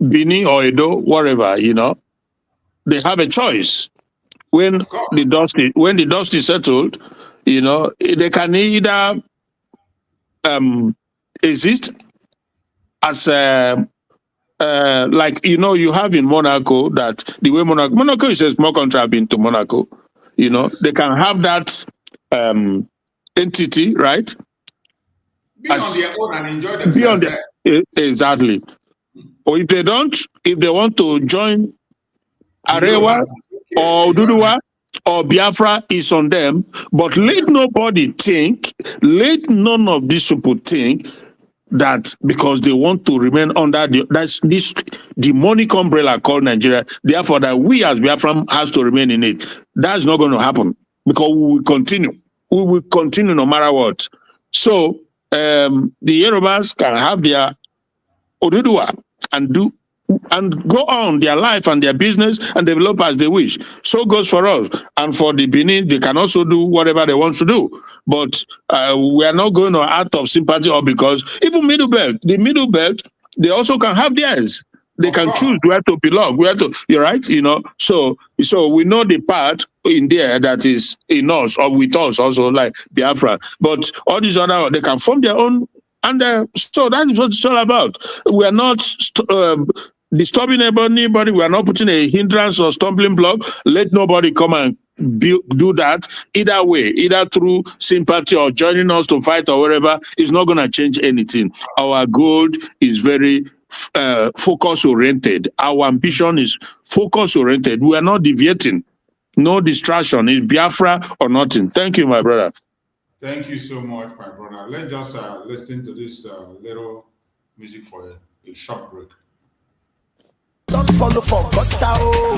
Bini or Edo, whatever, they have a choice. When the dust is settled, they can either exist as you have in Monaco, that the way Monaco is a small country. I've been to Monaco. They can have that entity, right?
Be on their own and enjoy themselves.
Exactly. Or if they want to join Arewa or Duduwa or Biafra, is on them. But let none of these people think that because they want to remain under this demonic umbrella called Nigeria, therefore that we as Biafra has to remain in it. That's not going to happen, because we will continue. We will continue no matter what. So the Yorubas can have their Oduduwa and go on their life and their business and develop as they wish. So goes for us. And for the Benin, they can also do whatever they want to do. But we are not going out of sympathy, or because even the Middle Belt, they also can have theirs. They can choose where to belong, you're right, So we know the part in there that is in us or with us also, like Biafra. But all these other, they can form their own. And so that is what it's all about. We are not disturbing anybody. We are not putting a hindrance or stumbling block. Let nobody come and do that. Either way, either through sympathy or joining us to fight or whatever, it's not going to change anything. Our goal is very focus-oriented. Our ambition is focus-oriented. We are not deviating. No distraction. It's Biafra or nothing. Thank you, my brother.
Thank you so much, my brother. Let's just listen to this little music for a short break.
Don't follow for Gotao.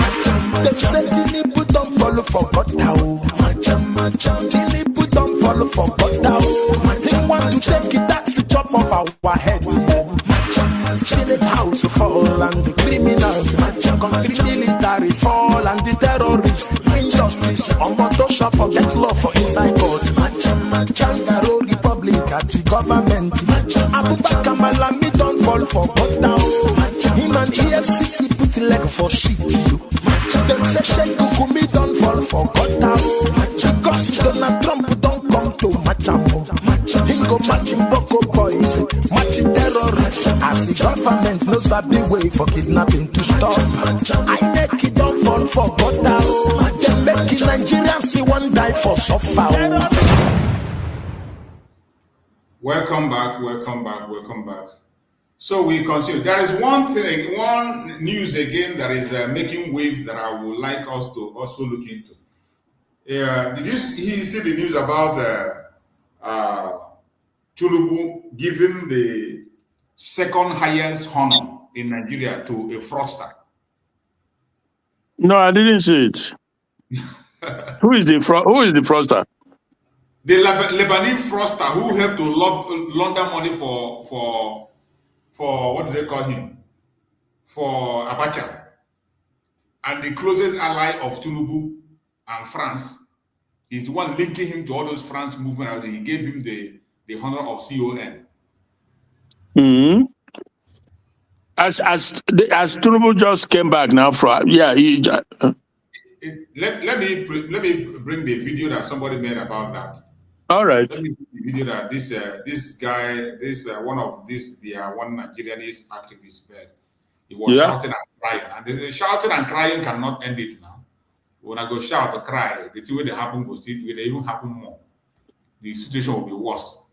Them say Tinibu don't follow for Gotao. Tinibu don't follow for Gotao. They want to take it, that's the chop of our head. Senate house fall and the criminals, concrete military fall and the terrorists, injustice on Photoshop, forget law for inside court. Changaro Republic at the government. Abubakar Malami don't fall for Gotao. Him and EFCC put leg for shit. Them say Sheikh Kukumi don't fall for Gotao. Because Donald Trump don't come to Machamo. Hingo matching Boko boys, matching terrorists. As the government knows that the way for kidnapping to stop. I make it don't fall for Gotao. Them making Nigerians see one die for suffer.
Welcome back. So we continue. There is one thing, one news again that is making waves that I would like us to also look into. Did you see the news about Tinubu giving the second highest honor in Nigeria to a fraudster?
No, I didn't see it. Who is the fraudster?
The Lebanese fraudster who helped to launder money for what do they call him? For Abacha. And the closest ally of Tinubu and France is the one linking him to all those France movement. He gave him the honor of CON.
Mm-hmm. As Tinubu just came back now from
let me bring the video that somebody made about that.
All right.
Let me bring the video that this guy, one Nigerianese activist made. He was shouting and crying, and the shouting and crying cannot end it now. When I go shout or cry, the thing will happen will even happen more. The situation will be worse.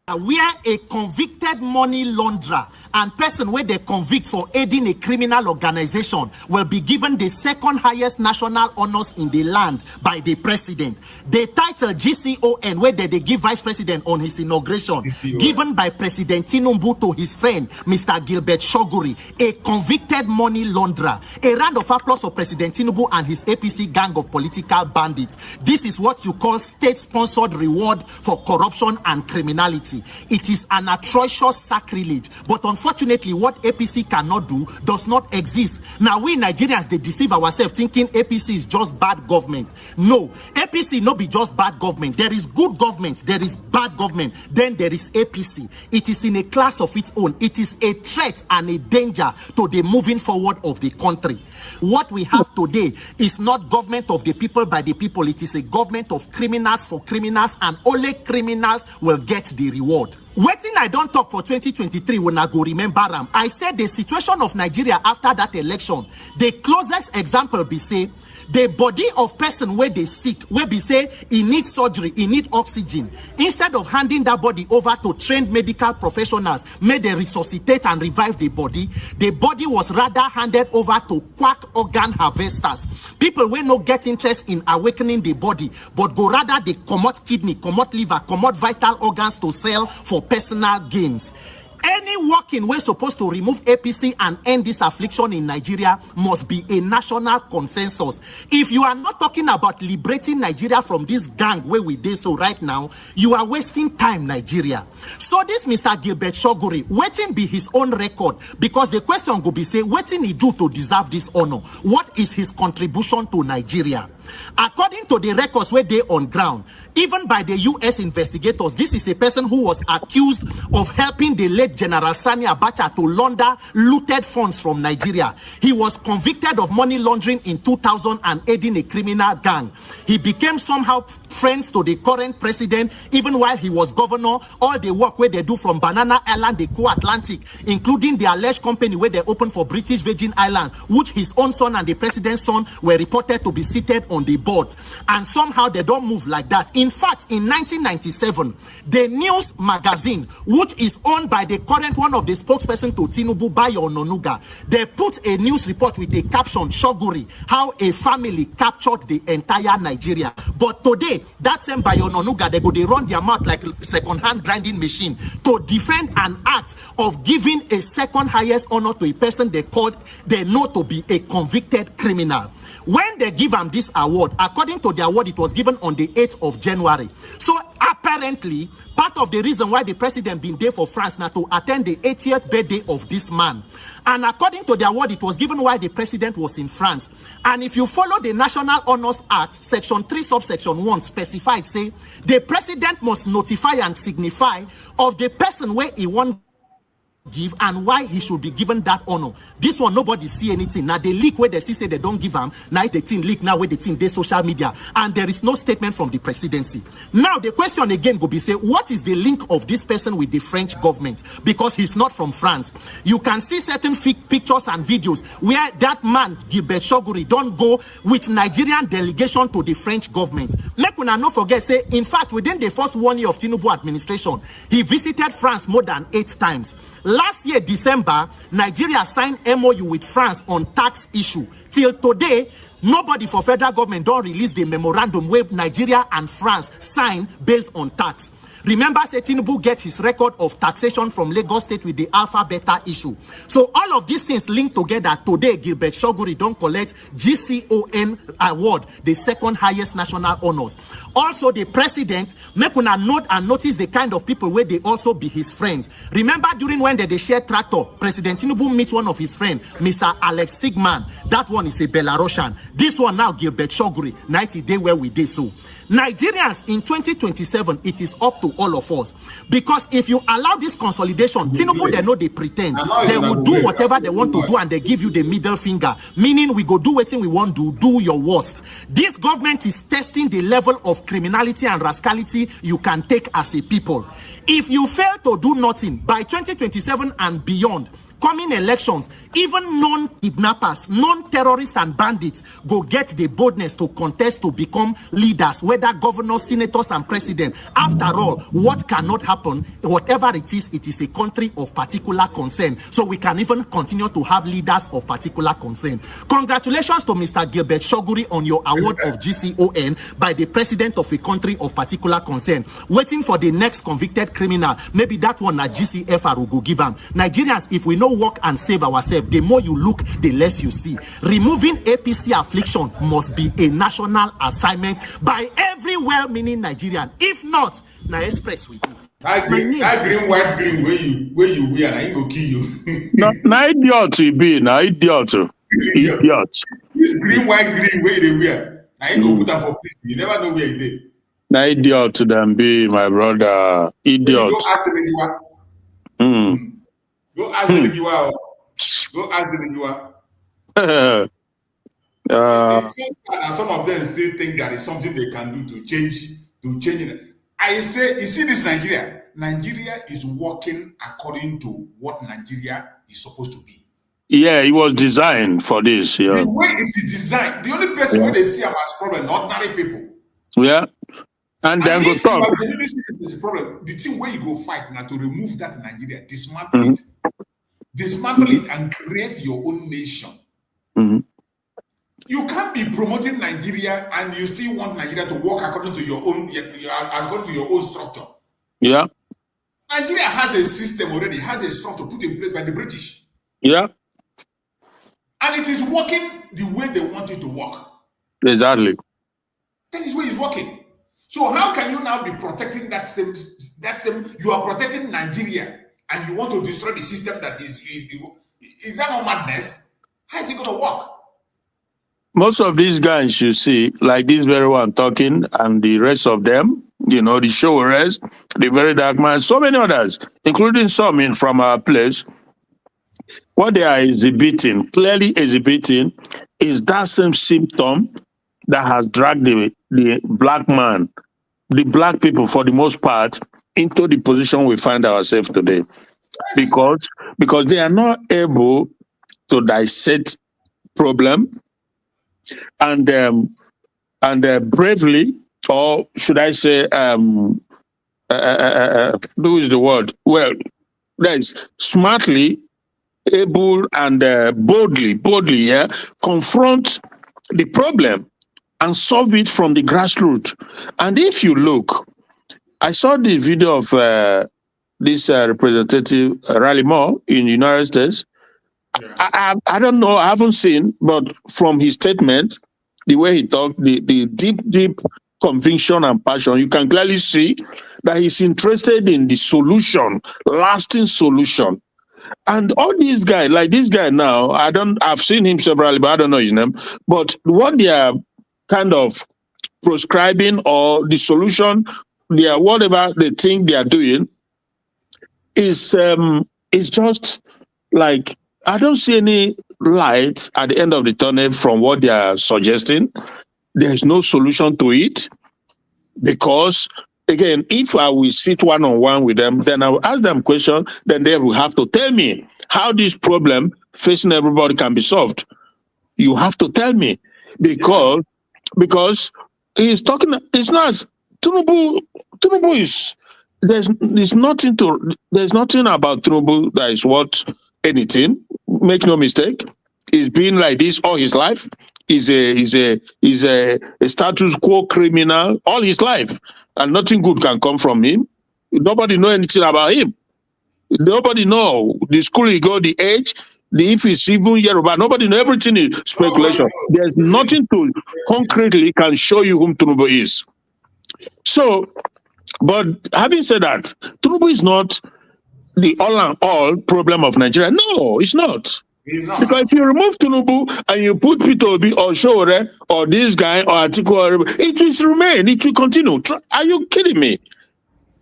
Where a convicted money launderer and person where they convict for aiding a criminal organization will be given the second highest national honors in the land by the president. The title GCON, where they give vice president on his inauguration, GCON. Given by President Tinubu to his friend, Mr. Gilbert Shoguri, a convicted money launderer. A round of applause for President Tinubu and his APC gang of political bandits. This is what you call state-sponsored reward for corruption and criminality. It is an atrocious sacrilege, but unfortunately what APC cannot do does not exist. Now we Nigerians, they deceive ourselves thinking APC is just bad government. No, APC not be just bad government. There is good government, there is bad government, then there is APC. It is in a class of its own. It is a threat and a danger to the moving forward of the country. What we have today is not government of the people by the people. It is a government of criminals for criminals, and only criminals will get the reward. Waiting, I don't talk for 2023 when I go remember them. I said the situation of Nigeria after that election, the closest example be say, the body of person where they sick, where be say he needs surgery, he need oxygen. Instead of handing that body over to trained medical professionals, may they resuscitate and revive the body was rather handed over to quack organ harvesters. People will not get interest in awakening the body, but go rather they commot kidney, commot liver, commot vital organs to sell for personal gains. Any working way supposed to remove APC and end this affliction in Nigeria must be a national consensus. If you are not talking about liberating Nigeria from this gang where we did so right now, you are wasting time, Nigeria. So this Mr. Gilbert Shoguri, waiting be his own record, because the question will be say, waiting he do to deserve this honor? What is his contribution to Nigeria? According to the records where they on ground, even by the US investigators, this is a person who was accused of helping the late General Sani Abacha to launder looted funds from Nigeria. He was convicted of money laundering in 2000 and aiding a criminal gang. He became somehow friends to the current president, even while he was governor. All the work where they do from Banana Island, the Co-Atlantic, including the alleged company where they opened for British Virgin Islands, which his own son and the president's son were reported to be seated on the board. And somehow they don't move like that. In fact, in 1997, the news magazine, which is owned by the current one of the spokesperson to Tinubu, Bayo Ononuga, they put a news report with a caption, Shoguri, how a family captured the entire Nigeria. But today, that same Bayo Ononuga, they run their mouth like a second-hand grinding machine to defend an act of giving a second highest honor to a person they know to be a convicted criminal. When they give him this award, according to the award, it was given on the 8th of January. So apparently, part of the reason why the president been there for France now to attend the 80th birthday of this man. And according to the award, it was given while the president was in France. And if you follow the National Honors Act, section 3, subsection 1 specifies, say, the president must notify and signify of the person where he wants give and why he should be given that honor. This one nobody see anything. Now they leak where they see say they don't give him. Now the thing leak now where the thing they social media and there is no statement from the presidency. Now the question again go be say, what is the link of this person with the French government? Because he's not from France. You can see certain pictures and videos where that man Gilbert Shoguri don't go with Nigerian delegation to the French government. Make una not forget say, in fact, within the first 1 year of Tinubu administration, he visited France more than 8 times. Last year, December, Nigeria signed MOU with France on tax issue. Till today, nobody for federal government don't release the memorandum where Nigeria and France signed based on tax. Remember, Tinubu get his record of taxation from Lagos State with the Alpha Beta issue. So all of these things linked together. Today, Gilbert Shoguri don't collect GCON award, the second highest national honors. Also, the president, make una note and notice the kind of people where they also be his friends. Remember, during when they share tractor, President Tinubu meet one of his friends, Mr. Alex Sigman. That one is a Belarusian. This one now, Gilbert Shoguri, 90 day where we did so. Nigerians in 2027, it is up to all of us, because if you allow this consolidation, Tinubu, they know they pretend they will do whatever they want to do and they give you the middle finger, meaning we go do what we want to do your worst. This government is testing the level of criminality and rascality you can take as a people. If you fail to do nothing by 2027 and beyond, coming elections, even non-kidnappers, non-terrorists and bandits go get the boldness to contest to become leaders, whether governors, senators and president. After all, what cannot happen, whatever it is a country of particular concern. So we can even continue to have leaders of particular concern. Congratulations to Mr. Gilbert Shoguri on your award of GCON by the president of a country of particular concern. Waiting for the next convicted criminal, maybe that one at GCFR will go give him. Nigerians, if we know work and save ourselves, the more you look, the less you see. Removing APC affliction must be a national assignment by every well-meaning Nigerian. If not, na express with you.
That green, white, green, where you wear, I ain't go kill you.
Na idiot he be, na idiot. Idiot.
This green, white, green, where they wear, I ain't go put them for place. You never know where it is.
Na idiot them be, my brother. Idiot.
Go ask them if you are. Go ask them if you are. Go ask them if you are. Some of them still think that is something they can do to change it. I say, you see this Nigeria? Nigeria is working according to what Nigeria is supposed to be.
Yeah, it was designed for this. Yeah.
The way it is designed, the only person where they see as problem, ordinary people.
Yeah. And then go talk.
This problem. The thing where you go fight now to remove that in Nigeria, dismantle it and create your own nation. You can't be promoting Nigeria and you still want Nigeria to work according to your own structure.
Yeah.
Nigeria has a system already, has a structure put in place by the British.
Yeah.
And it is working the way they want it to work.
Exactly.
That is where it's working. So how can you now be protecting that same, you are protecting Nigeria and you want to destroy the system that is that not madness? How is it going to work?
most of these guys you see, like this very one talking, and the rest of them, you know, the showers, the very dark man, so many others, including some in from our place, what they are exhibiting, clearly exhibiting, is that same symptom that has dragged the black man, the black people for the most part, into the position we find ourselves today. Because they are not able to dissect problem and bravely, or should I say, who is the word? Well, that's smartly able and boldly, yeah, confront the problem and solve it from the grassroots. And if you look, I saw the video of this representative Raleigh Moore in the United States. Yeah. I don't know, I haven't seen, but from his statement, the way he talked, the deep conviction and passion, you can clearly see that he's interested in the solution, lasting solution. And all these guys, like this guy now, I've seen him severally, but I don't know his name. But what they are kind of prescribing, or the solution, they are whatever they think they are doing, is just like, I don't see any light at the end of the tunnel from what they are suggesting. There's no solution to it, because again, if I will sit one-on-one with them, then I will ask them questions, then they will have to tell me how this problem facing everybody can be solved. You have to tell me, because he's talking, it's not, Tinubu is, there's nothing about Tinubu that is worth anything. Make no mistake. He's been like this all his life. He's a status quo criminal all his life, and nothing good can come from him. Nobody know anything about him. Nobody know the school he go, the age, if he's even Yoruba. Nobody know. Everything is speculation. There's nothing to concretely can show you whom Tinubu is. So, but having said that, Tinubu is not the all and all problem of Nigeria. No, it's not. Because if you remove Tinubu and you put Peter Obi or Shore or this guy or Atiku, it will remain, it will continue. Are you kidding me?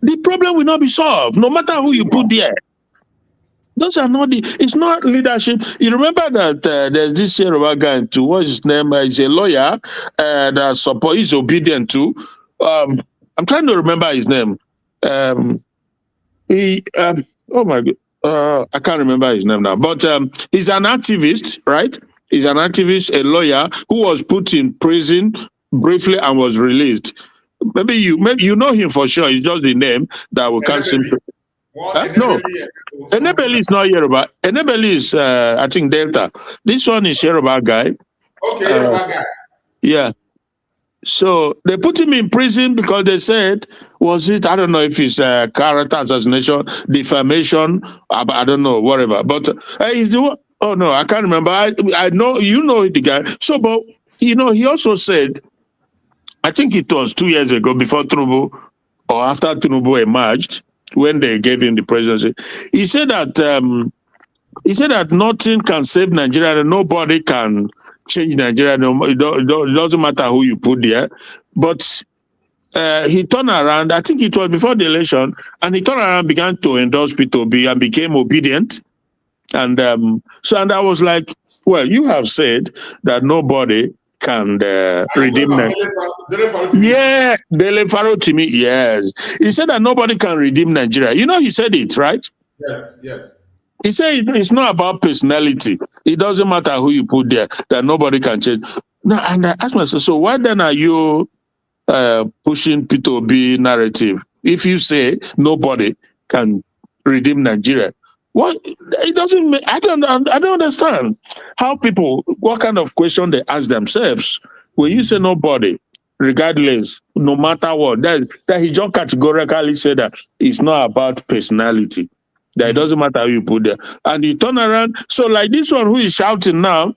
The problem will not be solved, no matter who you put there. Those are not it's not leadership. You remember that there's this Yoruba guy too, what's his name? He's a lawyer that he's obedient to. I'm trying to remember his name. Oh my God. I can't remember his name now, but he's an activist, right? He's an activist, a lawyer who was put in prison briefly and was released. Maybe you know him for sure. It's just the name that we can't seem to. No, Nnamdi is not Yoruba. Nnamdi is, I think, Delta. This one is Yoruba guy.
Okay, Yoruba guy.
Yeah. So they put him in prison because they said, I don't know if it's character assassination, defamation, I don't know, whatever. But he's the one, oh no, I can't remember. I know, you know the guy. So, but, you know, he also said, I think it was 2 years ago, before Tinubu, or after Tinubu emerged, when they gave him the presidency, he said that nothing can save Nigeria, and nobody can change Nigeria. It doesn't matter who you put there. But he turned around, I think it was before the election, and he turned around, began to endorse P2B and became obedient. And so I was like, well, you have said that nobody can redeem Nigeria. Yeah, Dele Farotimi, yes. He said that nobody can redeem Nigeria. You know, he said it, right?
Yes.
He said it's not about personality. It doesn't matter who you put there, that nobody can change. Now, and I asked myself, so why then are you pushing P2B narrative? If you say nobody can redeem Nigeria, what it doesn't make, I don't understand how people, what kind of question they ask themselves when you say nobody, regardless, no matter what. That he just categorically said that it's not about personality. That it doesn't matter who you put there. And you turn around, so like this one who is shouting now,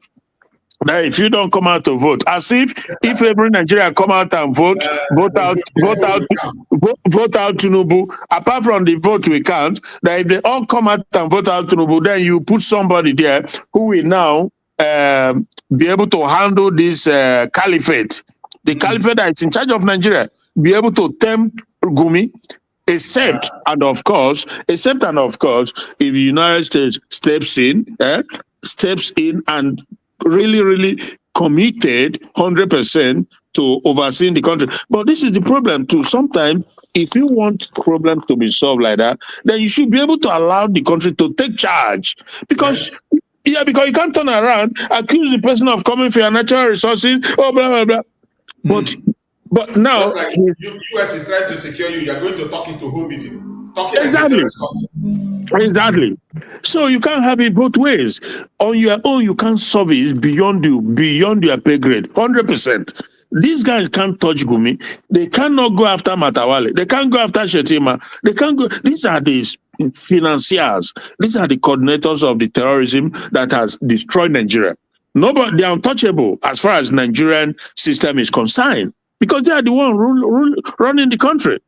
that if you don't come out to vote, as if every Nigerian come out and vote out Tinubu, apart from the vote we count, that if they all come out and vote out Tinubu, then you put somebody there who will now be able to handle this caliphate, the caliphate that is in charge of Nigeria, be able to tempt Gumi, except and of course, if the United States steps in and really committed 100% to overseeing the country. But this is the problem too. Sometimes, if you want problems to be solved like that, then you should be able to allow the country to take charge. Because because you can't turn around, accuse the person of coming for your natural resources, blah blah blah. But now,
just like US is trying to secure you, you're going to talk into whole meeting.
Exactly. So you can't have it both ways. On your own, you can't solve it. It's beyond your pay grade, 100%. These guys can't touch Gumi. They cannot go after Matawale. They can't go after Shetima. They can't go. These are these financiers. These are the coordinators of the terrorism that has destroyed Nigeria. Nobody, they're untouchable as far as Nigerian system is concerned, because they are the one running the country.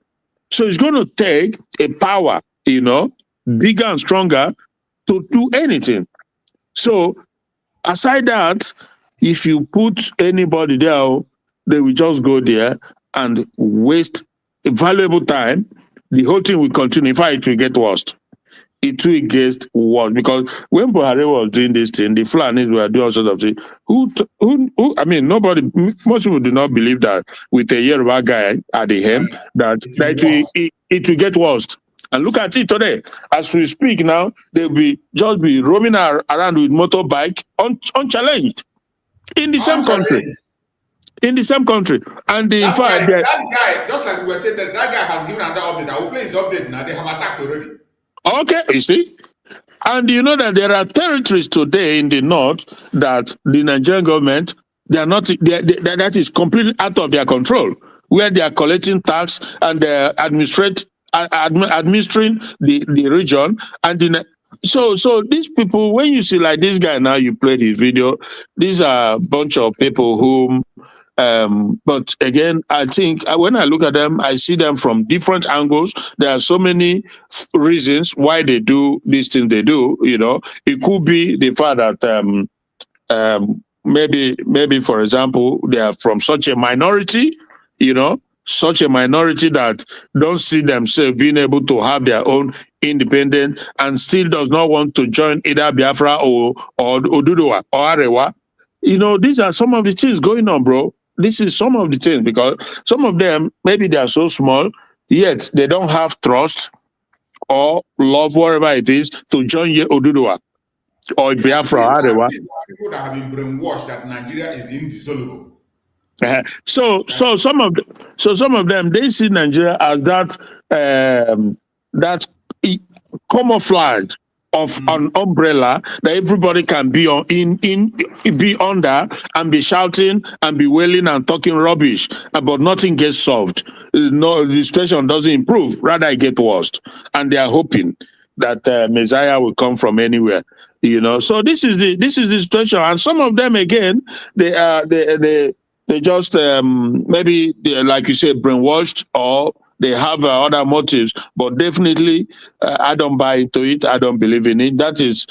So it's going to take a power, bigger and stronger to do anything. So aside that, if you put anybody there, they will just go there and waste a valuable time. The whole thing will continue. In fact, it will get worse. It will get worse, because when Buhari was doing this thing, the Fulanis were doing all sorts of things. Nobody, most people do not believe that with a Yoruba guy at the helm, that it will get worse. And look at it today. As we speak now, they'll just be roaming around with motorbike unchallenged in the same country. And in fact,
that guy, just like we were saying, that guy has given another update. I will play his update now. They have attacked already.
Okay, you see? And you know that there are territories today in the north that the Nigerian government, that is completely out of their control, where they are collecting tax and administering the region. And so these people, when you see like this guy now, you played his video, these are a bunch of people whom but again, I think when I look at them, I see them from different angles. There are so many reasons why they do this thing they do. It could be the fact that maybe for example, they are from such a minority, such a minority that don't see themselves being able to have their own independence and still does not want to join either Biafra or Oduduwa or Arewa. These are some of the things going on, bro. This is some of the things, because some of them, maybe they are so small, yet they don't have trust or love, whatever it is, to join Oduduwa or Biafra or Arewa.
People that have been brainwashed that Nigeria is indissoluble.
So some of them, they see Nigeria as that camouflage of an umbrella that everybody can be be under and be shouting and be wailing and talking rubbish, but nothing gets solved. No, the situation doesn't improve, rather it gets worse. And they are hoping that Messiah will come from anywhere. So this is the situation. And some of them again, they just maybe like you said, brainwashed, or they have other motives, but definitely I don't buy into it. I don't believe in it. That is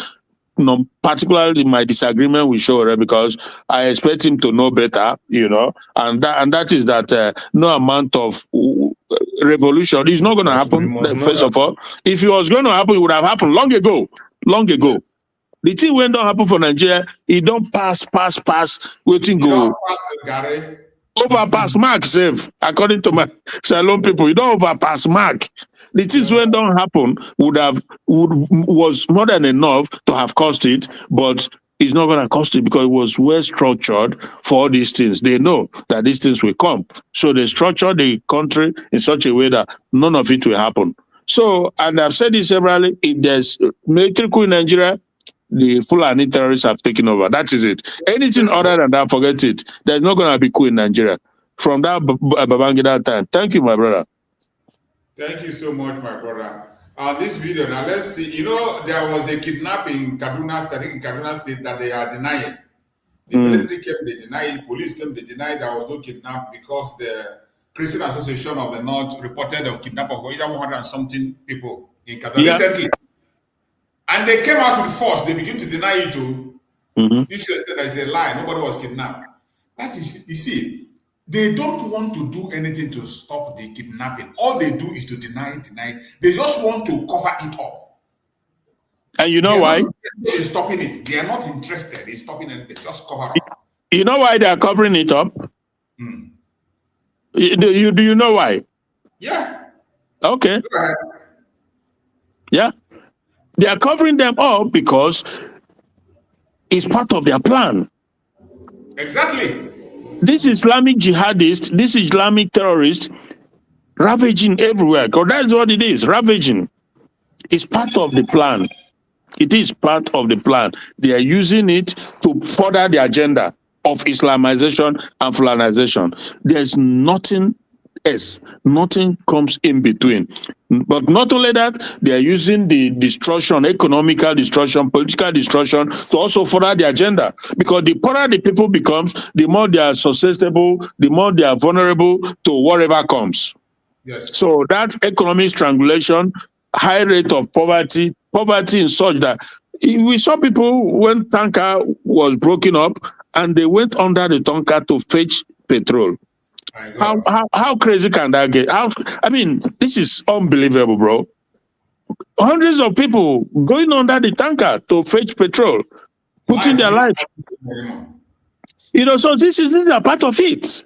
particularly my disagreement with Shore, because I expect him to know better, and that is that no amount of revolution is not going to happen. First of all, if it was going to happen, it would have happened long ago. The thing when don't happen for Nigeria, it don't pass, waiting go. Overpass mark, save, according to my Salon people, you don't overpass mark. The things when don't happen was more than enough to have cost it, but it's not going to cost it because it was well structured for all these things. They know that these things will come. So they structure the country in such a way that none of it will happen. So, and I've said this severally, if there's military coup in Nigeria, the Fulani terrorists have taken over. That is it. Anything other than that, forget it. There's not going to be coup in Nigeria from that Babangida time. Thank you, my brother.
Thank you so much, my brother. This video, now let's see. There was a kidnapping in Kaduna State that they are denying. The military came, they denied. Police came, they denied there was no kidnap, because the Christian Association of the North reported of kidnapping of either 100 and something people in Kaduna recently. And they came out with force. They begin to deny it too. You should have said that's a lie. Nobody was kidnapped. That is, you see, they don't want to do anything to stop the kidnapping. All they do is to deny. They just want to cover it up.
And you know why?
They're stopping it. They are not interested in stopping anything. Just cover up.
You know why they are covering it up? Do you know why?
Yeah.
Okay. Yeah. They are covering them up because it's part of their plan.
Exactly.
This Islamic jihadist, this Islamic terrorist, ravaging everywhere. Because that's what it is, ravaging. It's part of the plan. It is part of the plan. They are using it to further the agenda of Islamization and Fulanization. There's nothing else. Nothing comes in between. But not only that, they are using the destruction, economical destruction, political destruction to also further the agenda. Because the poorer the people becomes, the more they are susceptible, the more they are vulnerable to whatever comes.
Yes.
So that economic strangulation, high rate of poverty in such that we saw people when tanker was broken up and they went under the tanker to fetch petrol. How crazy can that get? I mean, this is unbelievable, bro. Hundreds of people going under the tanker to fetch petrol, putting their lives. So this is a part of it.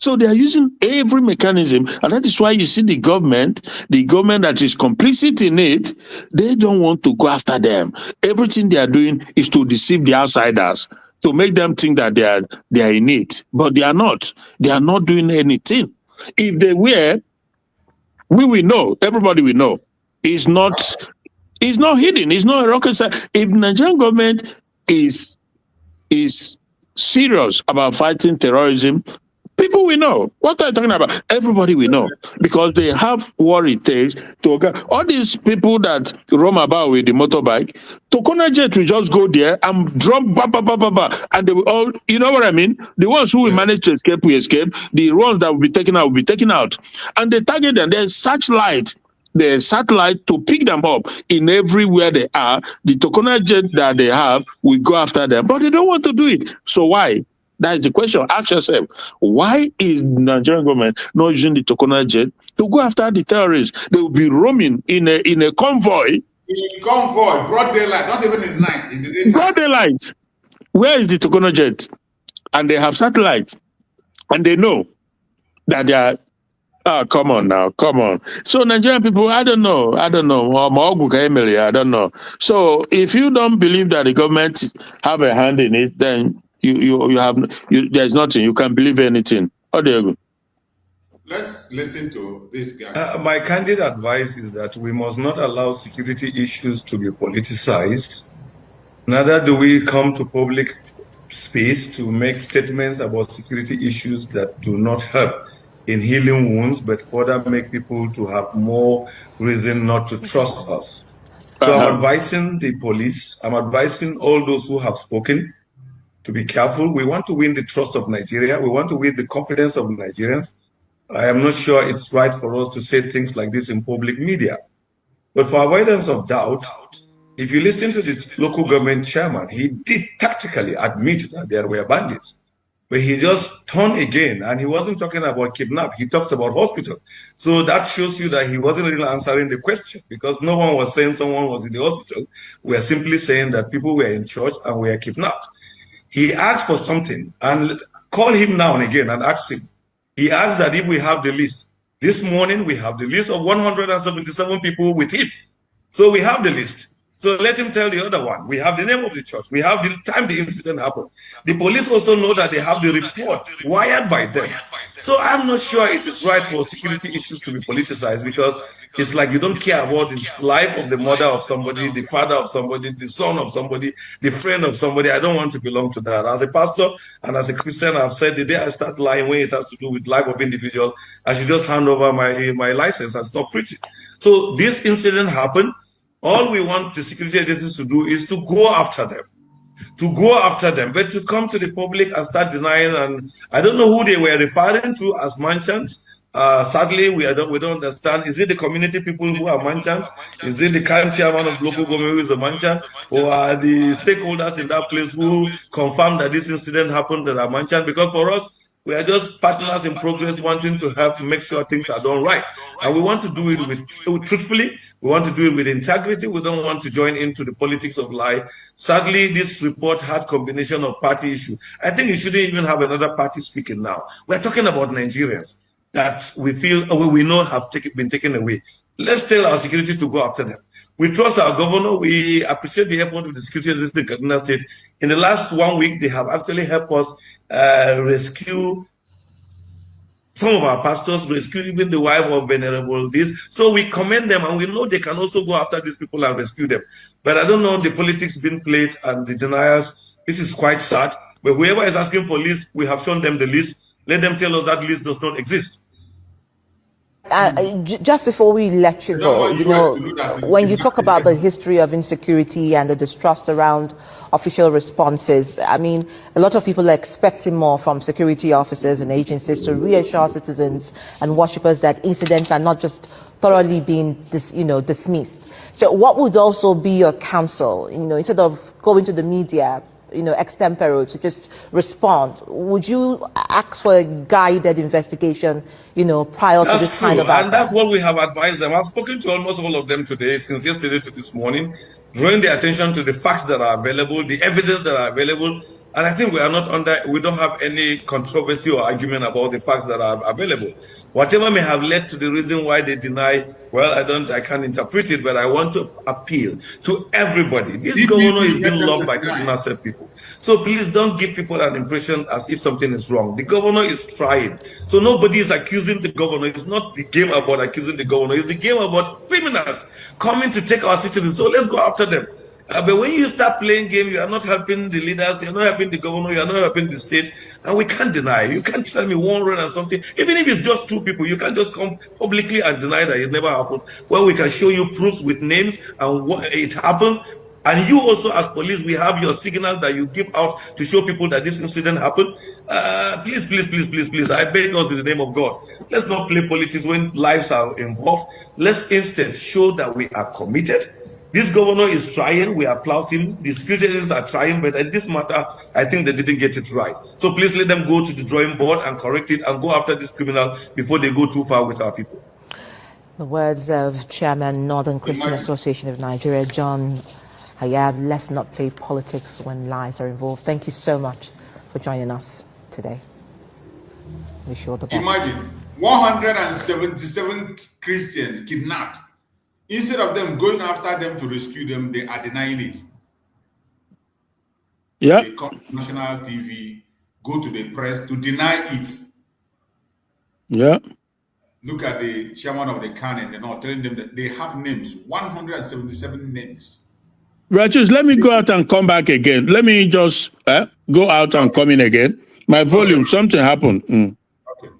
So they are using every mechanism, and that is why you see the government that is complicit in it, they don't want to go after them. Everything they are doing is to deceive the outsiders, to make them think that they are in it, but they are not. They are not doing anything. If they were, we will know. Everybody will know. It's not hidden. It's not a rocket science. If the Nigerian government is serious about fighting terrorism, people will know. What are you talking about? Everybody will know because they have what it takes to all these people that roam about with the motorbike. Tokona Jet will just go there and drop, and they will all, you know what I mean? The ones who will manage to escape will escape. The ones that will be taken out, and they target them. There's satellite to pick them up in everywhere they are. The Tokona Jet that they have will go after them, but they don't want to do it. So why? That is the question. Ask yourself, why is the Nigerian government not using the Tokona Jet to go after the terrorists? They will be roaming in a convoy.
Broad daylight, not even in the night, in the daytime.
Broad daylight. Where is the Tokona Jet? And they have satellites. And they know that they are, come on. So Nigerian people, I don't know. I don't know. So if you don't believe that the government have a hand in it, then there's nothing. You can believe anything. Oh, there you go.
Let's listen to this guy.
My candid advice is that we must not allow security issues to be politicized. Neither do we come to public space to make statements about security issues that do not help in healing wounds, but further make people to have more reason not to trust us. So I'm advising the police, I'm advising all those who have spoken to be careful. We want to win the trust of Nigeria. We want to win the confidence of Nigerians. I am not sure it's right for us to say things like this in public media. But for avoidance of doubt, if you listen to the local government chairman, he did tactically admit that there were bandits. But he just turned again, and he wasn't talking about kidnap. He talked about hospital. So that shows you that he wasn't really answering the question, because no one was saying someone was in the hospital. We are simply saying that people were in church and were kidnapped. He asked for something, and call him now and again and ask him. He asked that if we have the list. This morning, we have the list of 177 people with him. So we have the list. So let him tell the other one. We have the name of the church. We have the time the incident happened. The police also know that they have the report wired by them. So I'm not sure it is right for security issues to be politicized, because it's like you don't care about the life of the mother of somebody, the father of somebody, the son of somebody, the friend of somebody. I don't want to belong to that. As a pastor and as a Christian, I've said the day I start lying when it has to do with life of individual, I should just hand over my license and stop preaching. So this incident happened. All we want the security agencies to do is to go after them. But to come to the public and start denying, and I don't know who they were referring to as merchants, Sadly, we don't understand. Is it the community people who are Manchans? Is it the current chairman of local government who is a Manchan? Or are the stakeholders in that place who confirm that this incident happened that are Manchan? Because for us, we are just partners in progress wanting to help make sure things are done right. And we want to do it with truthfully. We want to do it with integrity. We don't want to join into the politics of lie. Sadly, this report had combination of party issue. I think you shouldn't even have another party speaking now. We're talking about Nigerians that we feel, we know have been taken away. Let's tell our security to go after them. We trust our governor. We appreciate the effort of the security agencies in Kaduna State. In the last 1 week, they have actually helped us rescue some of our pastors, rescue even the wife of Venerable this. So we commend them, and we know they can also go after these people and rescue them. But I don't know the politics being played and the denials. This is quite sad. But whoever is asking for list, we have shown them the list. Let them tell us that list does not exist.
Just before we let you go, when you talk about the history of insecurity and the distrust around official responses, I mean, a lot of people are expecting more from security officers and agencies to reassure citizens and worshippers that incidents are not just thoroughly being dismissed. So what would also be your counsel, instead of going to the media, extempore to just respond? Would you ask for a guided investigation, prior to this kind of outcome?
And that's what we have advised them. I've spoken to almost all of them today, since yesterday to this morning, drawing their attention to the facts that are available, the evidence that are available. And I think we don't have any controversy or argument about the facts that are available. Whatever may have led to the reason why they deny, well, I can't interpret it, but I want to appeal to everybody. This governor is being loved by Kaduna State people. So please don't give people an impression as if something is wrong. The governor is trying. So nobody is accusing the governor. It's not the game about accusing the governor. It's the game about criminals coming to take our citizens. So let's go after them. But when you start playing game, you are not helping the leaders, you're not helping the governor, you're not helping the state, and we can't deny. You can't tell me 100 and something. Even if it's just 2 people, you can't just come publicly and deny that it never happened. Well, we can show you proofs with names and what it happened. And you also, as police, we have your signal that you give out to show people that this incident happened. Please, I beg us in the name of God. Let's not play politics when lives are involved. Let's instead show that we are committed. This governor is trying, we applaud him. The security agents are trying, but in this matter, I think they didn't get it right. So please let them go to the drawing board and correct it and go after this criminal before they go too far with our people.
The words of Chairman Northern Christian Association of Nigeria, John Hayab. Let's not play politics when lives are involved. Thank you so much for joining us today. Wish you all the best.
Imagine 177 Christians kidnapped. Instead of them going after them to rescue them, they are denying it.
Yeah.
They come to national TV, go to the press to deny it.
Yeah.
Look at the chairman of the Kanu and they're not telling them that they have names, 177 names.
Righteous, let me go out and come back again. Let me just go out and come in again. My volume, something happened.
Okay.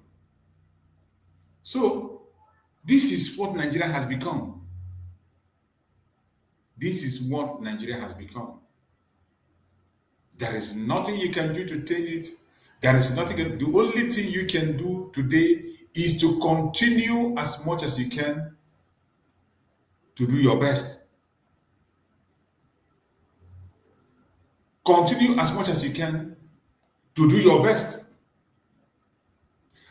So, this is what Nigeria has become. This is what Nigeria has become. There is nothing you can do to take it. There is nothing. The only thing you can do today is to continue as much as you can to do your best. Continue as much as you can to do your best.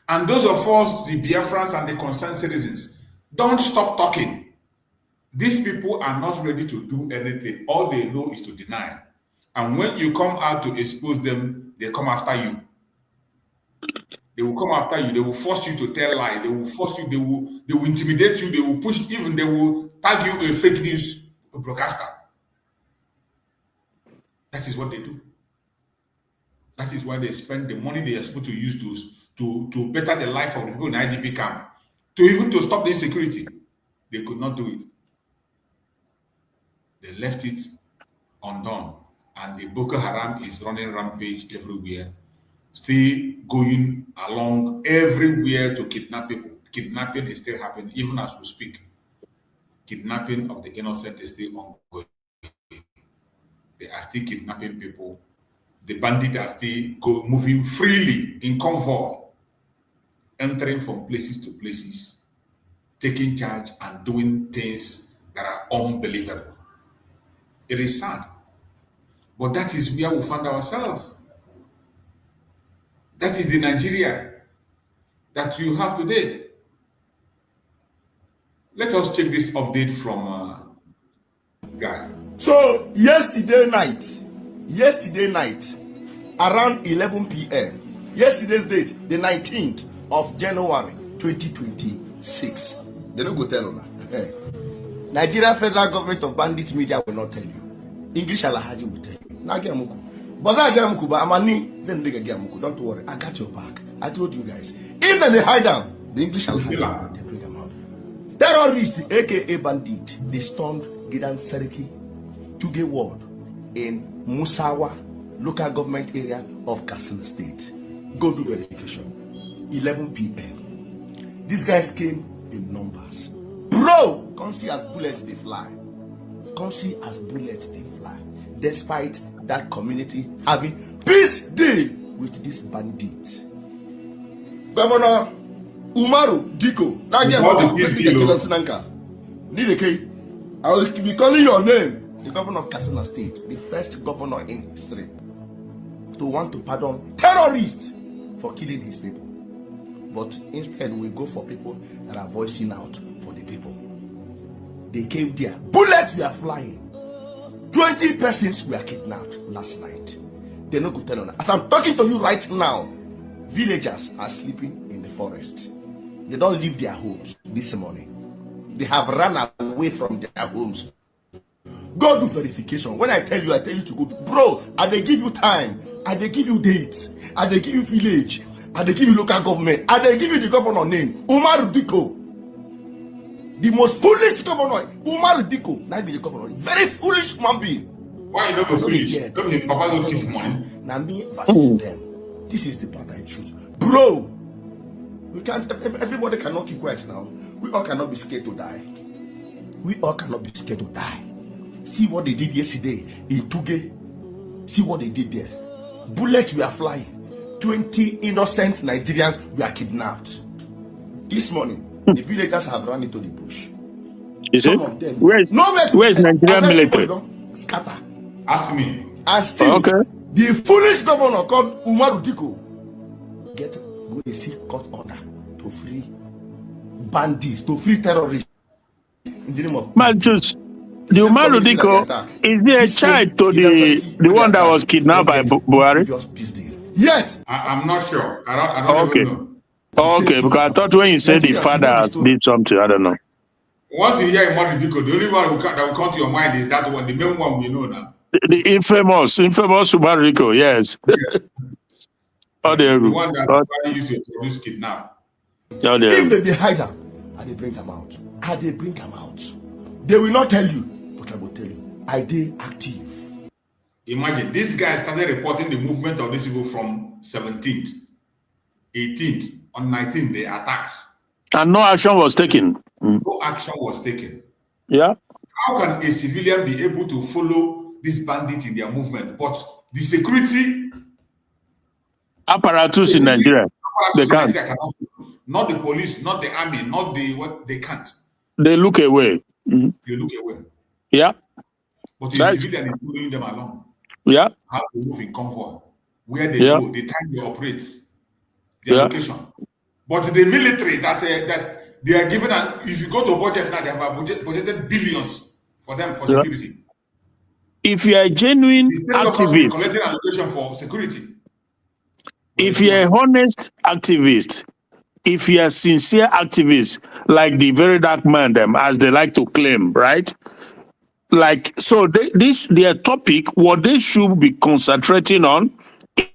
And those of us, the Biafrans and the concerned citizens, don't stop talking. These people are not ready to do anything. All they know is to deny. And when you come out to expose them, they come after you. They will come after you. They will force you to tell lies. They will force you. They will intimidate you. They will push. Even they will tag you a fake news broadcaster. That is what they do. That is why they spend the money they are supposed to use to better the life of the people in IDP camp, to stop the insecurity. They could not do it. They left it undone. And the Boko Haram is running rampage everywhere, still going along everywhere to kidnap people. Kidnapping is still happening, even as we speak. Kidnapping of the innocent is still ongoing. They are still kidnapping people. The bandits are still moving freely in convoy. entering from places to places, taking charge and doing things that are unbelievable. It is sad. But that is where we find ourselves. That is the Nigeria that you have today. Let us check this update from Guy.
So yesterday night, around 11 p.m., yesterday's date, the 19th of January 2026. They don't go tell you now. Nigeria Federal Government of Bandit Media will not tell you. English Alahaji will tell you. Don't worry, I got your back. I told you guys. If they hide down, the English Alahaji, they bring them out. Terrorists, aka bandit, they stormed Gidan Seriki, Tuge Ward in Musawa, local government area of Katsina State. Go do verification. 11 p.m. These guys came in numbers. Bro, come see as bullets they fly. Come see as bullets they fly. Despite that community having peace deal with this bandit. Governor Umaru Diko. I will be calling your name. The governor of Katsina State, the first governor in history to want to pardon terrorists for killing his people. But instead, we go for people that are voicing out for the people. They came there. Bullets were flying. 20 persons were kidnapped last night. They're not going to tell us. As I'm talking to you right now, villagers are sleeping in the forest. They don't leave their homes this morning. They have run away from their homes. Go do verification. When I tell you to go. Bro, and they give you time. And they give you dates. And they give you village. And they give you local government. And they give you the governor name. Umaru Diko. The most foolish governor. Umaru Diko. That be the governor. Very foolish human being.
Why you don't go foolish? Don't be Papa chief money.
Nnamdi versus them. This is the part I choose. Bro, we can't. Everybody cannot keep quiet now. We all cannot be scared to die. We all cannot be scared to die. See what they did yesterday in Tuge. See what they did there. Bullets were flying. 20 innocent Nigerians were kidnapped. This morning, the villagers have run into the bush.
Is
Some
it?
of them.
Where's Nigerian military?
Scatter.
Ask me.
And still,
okay.
The foolish governor called Umaru Diko go a seek court order to free bandits, to free terrorists in the name of
Malchus. The Umaru Diko, is there a child to the one that was kidnapped by Buhari?
Yet,
I'm not sure. I don't even know.
Okay, because I thought when you said the father did something, I don't know.
Once you hear Umaru Diko, the only one that will come to your mind is that one, the main one we know now.
The infamous Umaru Diko, yes.
The one that used to produce kidnap.
If they hide them, and they bring them out, they will not tell you, but I will tell you, I did active.
Imagine, this guy started reporting the movement of these people from 17th, 18th, on 19th, they attacked.
And no action was taken.
No action was taken.
Yeah.
How can a civilian be able to follow this bandit in their movement? But the security
apparatus in Nigeria, they can't.
Not the police, not the army, not the what, they can't.
They look away.
They look away.
Yeah.
But the civilian is following them along.
Yeah.
How to move in convoy, where they go, the time they operate, their location. But the military that they are given, if you go to budget now, they have budgeted billions for them for security.
If you are a genuine activist,
collecting allocation for security.
If you are a honest activist, if you are a sincere activist, like the very dark man, them as they like to claim, right? Like, so their topic, what they should be concentrating on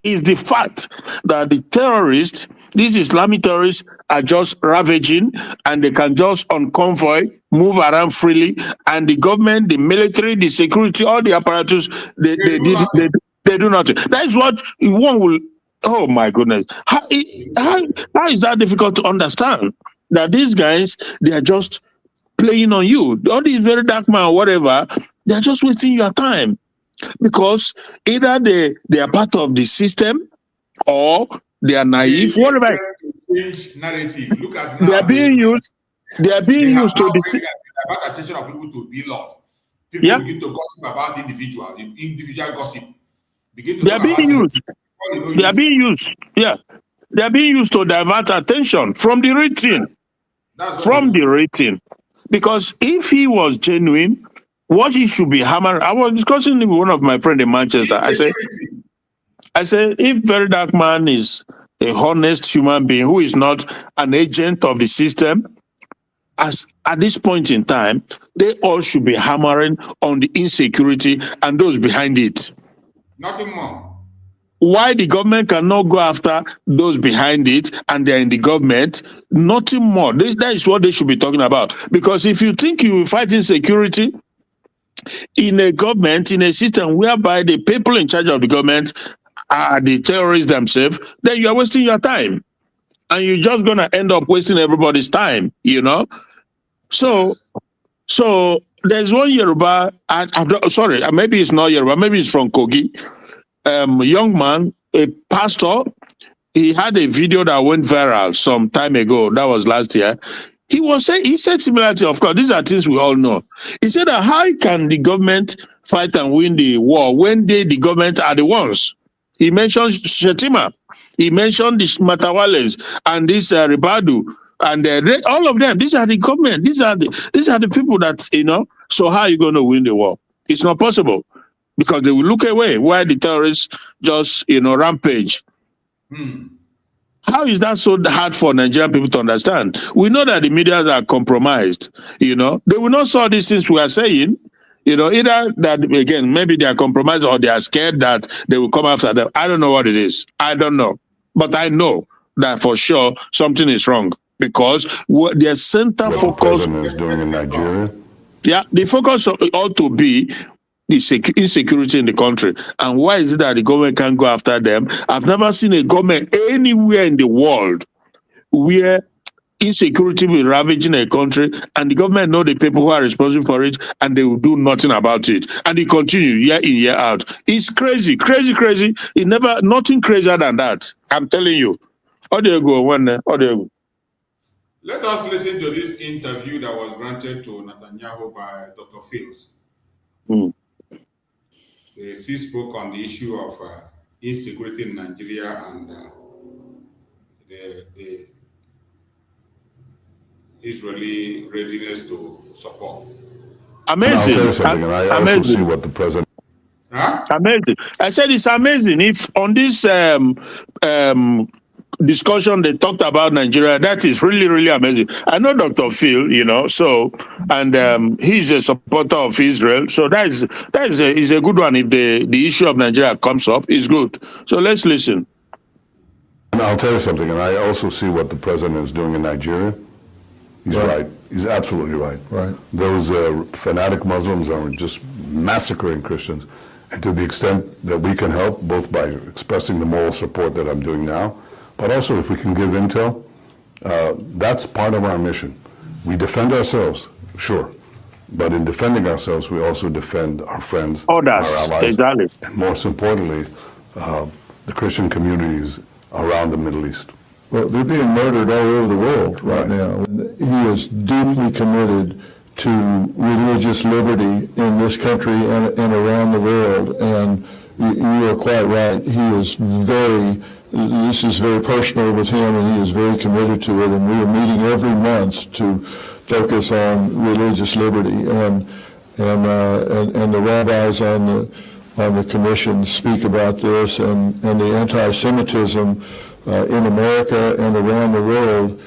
is the fact that the terrorists, these Islamic terrorists, are just ravaging and they can just on convoy move around freely, and the government, the military, the security, all the apparatus, they do nothing. That is what one will. Oh my goodness! How is that difficult to understand? That these guys, they are just playing on you. All these very dark man or whatever, they are just wasting your time, because either they are part of the system or they are naive. Whatever.
change narrative. Look at now.
They are being used. They are being used to deceive.
About attention of people to be Lord. People begin to gossip about individual gossip. Begin to
they are being used. They are being used. Yeah. They are being used to divert attention from the written. From the written. Because if he was genuine, what he should be hammering. I was discussing with one of my friends in Manchester. I said, if Very Dark Man is a honest human being who is not an agent of the system, as at this point in time, they all should be hammering on the insecurity and those behind it.
Nothing more.
Why the government cannot go after those behind it and they're in the government? Nothing more. That is what they should be talking about. Because if you think you will fight insecurity in a government, in a system whereby the people in charge of the government are the terrorists themselves, then you are wasting your time. And you're just going to end up wasting everybody's time, you know? So there's one Yoruba, sorry, maybe it's not Yoruba, maybe it's from Kogi, young man, a pastor. He had a video that went viral some time ago. That was last year. He said similarly, of course, these are things we all know. He said that how can the government fight and win the war when the government are the ones? He mentioned Shetima. He mentioned the Matawales and this Ribadu and all of them. These are the government. These are the people that, you know. So how are you going to win the war? It's not possible because they will look away while the terrorists just, you know, rampage. How is that so hard for Nigerian people to understand? We know that the media are compromised. You know, they will not saw these things we are saying. You know, either that, again, maybe they are compromised or they are scared that they will come after them. I don't know what it is. I don't know. But I know that for sure something is wrong because their center focus.
What the president is doing in Nigeria?
Yeah, the focus ought to be the insecurity in the country. And why is it that the government can't go after them? I've never seen a government anywhere in the world where insecurity will ravage in a country and the government know the people who are responsible for it and they will do nothing about it. And they continue year in, year out. It's crazy, crazy, crazy. It never, nothing crazier than that. I'm telling you. How do you go?
Let us listen to this interview that was granted to Netanyahu by Dr. Fields. He spoke on the issue of insecurity in Nigeria and the Israeli readiness to support.
Amazing.
I'll tell you something, and I also see what the president.
Amazing. I said it's amazing. If on this discussion they talked about Nigeria, that is really, really amazing. I know Dr. Phil, you know, so, and he's a supporter of Israel. So that is a good one. If the issue of Nigeria comes up, it's good. So let's listen.
And I'll tell you something, and I also see what the president is doing in Nigeria. He's right. He's absolutely right.
Right.
Those fanatic Muslims are just massacring Christians. And to the extent that we can help, both by expressing the moral support that I'm doing now, but also if we can give intel, that's part of our mission. We defend ourselves, sure. But in defending ourselves, we also defend our friends, our allies,
exactly.
And most importantly, the Christian communities around the Middle East.
Well, they're being murdered all over the world right now. He is deeply committed to religious liberty in this country and around the world. And you are quite right. This is very personal with him, and he is very committed to it. And we are meeting every month to focus on religious liberty. And the rabbis on the commission speak about this, and the anti-Semitism in America and around the world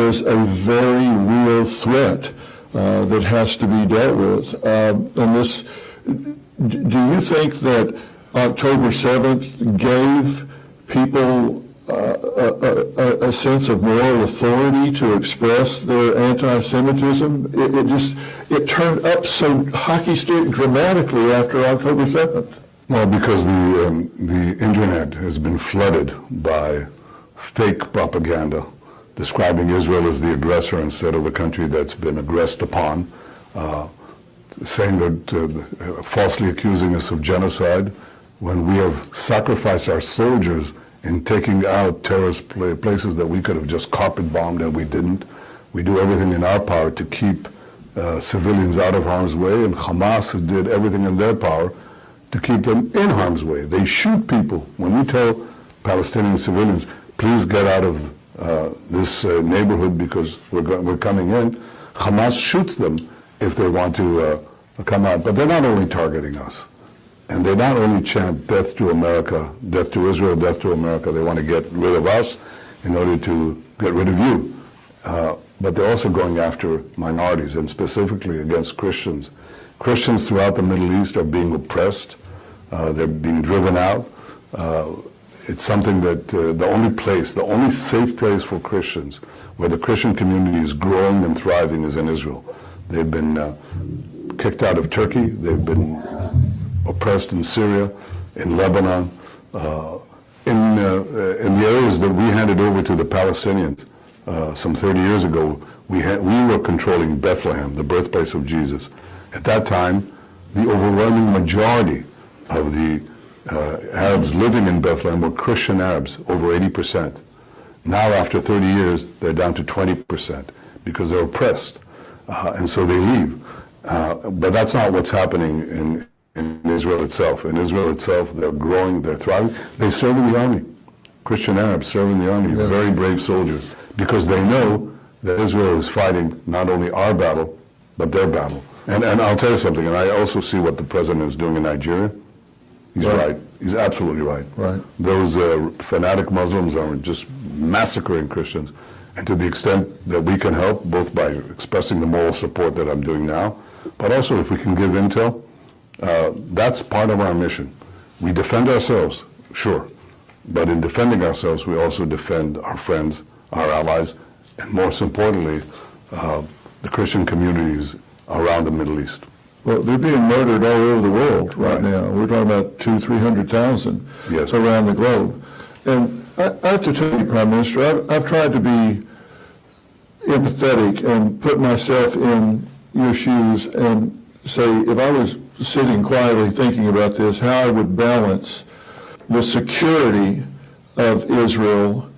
is a very real threat that has to be dealt with. And this, do you think that October 7th gave people a sense of moral authority to express their anti-Semitism? It turned up so hockey stick dramatically after October 7th.
Well, because the internet has been flooded by fake propaganda describing Israel as the aggressor instead of the country that's been aggressed upon, saying that falsely accusing us of genocide when we have sacrificed our soldiers in taking out terrorist places that we could have just carpet bombed and we didn't. We do everything in our power to keep civilians out of harm's way, and Hamas did everything in their power to keep them in harm's way. They shoot people. When we tell Palestinian civilians, please get out of this neighborhood because we're coming in, Hamas shoots them if they want to come out. But they're not only targeting us, and they not only chant death to America, death to Israel, death to America, they want to get rid of us in order to get rid of you. But they're also going after minorities, and specifically against Christians. Christians throughout the Middle East are being oppressed. They're being driven out. It's something that the only safe place for Christians, where the Christian community is growing and thriving, is in Israel. They've been kicked out of Turkey. They've been oppressed in Syria, in Lebanon, in the areas that we handed over to the Palestinians. Some 30 years ago, we were controlling Bethlehem, the birthplace of Jesus. At that time, the overwhelming majority of the Arabs living in Bethlehem were Christian Arabs, over 80%. Now, after 30 years, they're down to 20% because they're oppressed, and so they leave. But that's not what's happening in Israel itself. In Israel itself, they're growing, they're thriving. They serve in the army. Christian Arabs serve in the army, very brave soldiers, because they know that Israel is fighting not only our battle, but their battle. And I'll tell you something, and I also see what the president is doing in Nigeria. He's right. He's absolutely right. Those fanatic Muslims are just massacring Christians. And to the extent that we can help, both by expressing the moral support that I'm doing now, but also if we can give intel, that's part of our mission. We defend ourselves, sure. But in defending ourselves, we also defend our friends, our allies, and most importantly, the Christian communities around the Middle East.
Well, they're being murdered all over the world right now. We're talking about 200,000-300,000 around the globe. And I have to tell you, Prime Minister, I've tried to be empathetic and put myself in your shoes and say, if I was sitting quietly thinking about this, how I would balance the security of Israel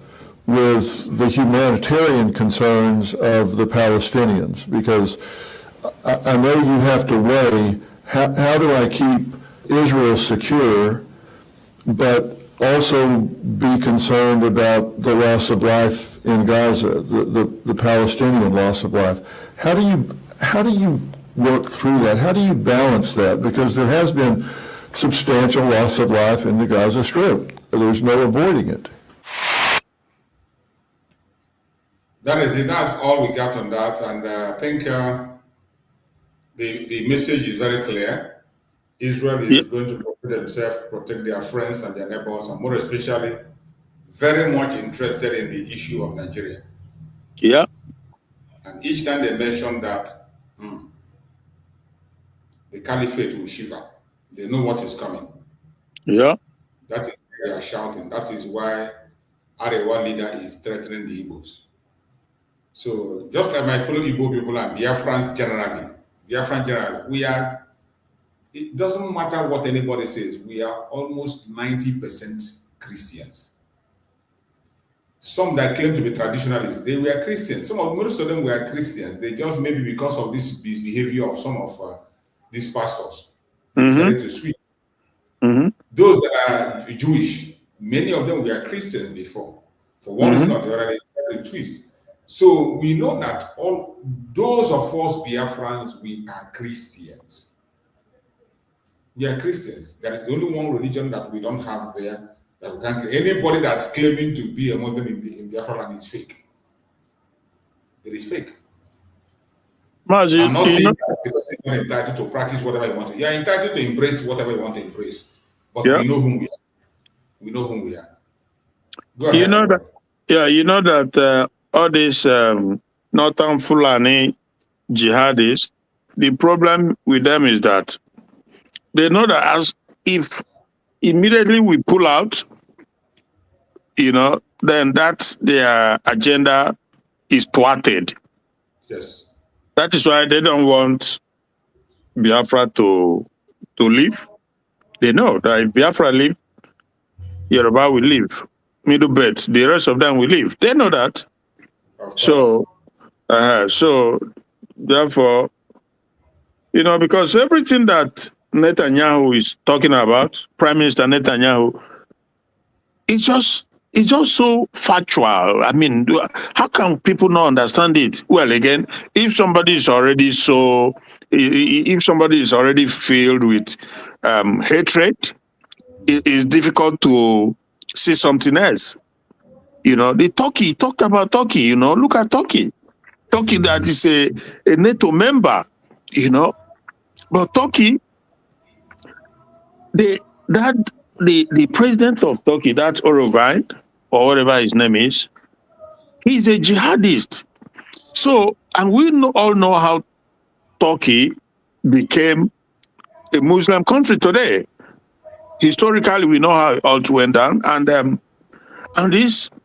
with the humanitarian concerns of the Palestinians, because I know you have to weigh how do I keep Israel secure, but also be concerned about the loss of life in Gaza, the Palestinian loss of life. How do you work through that? How do you balance that? Because there has been substantial loss of life in the Gaza Strip. There's no avoiding it.
That is it. That's all we got on that. And I think the message is very clear. Israel is going to protect themselves, protect their friends and their neighbors, and more especially, very much interested in the issue of Nigeria.
Yeah. And
each time they mention that, the caliphate will shiver. They know what is coming.
Yeah.
That is why they are shouting. That is why Arewa leader is threatening the Igbos. So just like my fellow Igbo people and Biafrans generally, it doesn't matter what anybody says, we are almost 90% Christians. Some that claim to be traditionalists, they were Christians. Most of them were Christians. They just maybe because of this behavior of some of these pastors decided to switch. Those that are Jewish, many of them were Christians before. For one reason or the other, they decided to twist. So we know that all those of us Biafrans, we are Christians. We are Christians. That is the only one religion that we don't have there. That we can't. Anybody that's claiming to be a Muslim in Biafra land is fake. It is fake.
Mazi,
I'm not saying that because you're entitled to practice whatever you want to. You're entitled to embrace whatever you want to embrace. But we know whom we are. We know whom we are. Go ahead.
You know that all these Northern Fulani jihadists, the problem with them is that they know that as if immediately we pull out, then that's their agenda is thwarted.
Yes.
That is why they don't want Biafra to leave. They know that if Biafra leave, Yoruba will leave. middle belt. The rest of them will leave. They know that. So therefore, because everything that Netanyahu is talking about, Prime Minister Netanyahu, it's just so factual. I mean, how can people not understand it? Well, again, if somebody is already filled with hatred, it is difficult to see something else. The Turkey, he talked about Turkey, look at Turkey. Turkey that is a NATO member, but Turkey, the president of Turkey, that Orogan, or whatever his name is, he's a jihadist. So, and we all know how Turkey became a Muslim country today. Historically, we know how it all went down, and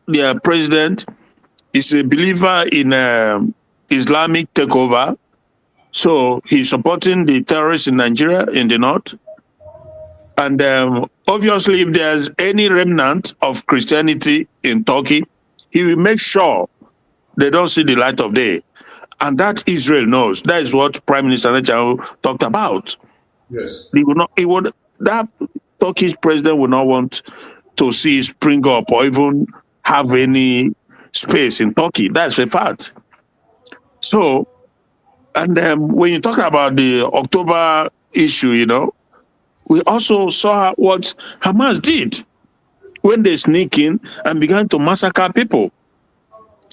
their president is a believer in Islamic takeover. So he's supporting the terrorists in Nigeria, in the north. And obviously, if there's any remnant of Christianity in Turkey, he will make sure they don't see the light of day. And that Israel knows. That is what Prime Minister Netanyahu talked about.
Yes.
That Turkish president would not want to see spring up or even have any space in Turkey. That's a fact. So, and when you talk about the October issue, we also saw what Hamas did when they sneak in and began to massacre people.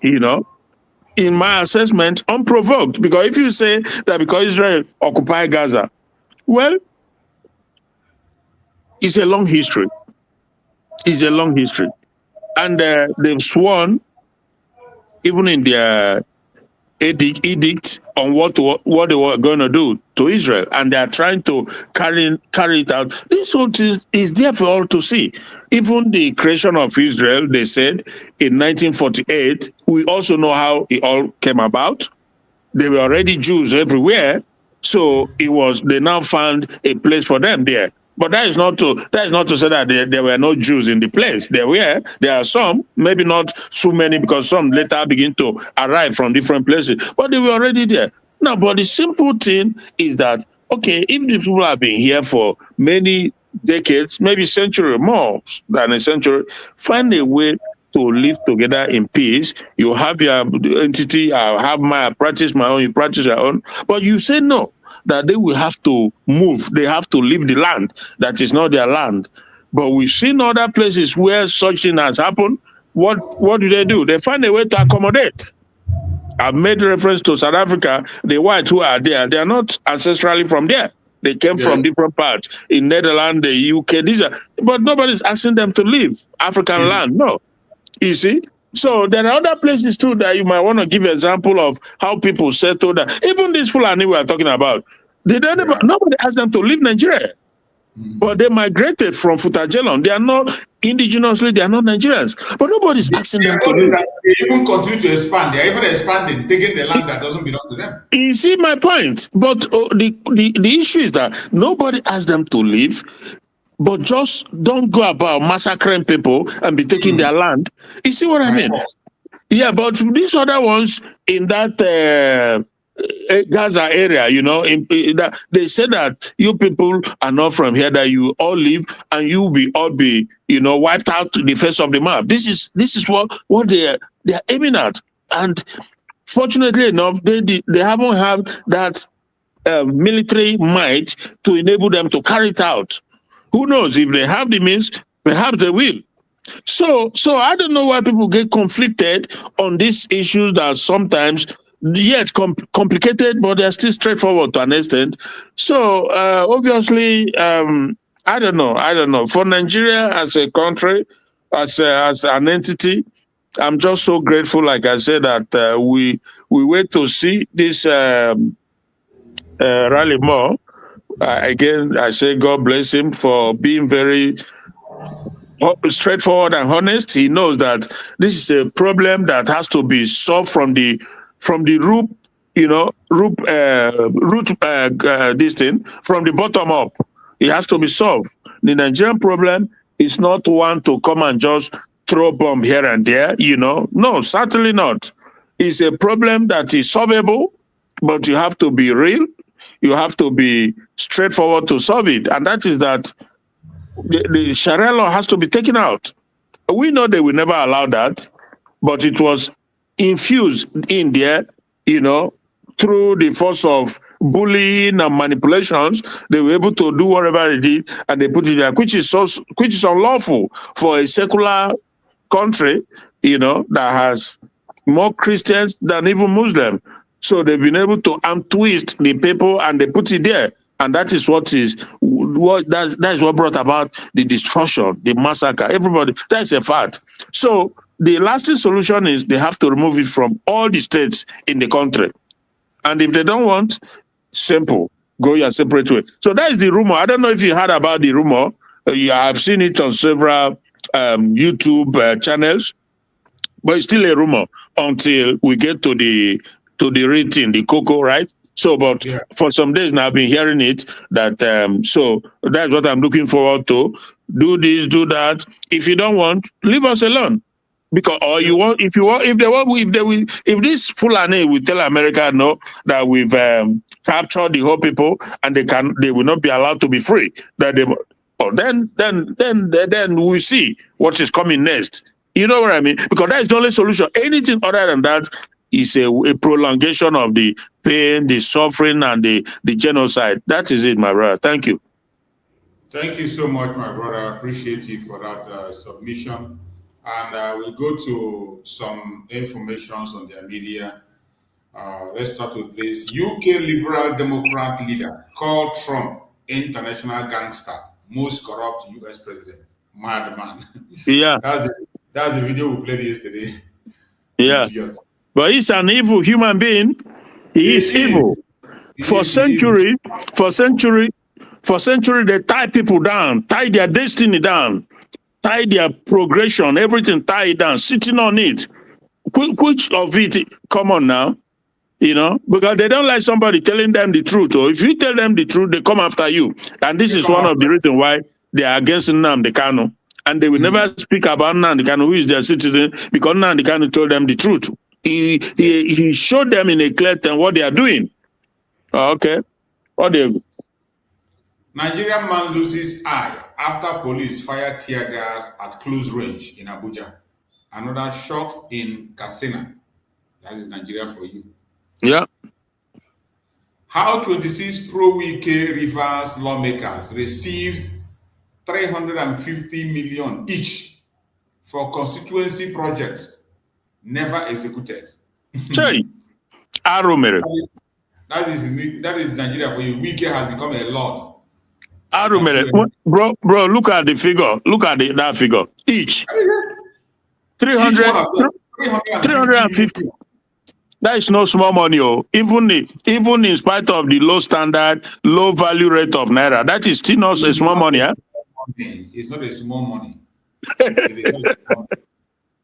In my assessment, unprovoked. Because if you say that because Israel occupied Gaza, well, it's a long history. It's a long history. And they've sworn, even in their edict on what they were going to do to Israel, and they are trying to carry it out. This whole thing is there for all to see. Even the creation of Israel, they said in 1948, we also know how it all came about. There were already Jews everywhere, so they now found a place for them there. But that is not to say that there were no Jews in the place. There are some, maybe not so many, because some later begin to arrive from different places, but they were already there. Now, but the simple thing is that, okay, if the people have been here for many decades, maybe century, more than a century, find a way to live together in peace. You have your entity, I practice my own, you practice your own, but you say no, that they will have to move. They have to leave the land that is not their land. But we've seen other places where such thing has happened. What do? They find a way to accommodate. I've made reference to South Africa. The whites who are there, they are not ancestrally from there. They came from different parts. In Netherlands, the UK, but nobody's asking them to leave African land. No. You see? So there are other places too that you might want to give an example of how people settle that. Even this Fulani we are talking about, nobody asked them to leave Nigeria. But they migrated from Futajelon. They are not indigenously, they are not Nigerians. But nobody's asking them to leave.
They even continue to expand. They are even expanding, taking the land that doesn't belong to them.
You see my point? But the issue is that nobody asked them to leave. But just don't go about massacring people and be taking their land. You see what I mean? Yeah, but these other ones in that Gaza area, they say that you people are not from here, that you all live and you will all be wiped out to the face of the map. This is what they are aiming at. And fortunately enough, they haven't had that military might to enable them to carry it out. Who knows? If they have the means, perhaps they will. So I don't know why people get conflicted on these issues that sometimes, yet complicated, but they're still straightforward to an extent. So obviously, I don't know. For Nigeria as a country, as an entity, I'm just so grateful, like I said, that we wait to see this rally more. Again, I say God bless him for being very straightforward and honest. He knows that this is a problem that has to be solved from the root, this thing, from the bottom up. It has to be solved. The Nigerian problem is not one to come and just throw bomb here and there, No, certainly not. It's a problem that is solvable, but you have to be real. You have to be straightforward to solve it. And that is that the Sharia law has to be taken out. We know they will never allow that, but it was infused in there, through the force of bullying and manipulations. They were able to do whatever they did, and they put it there, which is unlawful for a secular country, that has more Christians than even Muslims. So they've been able to untwist the people, and they put it there, and that is what brought about the destruction, the massacre. Everybody, that's a fact. So the lasting solution is they have to remove it from all the states in the country. And if they don't want, simple, go your separate way. So that is the rumor. I don't know if you heard about the rumor. I've seen it on several YouTube channels, but it's still a rumor until we get to the rating, the cocoa, right? So, but for some days now, I've been hearing it that so that's what I'm looking forward to. Do this, do that. If you don't want, leave us alone. Because if this Fulani will tell America no, that we've captured the whole people and they will not be allowed to be free, then we'll see what is coming next. You know what I mean? Because that is the only solution. Anything other than that is a prolongation of the pain, the suffering, and the genocide. That is it, my brother. Thank you.
Thank you so much, my brother. I appreciate you for that submission. And we'll go to some informations on their media. Let's start with this. UK Liberal Democrat leader called Trump international gangster, most corrupt US president. Madman.
Yeah.
That's the video we played yesterday.
Yeah.
Idiot.
But he's an evil human being. He is evil. For century, they tie people down, tie their destiny down, tie their progression, everything, tie it down, sitting on it. Which of it, come on now, because they don't like somebody telling them the truth. Or if you tell them the truth, they come after you. And this is one of the reasons why they are against Nnamdi Kanu. And they will never speak about Nnamdi Kanu, who is their citizen, because Nnamdi Kanu told them the truth. He showed them in a clear term what they are doing. Okay. What they
Nigerian man loses eye after police fire tear gas at close range in Abuja. Another shot in Katsina. That is Nigeria for you.
Yeah.
How 26 pro-Wike Rivers lawmakers received 350 million each for constituency projects never executed.
Say, Arumere.
That is Nigeria for you. Wike has become a lord.
Arumere. Bro, look at the figure. Look at that figure. Each. 350. That is no small money. Even in spite of the low standard, low value rate of Naira, that is still not a small money.
It's not a small money.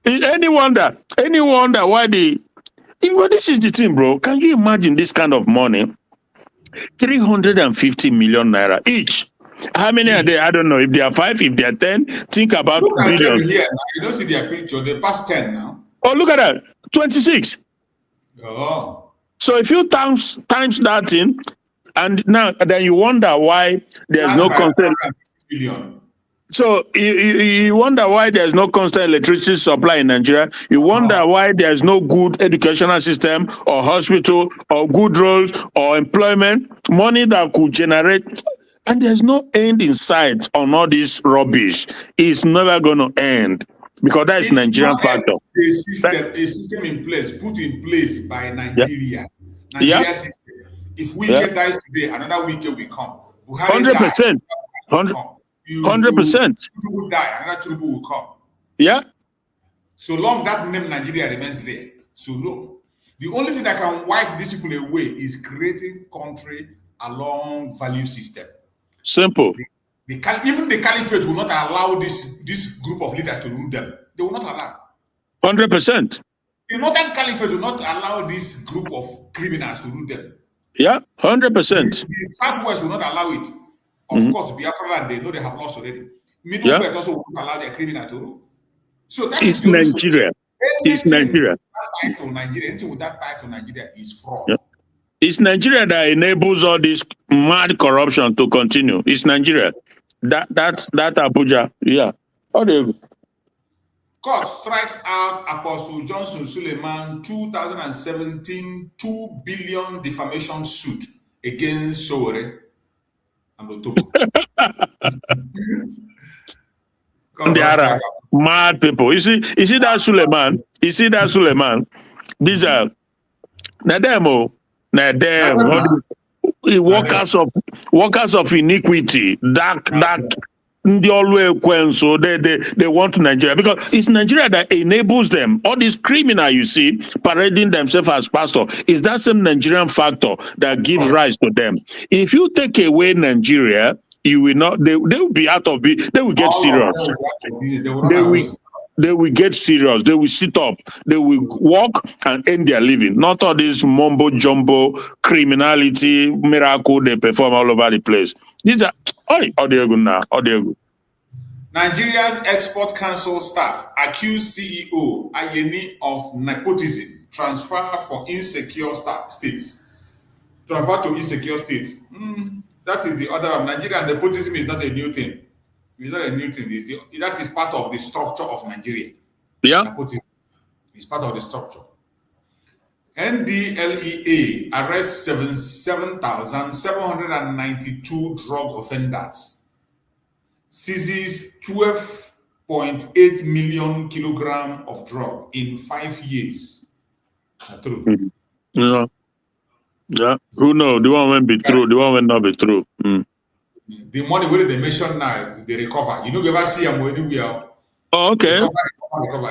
Any wonder why this is the thing, bro. Can you imagine this kind of money? 350 million Naira each. How many are there? I don't know. If they are 5, if they are 10, think about billions.
Here, you don't see their picture. They passed 10 now.
Oh, look at that. 26.
Oh.
So if you times that in, and now then you wonder why there's no constant. So you wonder why there's no constant electricity supply in Nigeria. You wonder why there's no good educational system or hospital or good roads or employment, money that could generate. And there's no end in sight on all this rubbish. It's never going to end because that is Nigerian factor.
A system in place, put in place by Nigeria. Nigeria system. If we get dies today, another weekend will come.
100%. 100%.
Tinubu die, another Tinubu will come.
Yeah.
So long that name Nigeria remains there. So long. The only thing that can wipe these people away is creating country along value system.
Simple.
Even the caliphate will not allow this group of leaders to rule them. They will not allow.
100%.
The Northern Caliphate will not allow this group of criminals to rule them.
Yeah, 100%.
The Southwest will not allow it. Of course, Biafra, they know they have lost already. Middle Belt also will not allow their criminal to rule. So that
It's
is the only
Nigeria. It's Nigeria.
Anything with that tie to Nigeria is fraud.
Yeah. It's Nigeria that enables all this mad corruption to continue. It's Nigeria. That Abuja. Yeah. How do you...
Court strikes out Apostle Johnson Suleiman 2017 $2 billion defamation suit against Sowore and Otobo.
There are mad people. You see that Suleiman? You see that Suleiman? These are workers of iniquity. That they always so they want Nigeria because it's Nigeria that enables them. All these criminals you see parading themselves as pastor is that same Nigerian factor that gives rise to them. If you take away Nigeria, you will not. They will be out of it. They will get serious. They will get serious. They will sit up. They will walk and end their living. Not all this mumbo jumbo criminality miracle they perform all over the place. These are
Nigeria's Export Council staff accuse CEO Ayeni of nepotism, transfer for insecure states. Transfer to insecure states. That is the order of Nigeria. Nepotism is not a new thing. It's not a new thing. That is part of the structure of Nigeria.
Yeah.
Nepotism is part of the structure. NDLEA arrests 7,792 drug offenders, seizes 12.8 million kilograms of drug in 5 years. True.
Yeah. Yeah. Who knows? The one will be true. The one will not be true.
The money where they mention now, they recover. You know, you ever see them anywhere?
Oh, okay.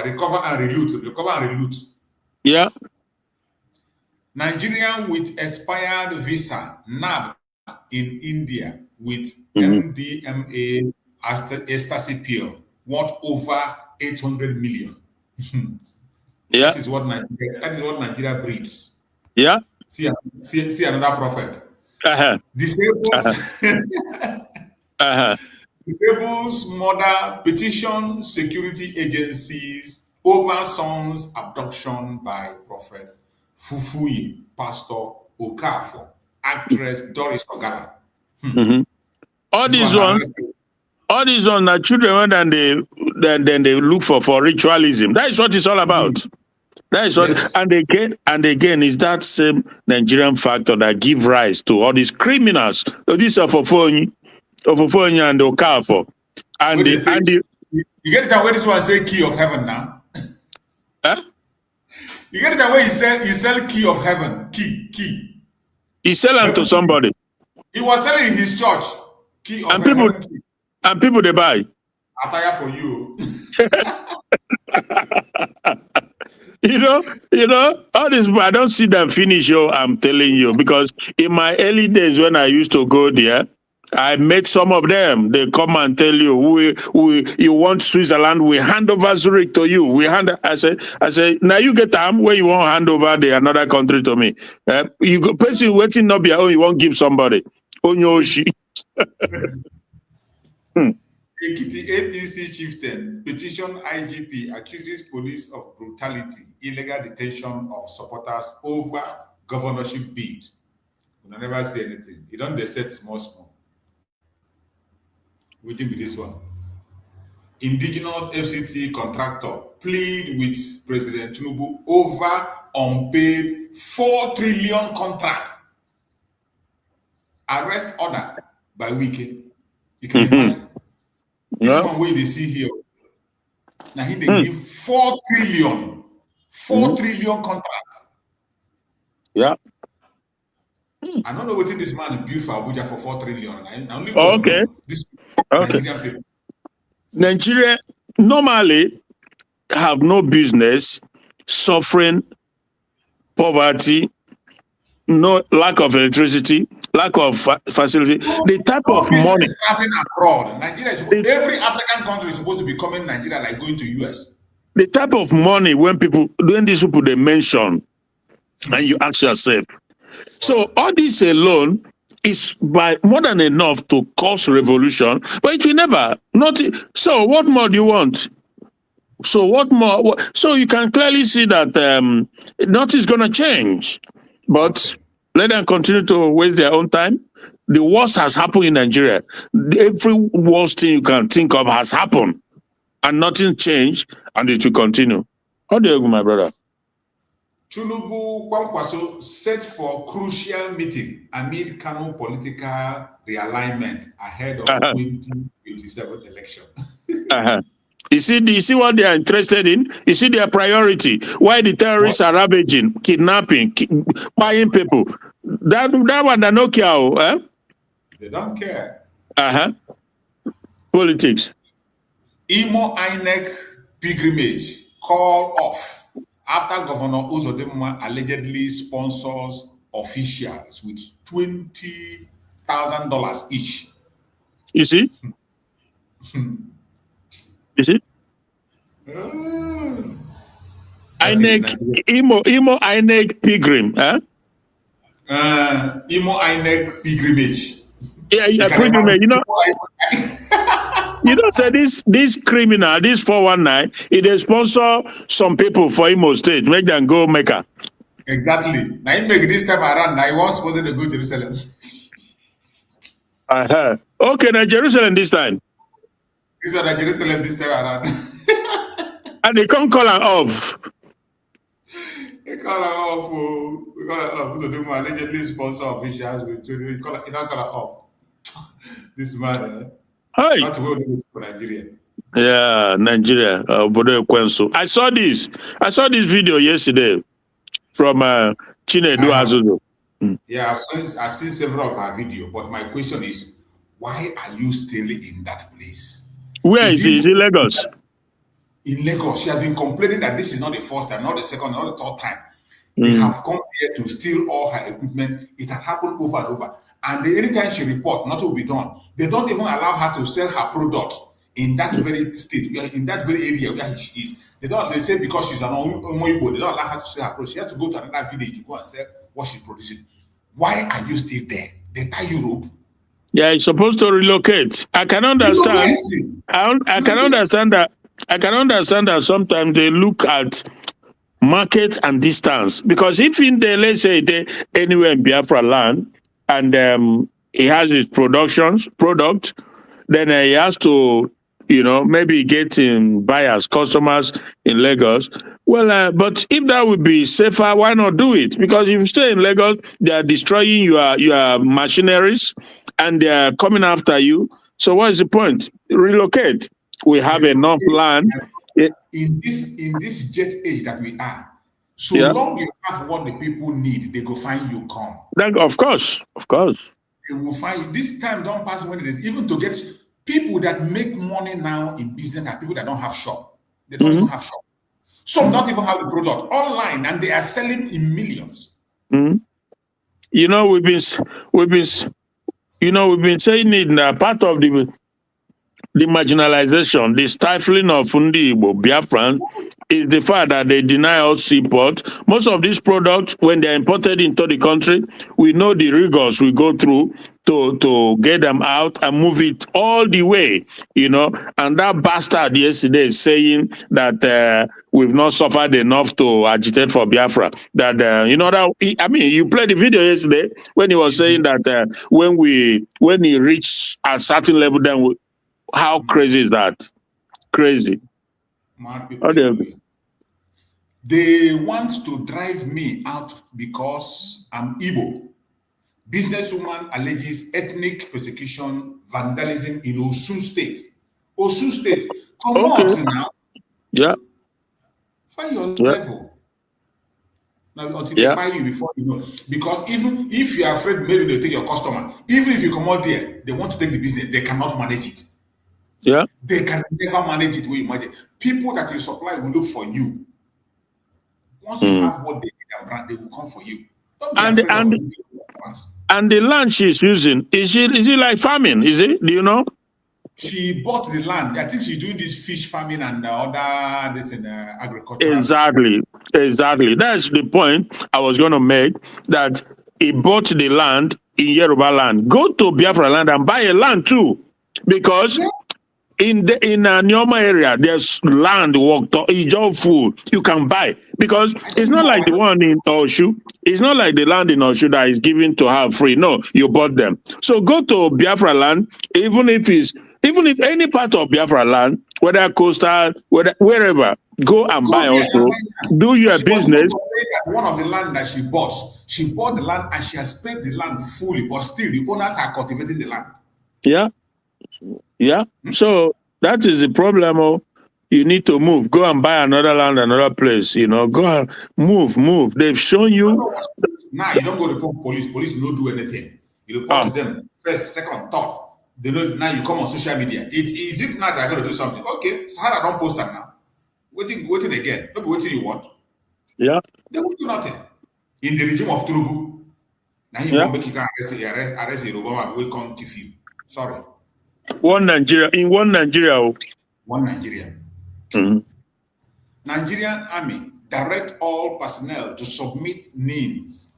Recover and reloot.
Yeah.
Nigerian with expired visa nabbed in India with MDMA ecstasy pill worth over 800 million.
Yeah.
That is what Nigeria breeds.
Yeah.
See another prophet.
Disables
mother petition security agencies over son's abduction by Prophet Fufuyi, Pastor Okafor, actress Doris Ogala.
All these ones are children and they look for ritualism. That is what it's all about. That is what, yes. and again, is that same Nigerian factor that give rise to all these criminals. So these are Ofofoni and Okafor, and
you get that way this one say key of heaven now.
Huh?
You get that way he sell key of heaven, key.
He sell them to somebody.
He was selling in his church key of
and
heaven.
People, key. And people they buy.
Attire for you.
You know, all this, I don't see them finish, I'm telling you, because in my early days when I used to go there, I met some of them. They come and tell you, you want Switzerland, we hand over Zurich to you. I say, now you get time where you want hand over another country to me. You go person waiting not be you won't give somebody. Onyoshi.
Ekiti APC chieftain petition IGP accuses police of brutality, illegal detention of supporters over governorship bid. We never say anything. You don't set small. Waiting with this one. Indigenous FCT contractor plead with President Tinubu over unpaid 4 trillion contract. Arrest order by Wike. You can imagine. This one way they see here. Now they give 4 trillion. 4 trillion contract.
Yeah.
I don't know what this man built for Abuja for 4 trillion.
Okay. Nigeria normally have no business suffering poverty, no lack of electricity, lack of facility. The type of money
happening abroad. Nigeria every African country is supposed to be coming Nigeria like going to US.
The type of money when these people they mention, and you ask yourself, so all this alone is by more than enough to cause revolution, but it will never. So what more do you want? So what more? So you can clearly see that nothing's going to change. But let them continue to waste their own time. The worst has happened in Nigeria. Every worst thing you can think of has happened. And nothing changed, and it will continue. How do you go, my brother?
Chulubu Kwankwaso set for crucial meeting amid Kanu political realignment ahead of 2027 election.
You see what they are interested in? You see their priority. Why the terrorists are ravaging, kidnapping, buying people. That one they don't care. Eh?
They don't care.
Politics.
Imo INEC pilgrimage call off after Governor Uzodinma allegedly sponsors officials with $20,000 each.
You see? You see? INEC, Imo INEC pilgrim, huh?
Imo INEC pilgrimage.
Yeah, pilgrimage. You know, say this criminal, this 419, they sponsor some people for Imo State, make them go Mecca.
Exactly. Now he make this time around. Now he was supposed to go to Jerusalem.
Okay, now Jerusalem this time.
This is Jerusalem this time around.
And they can't call her off.
They call her off. We call her off. Allegedly sponsor officials with you call her off. This man,
Hey.
Not well for Nigeria.
Yeah, Nigeria. I saw this video yesterday from Chinedu Azuzo.
Yeah, I've seen several of her videos, but my question is, why are you still in that place?
Where is he? Is it Lagos?
In Lagos. She has been complaining that this is not the first time, not the second, not the third time. They have come here to steal all her equipment. It has happened over and over. And anytime she reports, nothing will be done. They don't even allow her to sell her product in that very state, in that very area where she is. They say because she's an Omoibo, they don't allow her to sell her product. She has to go to another village to go and sell what she's producing. Why are you still there? They tie you rope.
Yeah, it's supposed to relocate. I can understand. I can understand that. I can understand that sometimes they look at market and distance, because if in the, let's say anywhere in Biafra land, and he has his product, then he has to, maybe get in buyers, customers in Lagos. Well, but if that would be safer, why not do it? Because if you stay in Lagos, they are destroying your machineries and they are coming after you. So what is the point? Relocate. We have enough land.
In this jet age that we are, so long you have what the people need, they go find you come.
Of course.
They will find you. This time don't pass when it is even to get people that make money now in business and people that don't have shop. They don't even have shop. Some don't even have the product online, and they are selling in millions.
We've been saying it in part of the marginalization, the stifling of Ndi Igbo Biafran is the fact that they deny us seaport. Most of these products, when they're imported into the country, we know the rigors we go through to get them out and move it all the way, And that bastard yesterday is saying that we've not suffered enough to agitate for Biafra. That, you played the video yesterday when he was saying that when he reached a certain level, then how crazy is that? Crazy.
They want to drive me out because I'm Igbo. Businesswoman alleges ethnic persecution, vandalism in Osun State. Osun State. Come on now.
Yeah.
Find your level. Now, until they buy you before you know. Because even if you are afraid maybe they'll take your customer, even if you come out there, they want to take the business, they cannot manage it.
Yeah.
They can never manage it where you imagine. People that you supply will look for you. Once you have what they need and brand, they will come for you.
And the land she's using, is it like farming? Is it? Do you know?
She bought the land. I think she's doing this fish farming and other this in agriculture.
Exactly. That's the point I was going to make, that he bought the land in Yoruba land. Go to Biafra land and buy a land too. Because In Nyoma area, there's land walked up, it's all full. You can buy because it's not like the one in Oshu. It's not like the land in Oshu that is given to her free. No, you bought them. So go to Biafra land, even if any part of Biafra land, whether coastal, wherever, go and buy also. Do your business.
One of the land that she bought the land and she has paid the land fully, but still the owners are cultivating the land.
Yeah. Yeah. So that is the problem. Oh, you need to move. Go and buy another land, another place. Go and move. They've shown you.
Now you don't go to police. Police don't do anything. You report to them first, second, third. They know now you come on social media. Is it not that going to do something? Okay, Sahara don't post that now. Waiting again. Look what you want.
Yeah.
They will do nothing. In the regime of Turubu, now you won't make you arrest Yoruba will come to you. Sorry.
One Nigeria.
One Nigeria.
Mm-hmm.
Nigerian army direct all personnel to submit names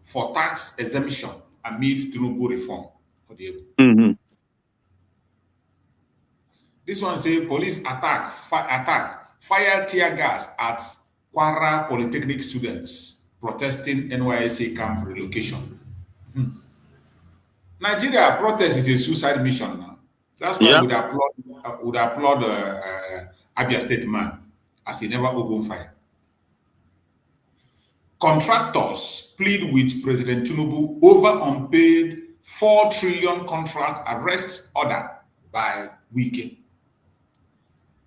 for tax exemption amid Tinubu reform.
Mm-hmm.
This one say police attack, fire tear gas at Kwara Polytechnic students protesting NYSA camp relocation. Nigeria protest is a suicide mission now. That's why would applaud Abia State man as he never opened fire. Contractors plead with President Tinubu over unpaid 4 trillion contract arrest order by Wike.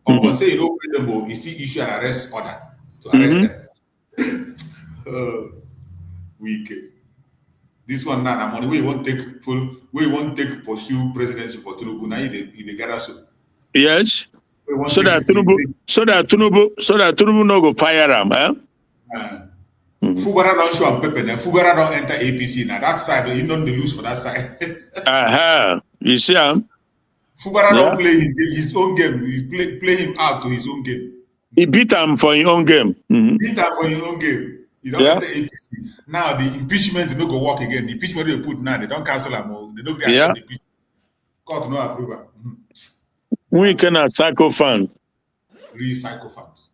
Or say you don't pay them, you still issue an arrest order to arrest them. Wike. This one now, money we won't take pursue presidency for Tinubu. Now in the gather so.
Yes. So that Tinubu no go fire him, eh?
Fubara don't show up Pepe. Fubara don't enter APC now. That side, you don't lose for that side.
You see him?
Fubara don't play his own game. He play him out to his own game.
He beat him for his own game. Mm-hmm.
Beat him for his own game. You don't enter APC. Now the impeachment no go work again. The impeachment they put now, they don't cancel them. They don't get the impeachment. Court no approval.
We cannot psychophant.
Re-psychophant.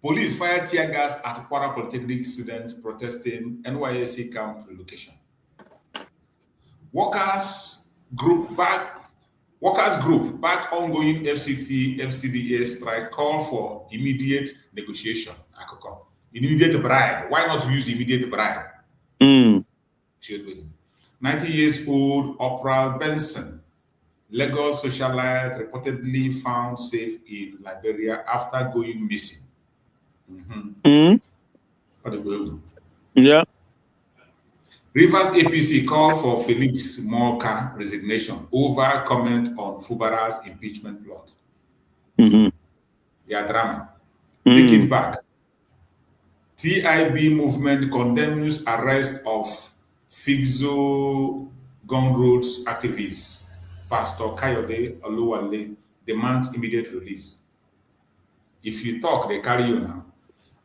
Police fire tear gas at Kwara Polytechnic students protesting NYSC camp relocation. Workers group back ongoing FCDA strike call for immediate negotiation. Immediate bribe. Why not use immediate bribe? 90 years old Oprah Benson, Lagos socialite, reportedly found safe in Liberia after going missing.
Yeah.
Rivers APC called for Felix Morka resignation over comment on Fubara's impeachment plot. Their drama. Take it back. TIB movement condemns arrest of Figzo Gun Roads activist Pastor Kayode Oluwale, demands immediate release. If you talk, they carry you now.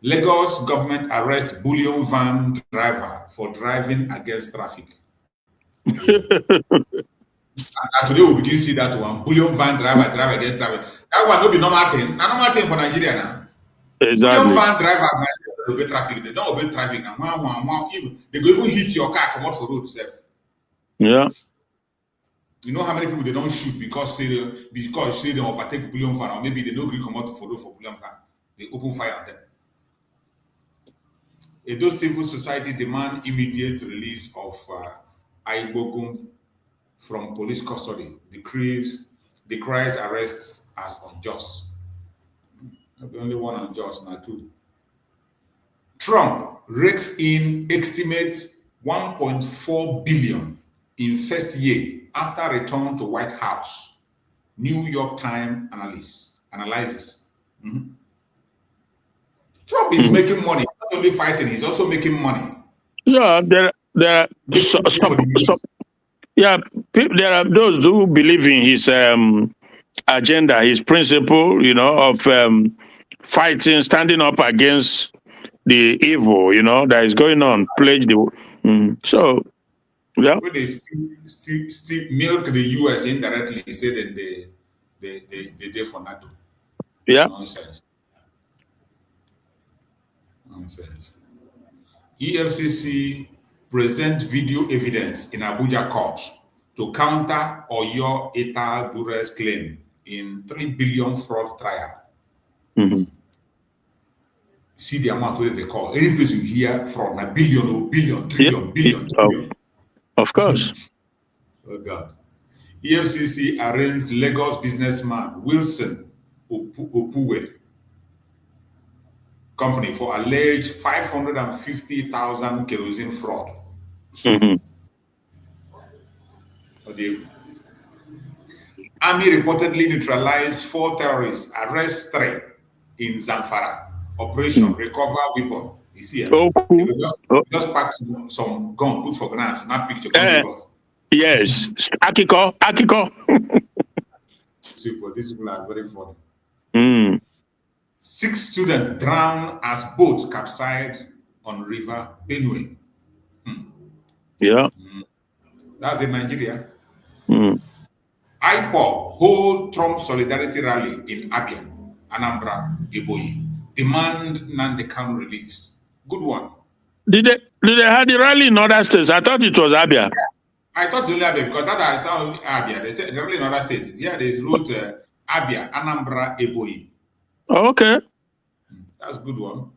Lagos government arrest bullion van driver for driving against traffic. And today we begin to see that one. Bullion van driver drive against traffic. That one no be normal thing. Not normal thing for Nigeria now.
Exactly.
Bullion van drivers obey traffic. They don't obey traffic now. They go even hit your car, come out for road safe.
Yeah.
You know how many people they don't shoot because they overtake bullion van, or maybe they don't agree come out for road for bullion van. They open fire on them. Edo civil society demand immediate release of Aigbogum from police custody. Decries arrests as unjust. Not the only one unjust, not two. Trump rakes in estimate 1.4 billion in first year after return to White House. New York Times analyzes. Trump is making money. He's not only fighting, he's also making money.
Yeah, there are there are those who believe in his agenda, his principle, of fighting, standing up against the evil, that is going on. Pledge the so. Yeah.
When they still milk the U.S. indirectly, say that they did for NATO.
Yeah.
Nonsense. EFCC present video evidence in Abuja court to counter Oyo Eta Dure's claim in 3 billion fraud trial.
Mm-hmm.
See the amount where they call. Any place you hear from a billion, trillion.
Of course.
Oh God. EFCC arraigns Lagos businessman Wilson Opuwe company for alleged 550,000 kerosene fraud.
Mm-hmm.
Army reportedly neutralized 4 terrorists, arrest 3 in Zamfara. Operation recover weapon. You see, just pack some gun, put for grants, snap picture.
Yes, Akiko.
Super. These people are very funny.
Mm.
6 students drowned as boat capsized on river Benue.
Yeah.
That's in Nigeria.
Mm.
IPOB hold Trump solidarity rally in Abia, Anambra, Ebonyi. Demand Nnamdi Kanu release. Good one.
Did they have the rally in other states? I thought it was Abia.
I thought only Abia because that I saw Abia. They rally in other states. Yeah, they wrote Abia, Anambra, Ebonyi.
Okay.
That's a good one.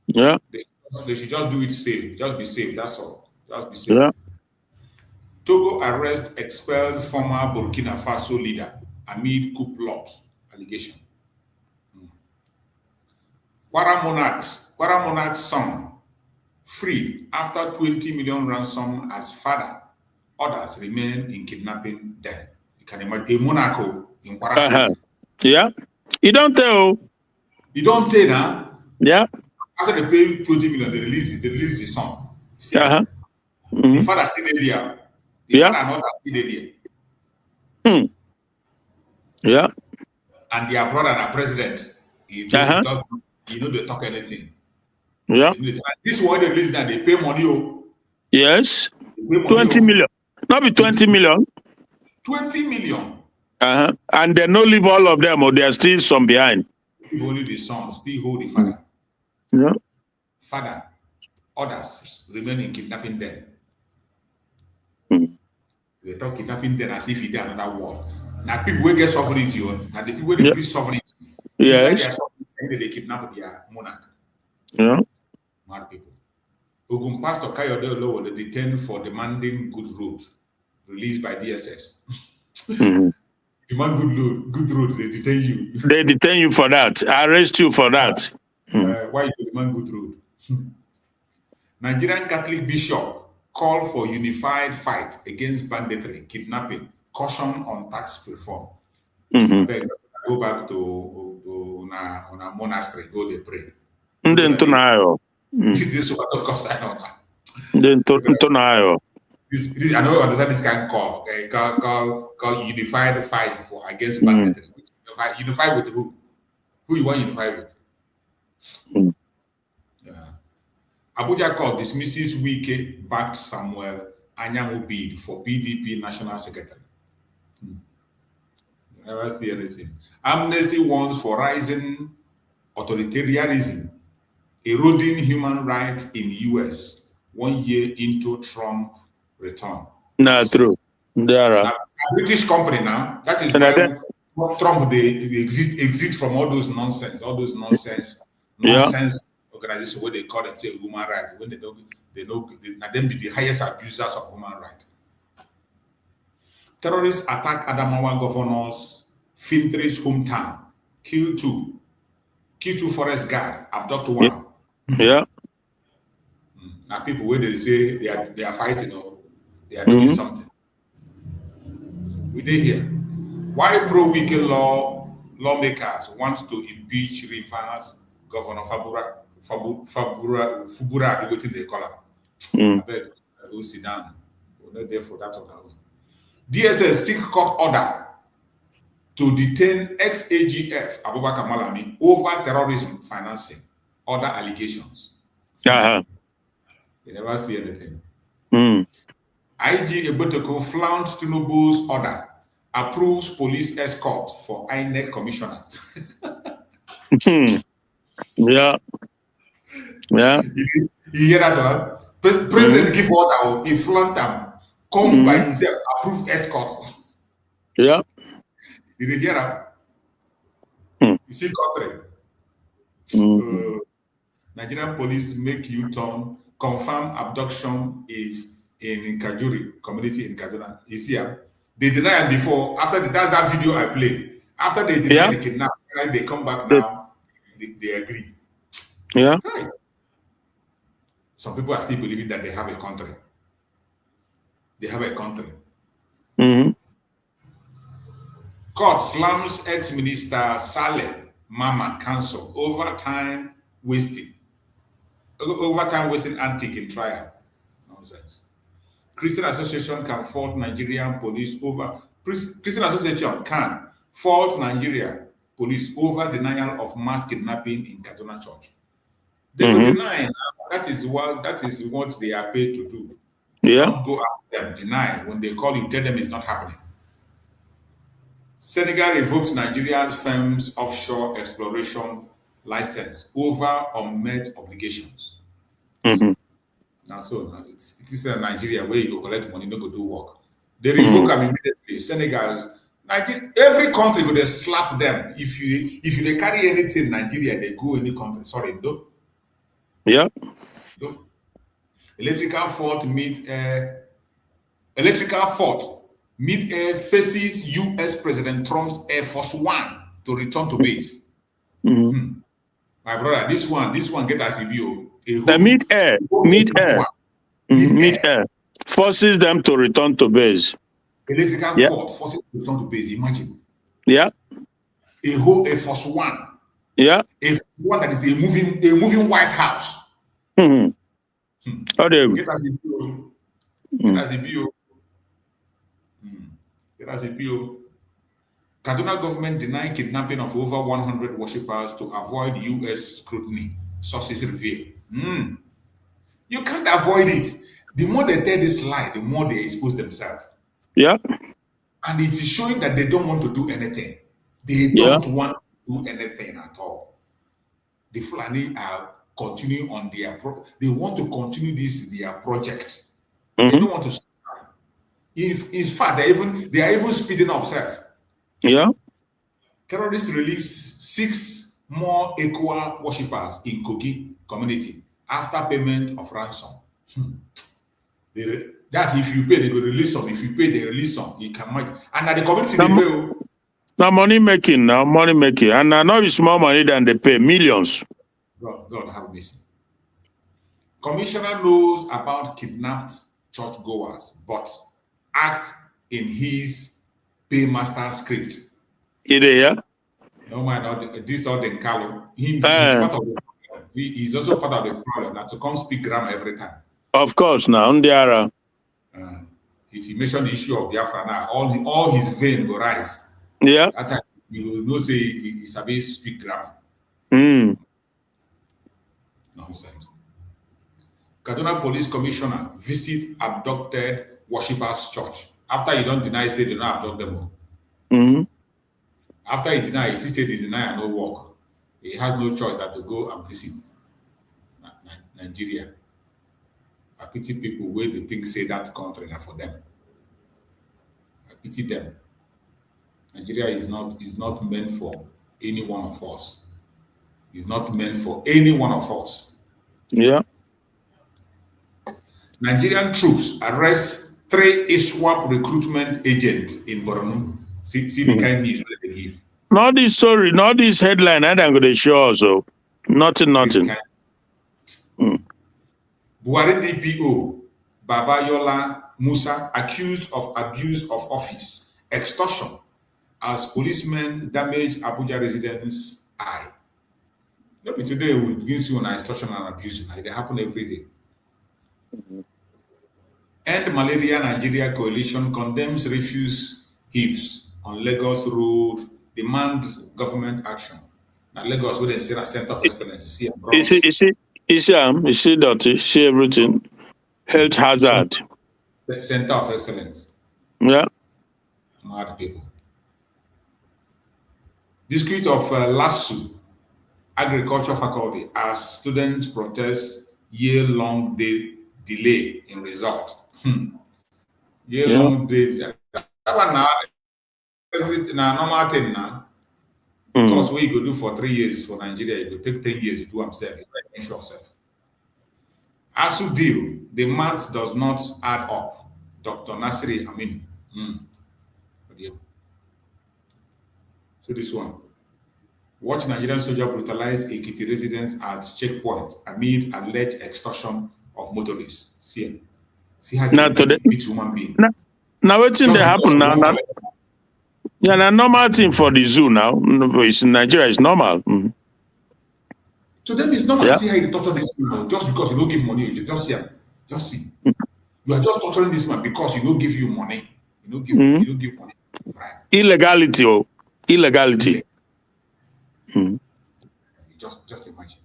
Yeah.
They should just do it safe. Just be safe. That's all. Just be safe.
Yeah.
Togo arrest expelled former Burkina Faso leader amid coup plot allegation. Kwara Monarch's son freed after 20 million ransom as father. Others remain in kidnapping den. You can imagine a Monaco in Kwara State.
Yeah. You don't tell.
You don't tell, huh?
Yeah.
After they pay 20 million, they release the son. See,
Mm-hmm.
the father still there. The father and mother still there.
Yeah.
And their brother and president, they talk anything.
Yeah.
This one they release now, they pay money.
Yes. 20 million. Not be 20 million.
20 million.
And they no leave all of them, or there are still some behind.
If only the son still hold the father.
Yeah.
Father, others remain in kidnapping them. They talk kidnapping them as if he did another war. Now people will get sovereignty, now the people will be sovereignty.
Yes.
They kidnap their monarch.
Yeah.
Mad people. Ogun Pastor Kayode Olowo were detained for demanding good road, released by DSS. Demand good road, they detain you.
They detain you for that. Arrest you for that.
Why you demand good road? Nigerian Catholic bishop called for unified fight against banditry, kidnapping, caution on tax reform. Go back to a monastery, go they pray.
This
I know you understand this kind of call unified fight for against banditry. Unify with who? Who you want to unify with? Abuja court dismisses Wike backed Samuel Anyanwu bid for PDP national secretary. Never see anything. Amnesty warns for rising authoritarianism, eroding human rights in the US 1 year into Trump return.
Not true. There are
a British company now. That is why Trump they exit from all those nonsense organizations where they call themselves human rights when they know them be the highest abusers of human rights. Terrorists attack Adamawa governor's Fintri's hometown, kill 2 forest guard, abduct 1.
Yeah.
Now people where they say they are fighting or they are doing something. We did hear why pro-Wike lawmakers want to impeach Rivers Governor Fubura, the way they call him. I beg, I will sit down. We're not there for that on our own. DSS seek court order to detain ex-AGF Abubakar Malami over terrorism financing, other allegations. You never see anything. IG Ebotoko flouted Tinubu's order approves police escort for INEC commissioners.
Yeah. Yeah.
You hear that one? President give order, he flaunt them, come by himself, approve escort.
Yeah.
Did you hear that? You see country. Nigerian police make U-turn, confirm abduction in Kajuri community in Kaduna. You see, they denied before, after that video I played. After they denied the kidnap, they come back now, they agree.
Yeah.
Right. Some people are still believing that they have a country. They have a country. Court slams ex-minister Saleh Mama cancel overtime wasting antique in trial. Nonsense. Christian Association can fault Nigerian police over Christian Association can fault Nigeria police over denial of mass kidnapping in Kaduna Church. They will deny. That is what they are paid to do.
Yeah.
Don't go after them, deny. When they call you, tell them it's not happening. Senegal revokes Nigerian firms' offshore exploration license over unmet obligations. Now, it is Nigeria where you collect money, no go do work. They revoke them immediately. Senegal, every country go they slap them. If they carry anything in Nigeria, they go any country. Sorry, no.
Yeah.
No. Electrical fault mid-air faces U.S. President Trump's Air Force One to return to base. My brother, this one get as a view.
Mid-air forces them to return to base.
Electrical fault forces to return to base. Imagine.
Yeah.
A whole Air Force One.
Yeah.
A one that is a moving White House.
Oh, there.
Get as a view. Get as a view. Get as a view. Kaduna government denying kidnapping of over 100 worshippers to avoid U.S. scrutiny. Sources reveal. You can't avoid it. The more they tell this lie, the more they expose themselves.
Yeah.
And it is showing that they don't want to do anything. They don't want to do anything at all. The Fulani are continuing on their they want to continue their project. They don't want to stop. In fact, they are even speeding up self.
Yeah.
Terrorists released 6 more Ekpa worshippers in Kogi community after payment of ransom. That's if you pay, they will release some. If you pay, they release some. You can imagine. And at the community, they pay.
Now money making. And I know it's more money than they pay, millions.
God have mercy. Commissioner knows about kidnapped churchgoers, but act in his paymaster script.
Yeah.
No man, this or the Kalu. He's part of the problem. He's also part of the problem. That to come speak grammar every time.
Of course, now there.
If you mention the issue of Biafra now, all his vein will rise.
Yeah.
That time you will know say he's a bit speak grammar. Nonsense. Kaduna Police Commissioner visit abducted worshippers church. After you don't deny, say they don't abduct them. After he denies, he said they deny and no work. He has no choice than to go and visit Nigeria. I pity people where they think say that country are for them. I pity them. Nigeria is not meant for any one of us. It's not meant for any one of us.
Yeah.
Nigerian troops arrest 3 ISWAP recruitment agents in Borno. See the kind of news that they give.
Not this story, not this headline. I don't go to show also. Nothing.
Buhari DPO Babayola Musa accused of abuse of office, extortion, as policemen damage Abuja residents' eye. Maybe today we begin to on extortion and abuse. They happen every day. End Malaria Nigeria Coalition condemns refuse heaps on Lagos Road, demand government action. Now Lagos would say a center of excellence. You see
dirty, see everything. Health hazard.
Center of excellence.
Yeah.
Mad people. District of Lasso Agriculture Faculty as students protest year-long delay in result. Year-long delay. That one now, normal thing now. Because what you go do for 3 years for Nigeria, you go take 10 years to do himself, ensure yourself. ASU deal, the math does not add up. Dr. Nasiri Amin. So this one. Watch Nigerian soldier brutalize Ekiti residents at checkpoint amid alleged extortion of motorists. See how they beat human being.
Now what's in there happen now? Yeah, a normal thing for the zoo now. It's in Nigeria, it's normal.
To them, it's normal. See how you torture this man just because you don't give money. You just see him. Just see. You are just torturing this man because he don't give you money. You don't give money. Right.
Illegality. Illegality.
Just imagine.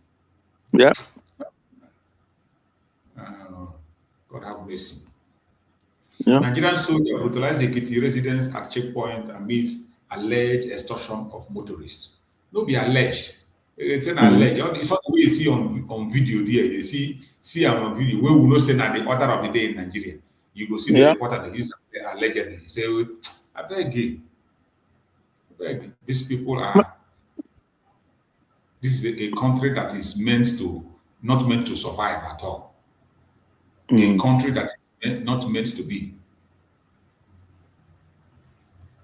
Yeah.
God have mercy.
Yeah.
Nigerian soldier brutalized Ekiti residents at checkpoint amid alleged extortion of motorists. No be alleged. It's an alleged. It's not the way you see on video there. You see on video where we know say that the order of the day in Nigeria. You go see the reporter they use allegedly. You say, I beg you. These people are. This is a country that is not meant to survive at all. A country that is not meant to be.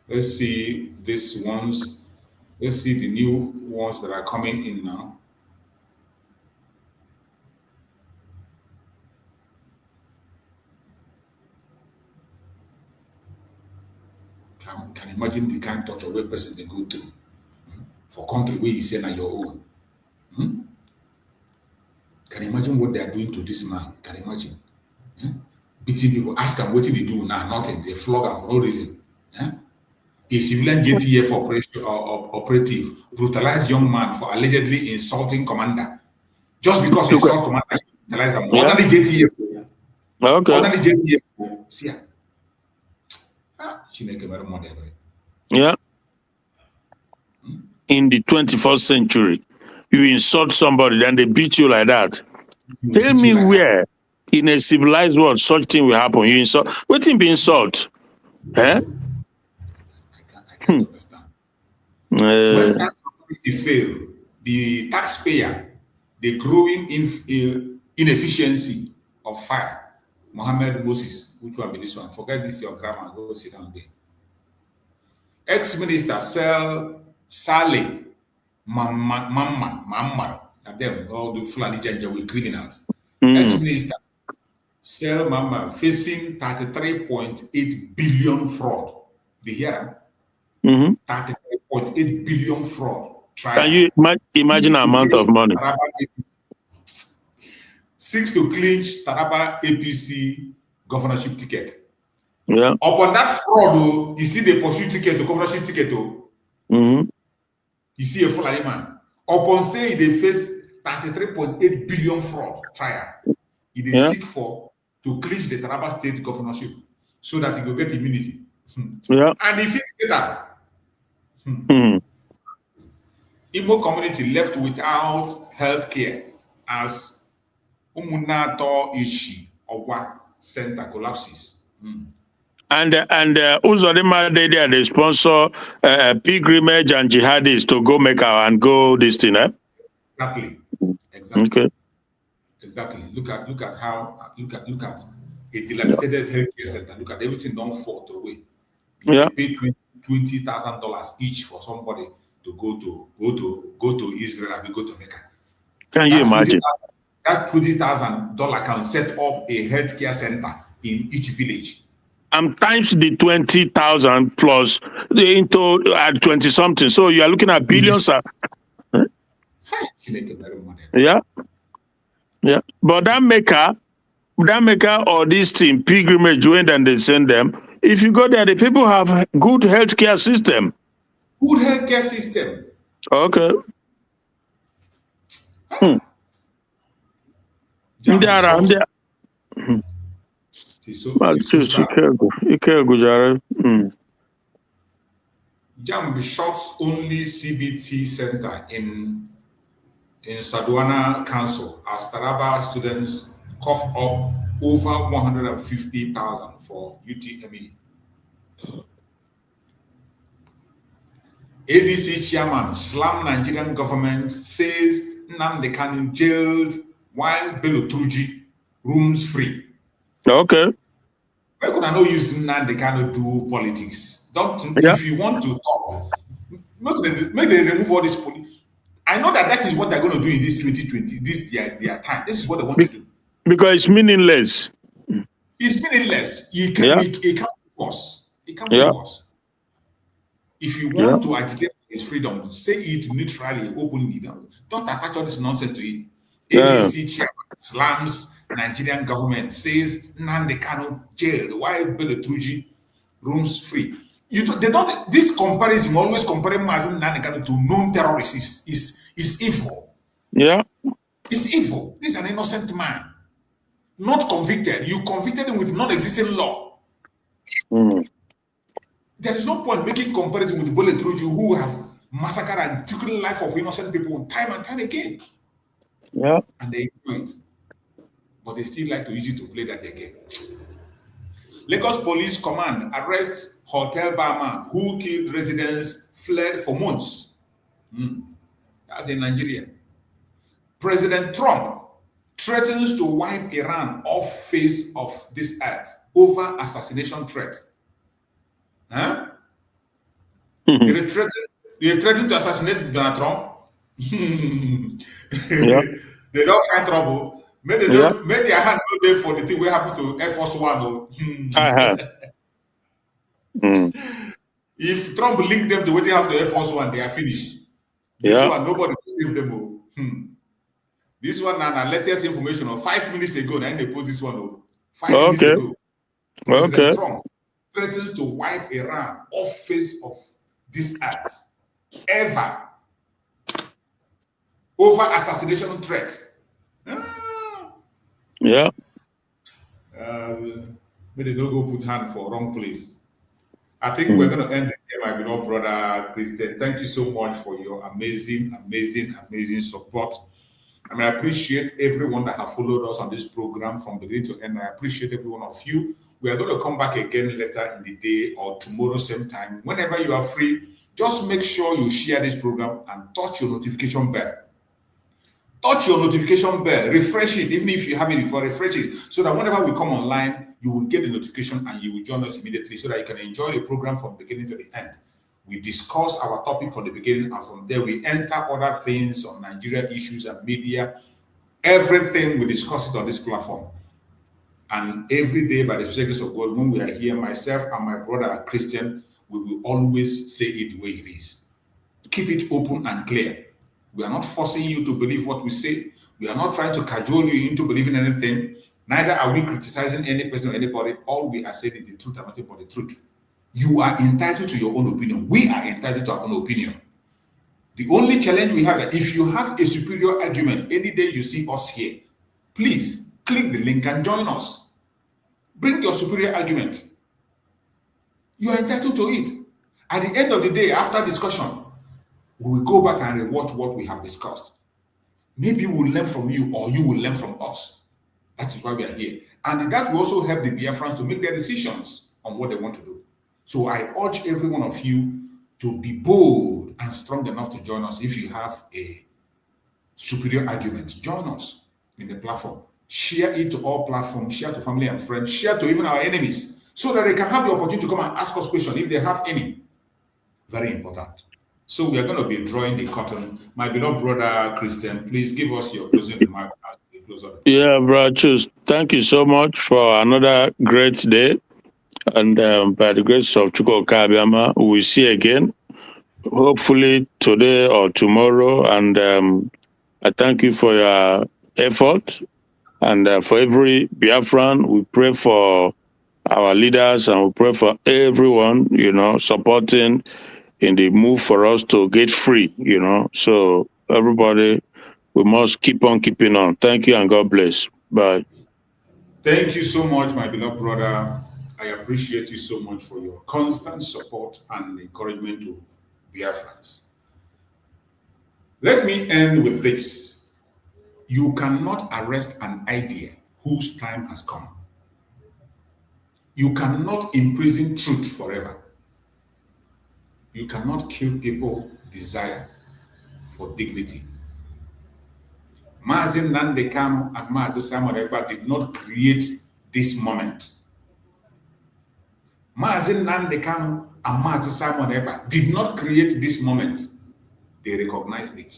Let's see these ones. Let's see the new ones that are coming in now. Can imagine the kind of torture where person they go through for country where you say na your own. Can you imagine what they are doing to this man? Can you imagine? Beating people, ask them what did they do now? Nothing. They flog him for no reason. A civilian JTF operative brutalized young man for allegedly insulting commander. Just because he insulted commander, he brutalized them. More than the JTF.
Okay.
More than the JTF. See
yeah. In the 21st century, you insult somebody, then they beat you like that. Tell me where in a civilized world such thing will happen. You insult. What thing be insult?
I can't understand. When tax authority fail, the taxpayer, the growing inefficiency of fire. Mohammed Moses, which will be this one. Forget this, your grammar. Go sit down there. Ex-minister Saleh Mammar, and them all the Fulani Janjaweed criminals. Ex-minister Saleh Mammar facing 33.8 billion fraud. Do you hear them? 33.8 billion fraud.
Can you imagine the amount of money?
6 to clinch Taraba APC governorship ticket.
Yeah.
Upon that fraud, you see the pursuit ticket, the governorship ticket. You see a Fulani man. Upon saying they face 33.8 billion fraud trial, he is seek for to clinch the Taraba state governorship so that he will get immunity. And if he get that, Igbo community left without health care as Umunato Ishi Ogwa Center collapses.
And Uzodima they sponsor pilgrimage and jihadists to go make and go this thing, eh?
Exactly.
Okay.
Exactly. Look at a dilapidated healthcare center. Look at everything don't fall away. You pay $20,000 each for somebody to go to Israel and go to Mecca.
Can you imagine?
That $20,000 can set up a healthcare center in each village.
Times the 20,000 plus into 20 something. So you are looking at billions. Yeah. But that maker or this team pilgrimage when and they send them. If you go there, the people have good healthcare system.
Good healthcare system.
Okay.
JAMB shots only CBT center in Saduana Council as Taraba students cough up over 150,000 for UTME. ADC chairman slam Nigerian government, says Nnamdi Kanu jailed while Bello Truji rooms free.
Okay.
Why could I not use Nnamdi Kanu do politics? If you want to talk, make them remove all this police. I know that is what they're going to do in this 2020, this their time. This is what they want to do.
Because it's meaningless.
It's meaningless. It can't be forced. It can't be forced. If you want to agitate his freedom, say it neutrally, openly. Don't attach all this nonsense to it. ADC chairman slams Nigerian government, says Nnamdi Kanu jailed while Bello Truji rooms free. This comparison, always comparing Mazi Nnamdi Kanu to known terrorists is evil.
Yeah.
It's evil. This is an innocent man, not convicted. You convicted him with non-existing law. There is no point making comparison with Bello Truji, who have massacred and taken the life of innocent people time and time again.
Yeah.
And they do it. But they still like to use it to play that game. Lagos Police Command arrests hotel barman who killed residents, fled for months. That's in Nigeria. President Trump threatens to wipe Iran off face of this earth over assassination threat. Huh? They threatened to assassinate Donald Trump. They don't find trouble. Make their hand go there for the thing what happened to Air Force One. If Trump linked them to what happened to Air Force One, they are finished. This one, nobody will save them. This one, now latest information of 5 minutes ago, then they put this one. 5 minutes ago. President Trump threatens to wipe Iran off face of this earth. Ever. Over assassination threat.
Yeah.
May they don't go put hand for wrong place. I think we're going to end it here, my beloved brother Christian. Thank you so much for your amazing support. And I appreciate everyone that have followed us on this program from beginning to end. I appreciate every one of you. We are going to come back again later in the day or tomorrow same time. Whenever you are free, just make sure you share this program and touch your notification bell. Touch your notification bell, refresh it, even if you have it before, refresh it, so that whenever we come online, you will get the notification and you will join us immediately so that you can enjoy the program from beginning to the end. We discuss our topic from the beginning, and from there we enter other things on Nigeria issues and media. Everything we discuss it on this platform. And every day, by the special grace of God, when we are here, myself and my brother Christian, we will always say it the way it is. Keep it open and clear. We are not forcing you to believe what we say. We are not trying to cajole you into believing anything. Neither are we criticizing any person or anybody. All we are saying is the truth and nothing but the truth. You are entitled to your own opinion. We are entitled to our own opinion. The only challenge we have is if you have a superior argument, any day you see us here, please click the link and join us. Bring your superior argument. You are entitled to it. At the end of the day, after discussion, we will go back and rewatch what we have discussed. Maybe we'll learn from you or you will learn from us. That is why we are here. And that will also help the Biafrans to make their decisions on what they want to do. So I urge every one of you to be bold and strong enough to join us. If you have a superior argument, join us in the platform. Share it to all platforms, share to family and friends, share to even our enemies, so that they can have the opportunity to come and ask us questions if they have any. Very important. So we are going to be drawing the curtain. My beloved brother Christian, please give us your closing remark as we close up.
Yeah, brother Chus, thank you so much for another great day. And by the grace of Chukwu Kabiama, we will see again, hopefully today or tomorrow. And I thank you for your effort. And for every Biafran, we pray for our leaders and we pray for everyone, supporting in the move for us to get free, So everybody, we must keep on keeping on. Thank you and God bless. Bye.
Thank you so much, my beloved brother. I appreciate you so much for your constant support and encouragement to Biafrans. Let me end with this. You cannot arrest an idea whose time has come. You cannot imprison truth forever. You cannot kill people's desire for dignity. Mazi Nnamdi Kanu and Mazi Simon Ekpa did not create this moment. Mazi Nnamdi Kanu and Mazi Simon Ekpa did not create this moment. They recognized it.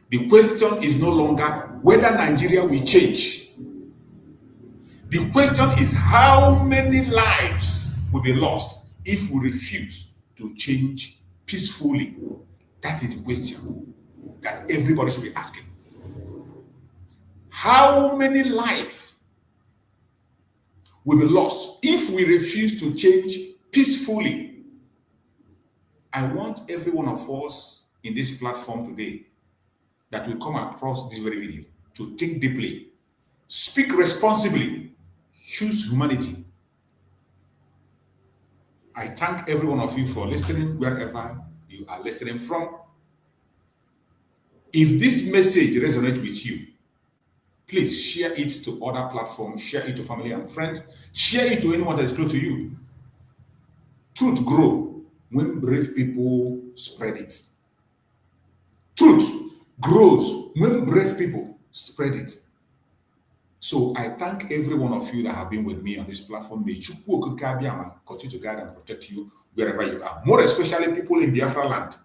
The question is no longer whether Nigeria will change. The question is how many lives will be lost if we refuse to change peacefully. That is the question that everybody should be asking. How many lives will be lost if we refuse to change peacefully? I want every one of us in this platform today that will come across this very video to think deeply, speak responsibly, choose humanity. I thank every one of you for listening wherever you are listening from. If this message resonates with you, please share it to other platforms, share it to family and friends, share it to anyone that is close to you. Truth grows when brave people spread it. Truth grows when brave people spread it. So I thank every one of you that have been with me on this platform. May Chukwu Okike Abiyama continue to guide and protect you wherever you are. More especially people in Biafra land.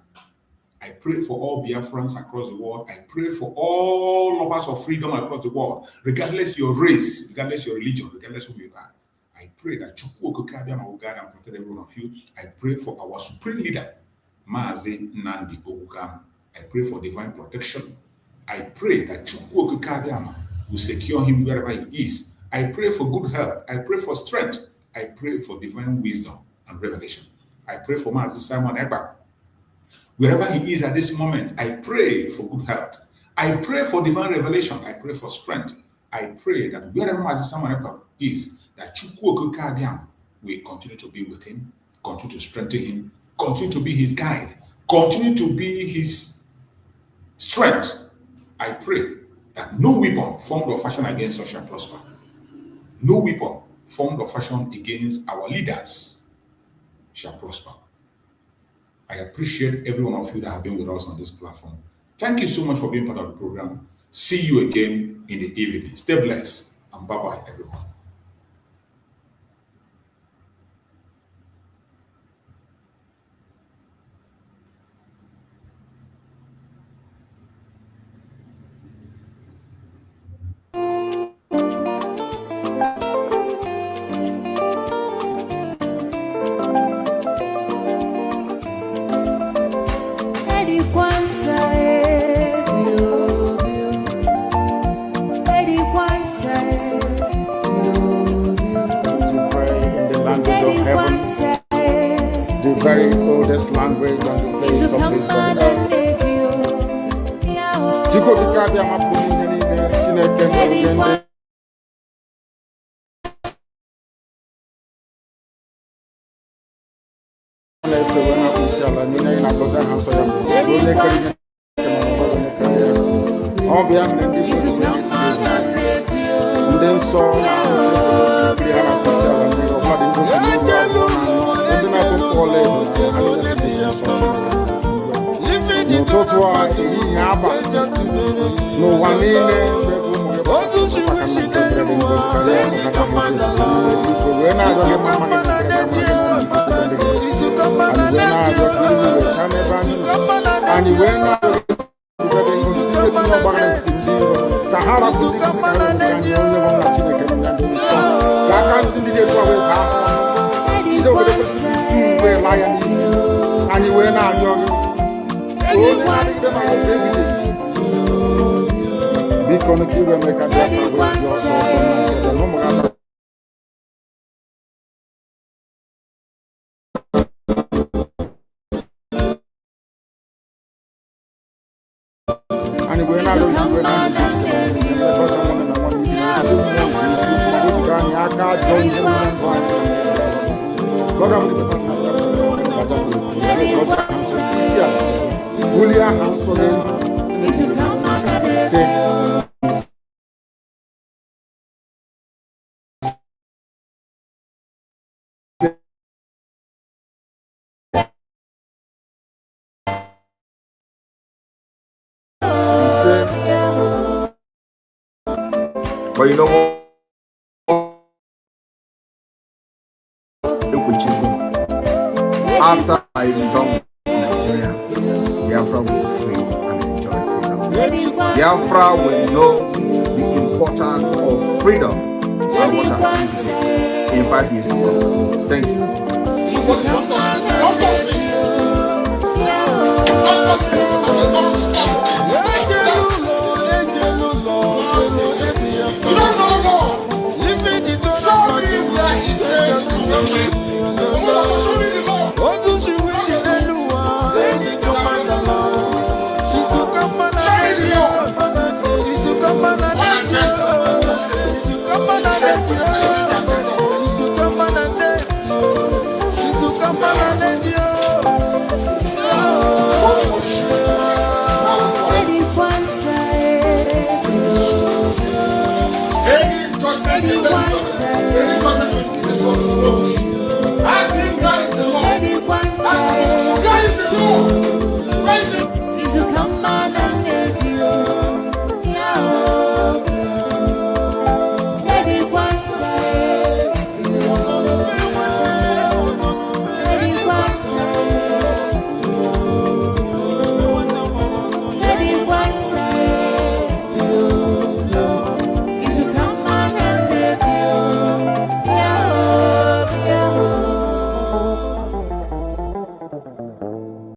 I pray for all Biafrans across the world. I pray for all lovers of freedom across the world, regardless your race, regardless your religion, regardless who you are. I pray that Chukwu Okike Abiyama will guide and protect every one of you. I pray for our supreme leader, Mazi Nnamdi Kanu. I pray for divine protection. I pray that Chukwu Okike Abiyama will secure him wherever he is. I pray for good health. I pray for strength. I pray for divine wisdom and revelation. I pray for Mazi Simon Ekpa. Wherever he is at this moment, I pray for good health. I pray for divine revelation. I pray for strength. I pray that wherever Mazi Simon Ekpa is, that Chukwu Okike Abiyama will continue to be with him, continue to strengthen him, continue to be his guide, continue to be his strength. I pray that no weapon formed or fashioned against us shall prosper. No weapon formed or fashioned against our leaders shall prosper. I appreciate every one of you that have been with us on this platform. Thank you so much for being part of the program. See you again in the evening. Stay blessed and bye-bye, everyone.
Very oldest language on the face of this very earth. Chukwu Okike Abiyama pụrụ ihe niile, Chineke mere ndị na-efe wee na-akpụ isi ala niile ị na-agọzi aha nsọ ya mgbe onye kere ihe ọ bụ ya mere ndị nsọ na-akpụ ha na-akpụ isi ala niile ọbụladị ndị na-atụ ọla edo n'ụtụtụ a ehihie abalị n'ụwa niile wee na-arịọ gị mma anyị wee na-arịọ ka ha rapụ ndị anyị onye bụ na Chineke na ndị nsọ ka aka nsị ndị ga-etu wee baa ize obodo kwesịrị isi uwe la ya n'ihu anyị wee na-arịọ gị onye na-adịte ma oge ebide biko nụ ka iwe mee ka Biafra wee dị ọsọ ọsọ na ụmụ ha anyị wee na-arịọ gị iwe na
But you know what? After I done with Nigeria, Biafra will be free and enjoy freedom. Biafra will know the importance of freedom and what happens in 5 years to come. Thank you.
Any